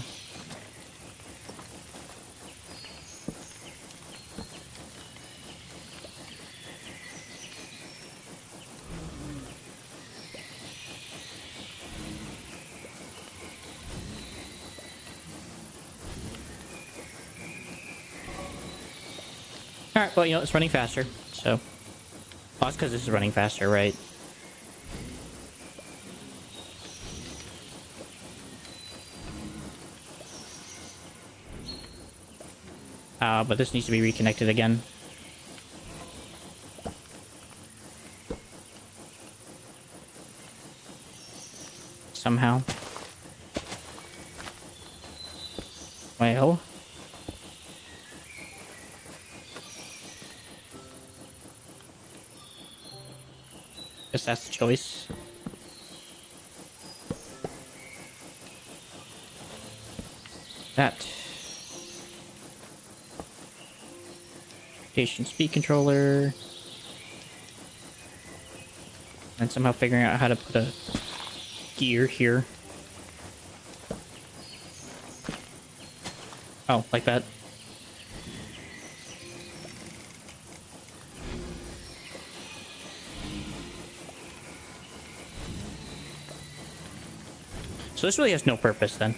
Alright, well, you know, it's running faster, so... Oh, it's because this is running faster, right? But this needs to be reconnected again. Somehow. Well... guess that's the choice. That. Station speed controller. And somehow figuring out how to put a gear here. Oh, like that. So this really has no purpose then.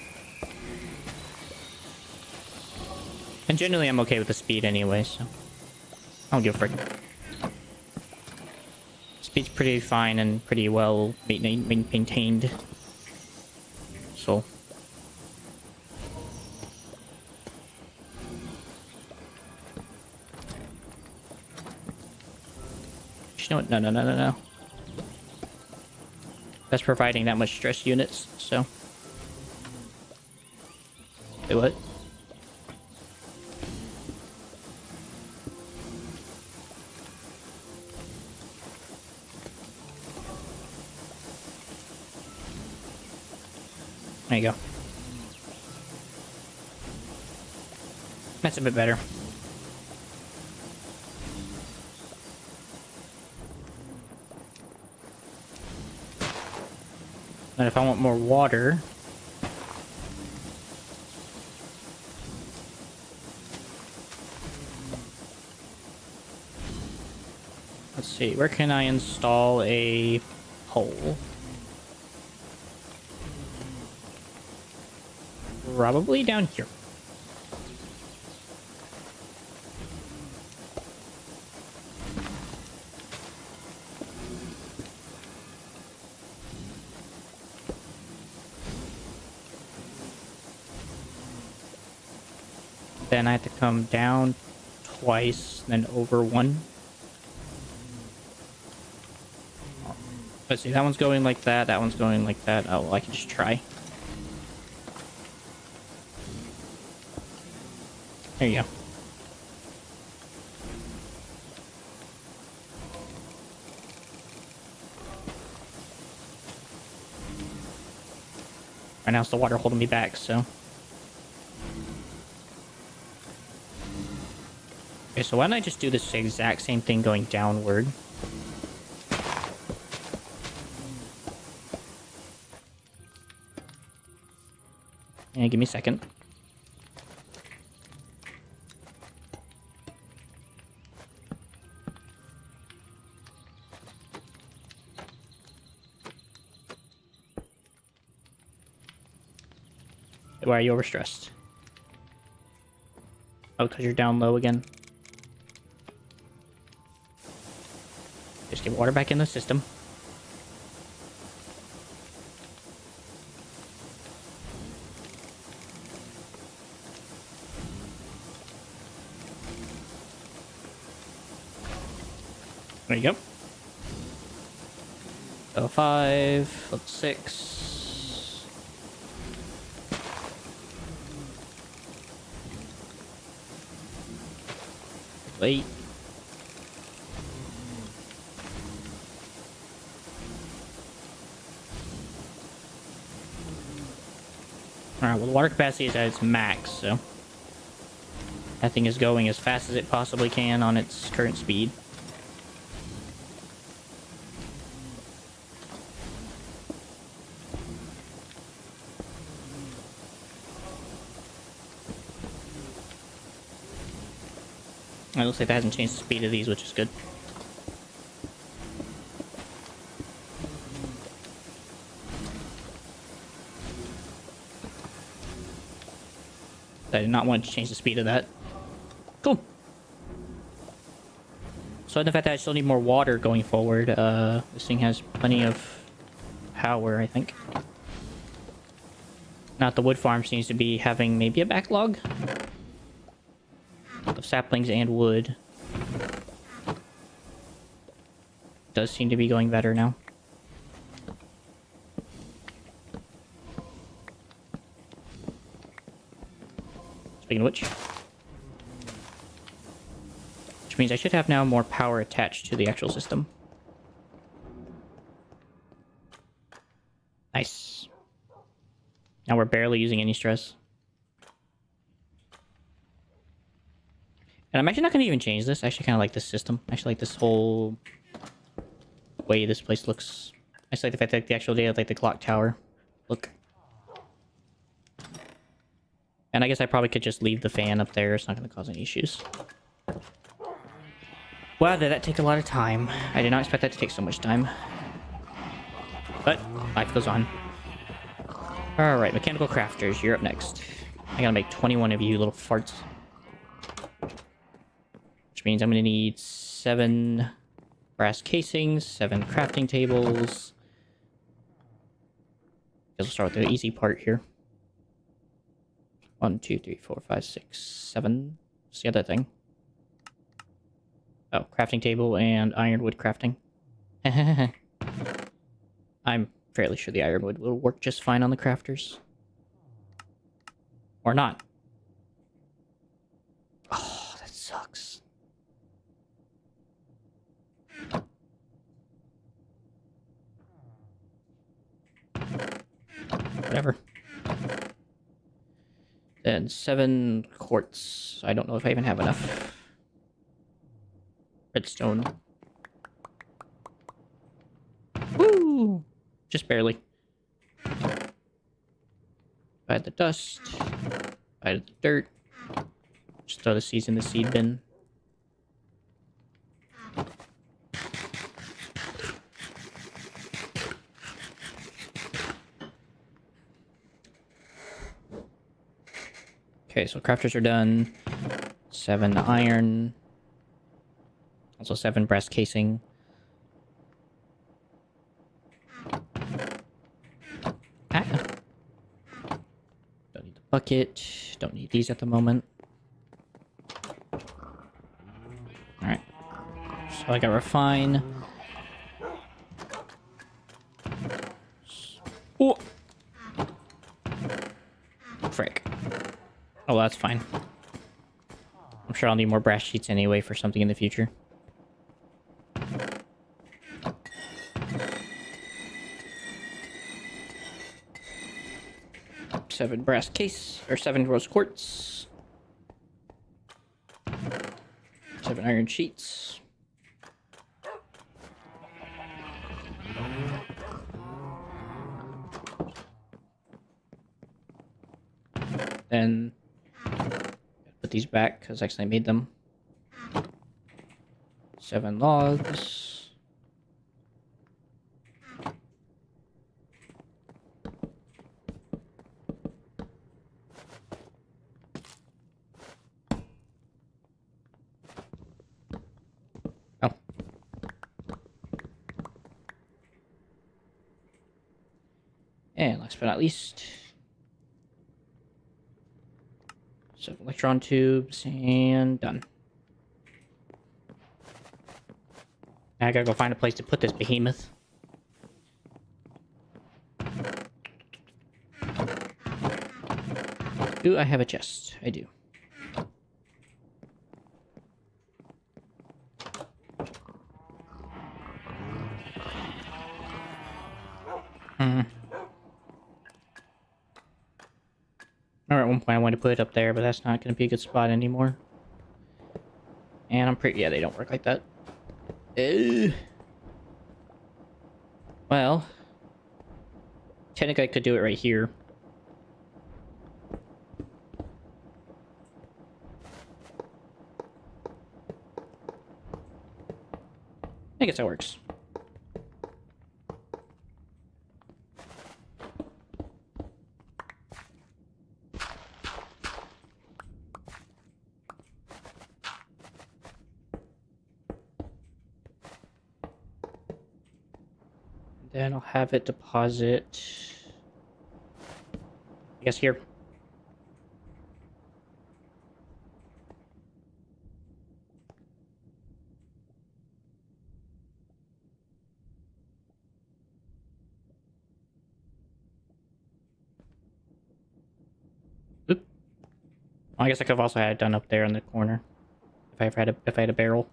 And generally I'm okay with the speed anyway, so... I don't give a frick. Speed's pretty fine and pretty well maintained. So... you know what? No. That's providing that much stress units, so... Wait, what? There you go. That's a bit better. And if I want more water... Let's see, where can I install a pole? Probably down here. Then I have to come down twice, then over one. Let's see, that one's going like that, that one's going like that. Oh, well, I can just try. There you go. Right now it's the water holding me back, so... Okay, so why don't I just do this exact same thing going downward? Yeah, give me a second. Why are you overstressed? Oh, because you're down low again. Just get water back in the system. There you go. Level 5, level 6. Wait. Alright, well the water capacity is at its max, so... that thing is going as fast as it possibly can on its current speed. It looks like that hasn't changed the speed of these, which is good. I did not want to change the speed of that. Cool. So the fact that I still need more water going forward, this thing has plenty of power, I think. Not the wood farm seems to be having maybe a backlog of saplings and wood. Does seem to be going better now. Speaking of which means I should have now more power attached to the actual system. Nice. Now we're barely using any stress. And I'm actually not going to even change this. I actually kind of like this system. I actually like this whole way this place looks. I just like the fact that the actual data, like the clock tower look. And I guess I probably could just leave the fan up there. It's not going to cause any issues. Wow, did that take a lot of time. I did not expect that to take so much time. But life goes on. Alright, mechanical crafters, you're up next. I gotta make 21 of you little farts. Which means I'm gonna need 7 brass casings, 7 crafting tables. Guess we'll start with the easy part here. 1, 2, 3, 4, 5, 6, 7. What's the other thing? Oh, crafting table and ironwood crafting. I'm fairly sure the ironwood will work just fine on the crafters. Or not. Oh, that sucks. Whatever. Then 7 quartz. I don't know if I even have enough. Redstone. Woo! Just barely. By the dust. By the dirt. Just throw the seeds in the seed bin. Okay, so crafters are done. 7 iron. Also 7 brass casing. Ah. Don't need the bucket. Don't need these at the moment. Alright. So I got refine. Oh! Frick. Oh, that's fine. I'm sure I'll need more brass sheets anyway for something in the future. Seven brass case, or 7 rose quartz. 7 iron sheets. Then put these back because I accidentally made them. 7 logs. Oh. And last but not least, 7 electron tubes, and done. Now I gotta go find a place to put this behemoth. Do I have a chest? I do. At one point I wanted to put it up there, but that's not going to be a good spot anymore. And I'm pretty... yeah, they don't work like that. Well, technically I could do it right here. I guess that works. Then I'll have it deposit, I guess, here. Oop. I guess I could have also had it done up there in the corner if I ever had a barrel.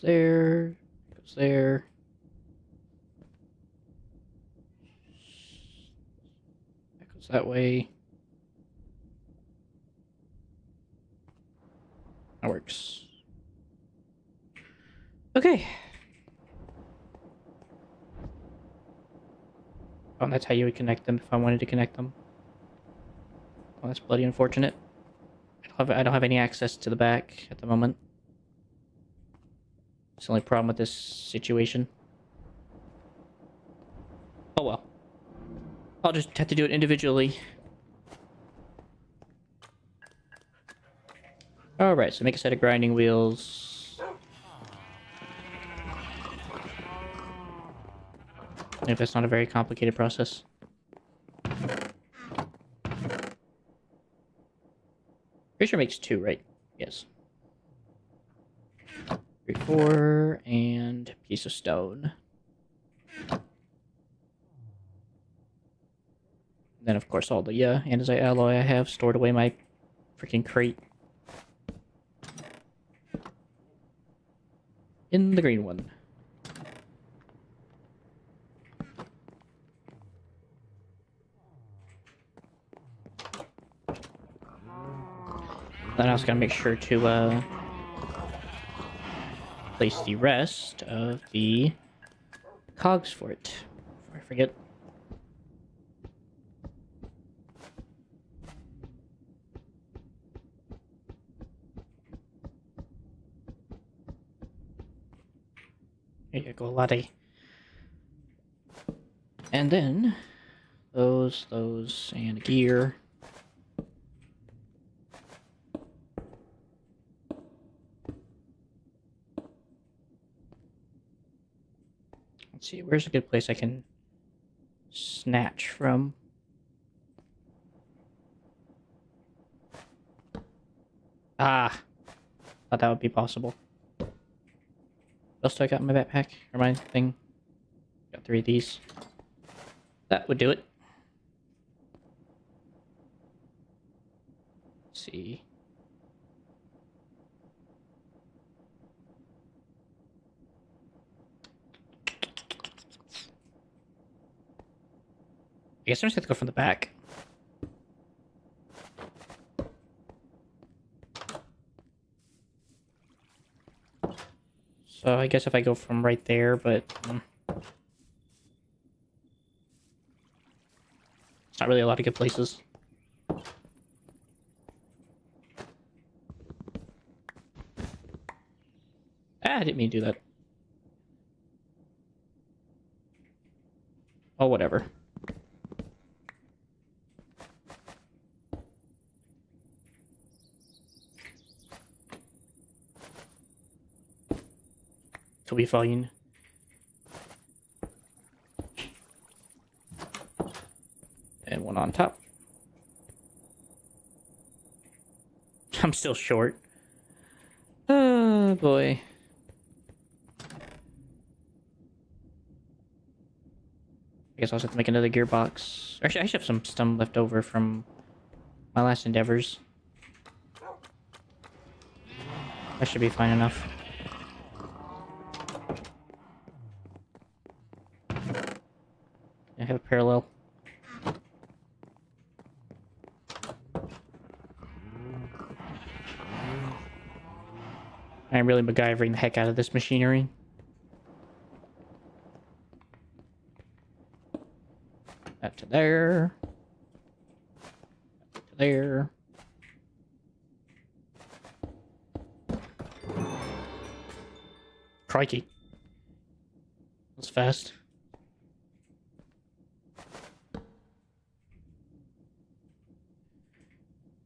There, goes there. That goes that way. That works. Okay. Oh, and that's how you would connect them if I wanted to connect them. Oh, that's bloody unfortunate. I don't have any access to the back at the moment. It's the only problem with this situation. Oh well. I'll just have to do it individually. Alright, so make a set of grinding wheels. If that's not a very complicated process. Pretty sure it makes 2, right? Yes. 3, 4, and piece of stone. Then, of course, all the andesite alloy I have stored away in my freaking crate. In the green one. Then I was gonna make sure to place the rest of the cogs for it before I forget. Here you go, laddie. And then those, and gear. Let's see, where's a good place I can snatch from? Ah, thought that would be possible. What else do I got in my backpack? Or my thing? Got 3 of these. That would do it. Let's see. I guess I'm just gonna go from the back. So I guess if I go from right there, but it's not really a lot of good places. Ah, I didn't mean to do that. Oh, whatever. Will be fine. And one on top. I'm still short. Oh boy. I guess I'll just have to make another gearbox. Actually, I should have some stuff left over from my last endeavors. That should be fine enough. I have a parallel. I'm really MacGyvering the heck out of this machinery. That to there. That to there. Crikey. That's fast.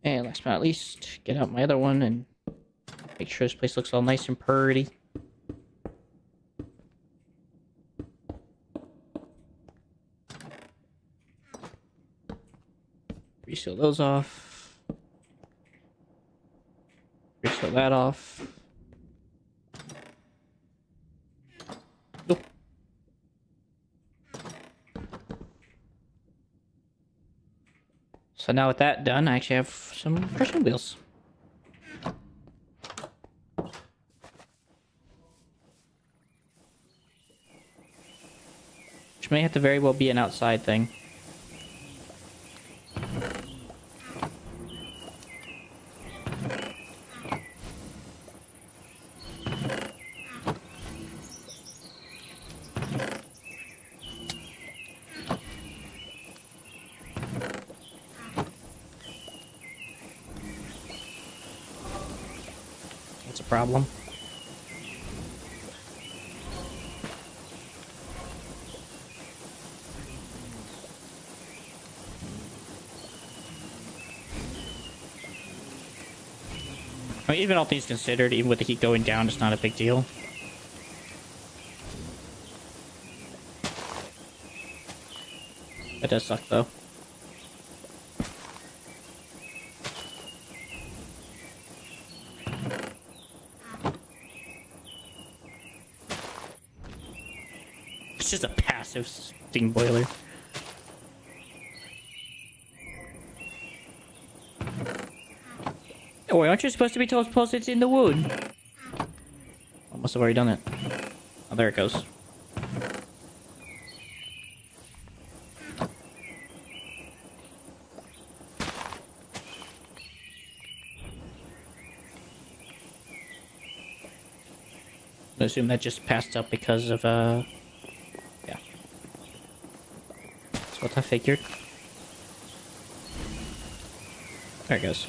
And last but not least, get out my other one and make sure this place looks all nice and pretty. Reseal those off. Reseal that off. Oh. So now with that done, I actually have some crushing wheels. Which may have to very well be an outside thing. That's a problem. I mean, even all things considered, even with the heat going down, it's not a big deal. That does suck, though. It's just a passive steam boiler. Oh, wait, aren't you supposed to be told it's in the wood? I must have already done it. Oh, there it goes. I assume that just passed up because of, yeah. That's what I figured. There it goes.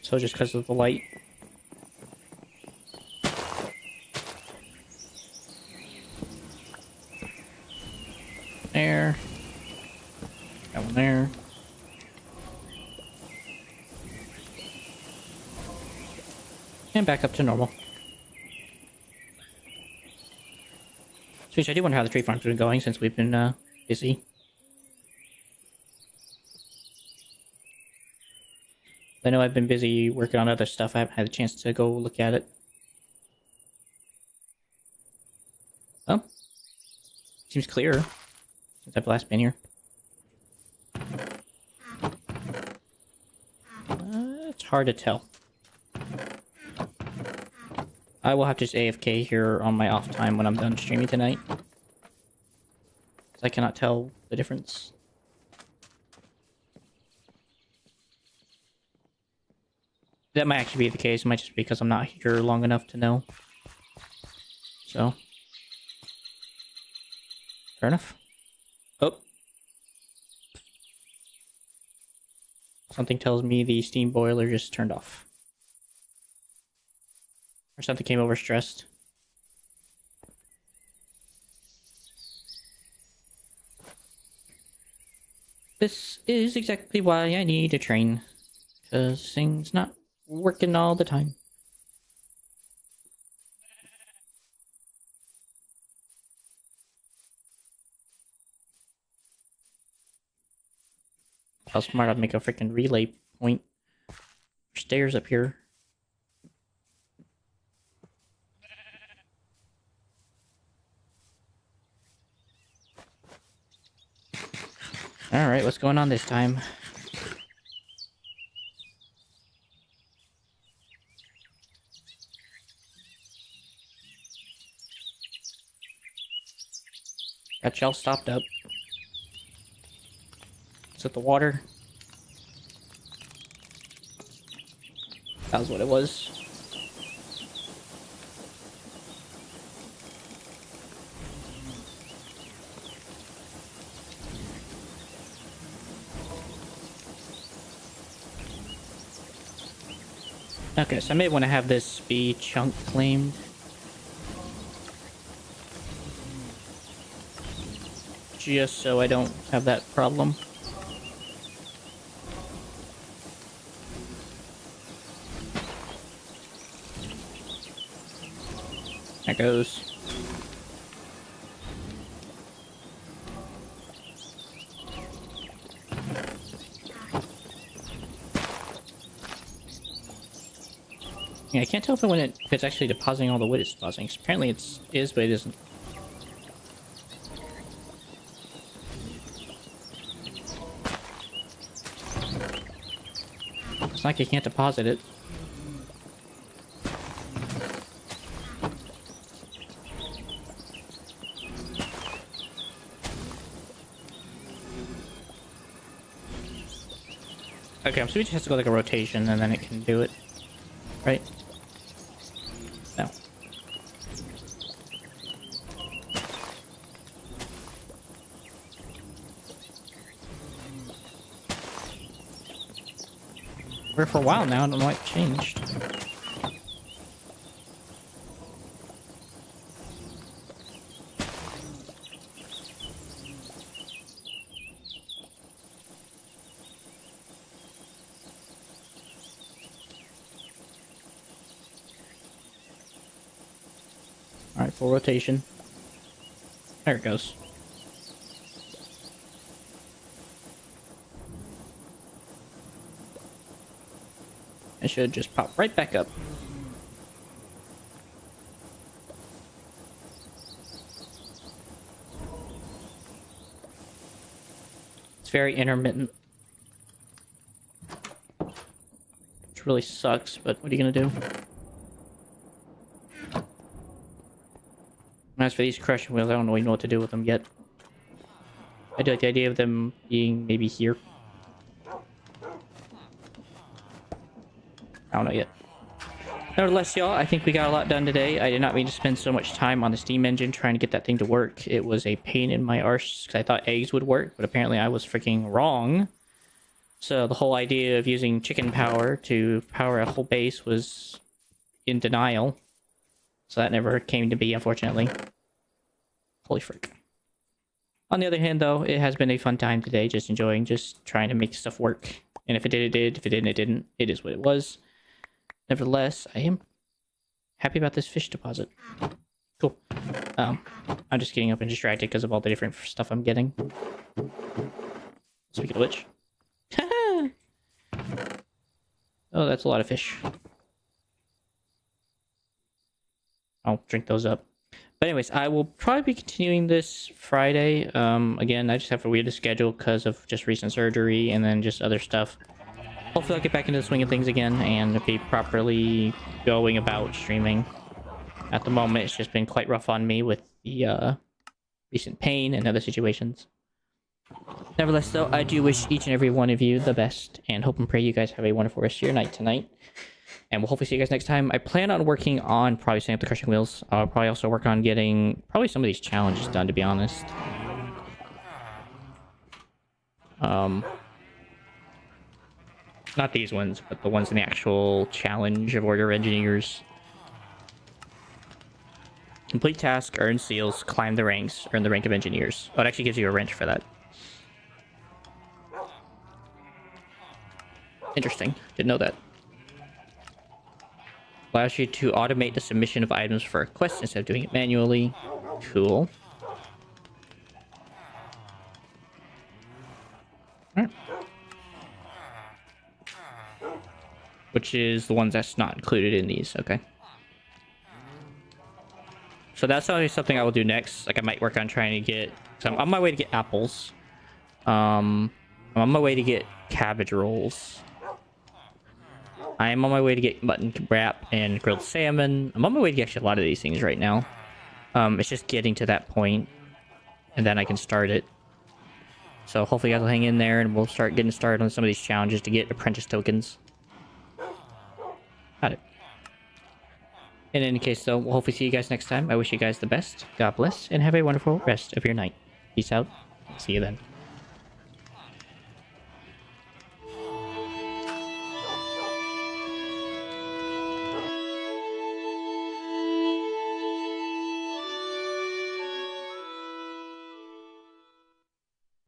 So just because of the light. There. That one there. And back up to normal. Sweet, I do wonder how the tree farm's been going since we've been, busy. I know I've been busy working on other stuff. I haven't had a chance to go look at it. Oh. Seems clearer since I've last been here. It's hard to tell. I will have to just AFK here on my off time when I'm done streaming tonight. Because I cannot tell the difference. That might actually be the case. It might just be because I'm not here long enough to know. So. Fair enough. Oh. Something tells me the steam boiler just turned off. Or something came overstressed. This is exactly why I need a train. Because things not working all the time. How smart I'd make a freaking relay point. Stairs up here. Alright, what's going on this time? Got y'all stopped up. Is it the water? That was what it was. Okay, so I may want to have this be chunk claimed. Just so I don't have that problem. There goes. Yeah, I can't tell if it's actually depositing all the wood it's depositing. Apparently it is, but it isn't. It's like I can't deposit it. Okay, I'm assuming it has to go like a rotation and then it can do it. Right? No. We're for a while now, I don't know what changed. Alright, full rotation. There it goes. It should just pop right back up. It's very intermittent. Which really sucks, but what are you gonna do? As for these crushing wheels, I don't really know what to do with them yet. I do like the idea of them being maybe here. I don't know yet. Nevertheless, y'all, I think we got a lot done today. I did not mean to spend so much time on the steam engine trying to get that thing to work. It was a pain in my arse because I thought eggs would work, but apparently I was freaking wrong. So the whole idea of using chicken power to power a whole base was in denial. So that never came to be, unfortunately. Holy frick. On the other hand, though, it has been a fun time today, just enjoying, just trying to make stuff work. And if it did, it did. If it didn't, it didn't. It is what it was. Nevertheless, I am happy about this fish deposit. Cool. I'm just getting up and distracted because of all the different stuff I'm getting. Speaking of which. Oh, that's a lot of fish. I'll drink those up. But anyways, I will probably be continuing this Friday. Again, I just have a weird schedule because of just recent surgery and then just other stuff. Hopefully I'll get back into the swing of things again and be properly going about streaming. At the moment, it's just been quite rough on me with the recent pain and other situations. Nevertheless, though, I do wish each and every one of you the best, and hope and pray you guys have a wonderful rest of your night tonight. And we'll hopefully see you guys next time. I plan on working on probably setting up the crushing wheels. I'll probably also work on getting probably some of these challenges done, to be honest. Not these ones, but the ones in the actual challenge of Order Engineers. Complete task, earn seals, climb the ranks, earn the rank of engineers. Oh, it actually gives you a wrench for that. Interesting. Didn't know that. Allows you to automate the submission of items for a quest instead of doing it manually. Cool. Alright. Which is the ones that's not included in these, okay. So that's always something I will do next. Like I might work on trying to get... So I'm on my way to get apples. I'm on my way to get cabbage rolls. I am on my way to get mutton wrap and grilled salmon. I'm on my way to get actually a lot of these things right now. It's just getting to that point, and then I can start it. So hopefully you guys will hang in there, and we'll start getting started on some of these challenges to get apprentice tokens. Got it. In any case, though, we'll hopefully see you guys next time. I wish you guys the best. God bless, and have a wonderful rest of your night. Peace out. See you then.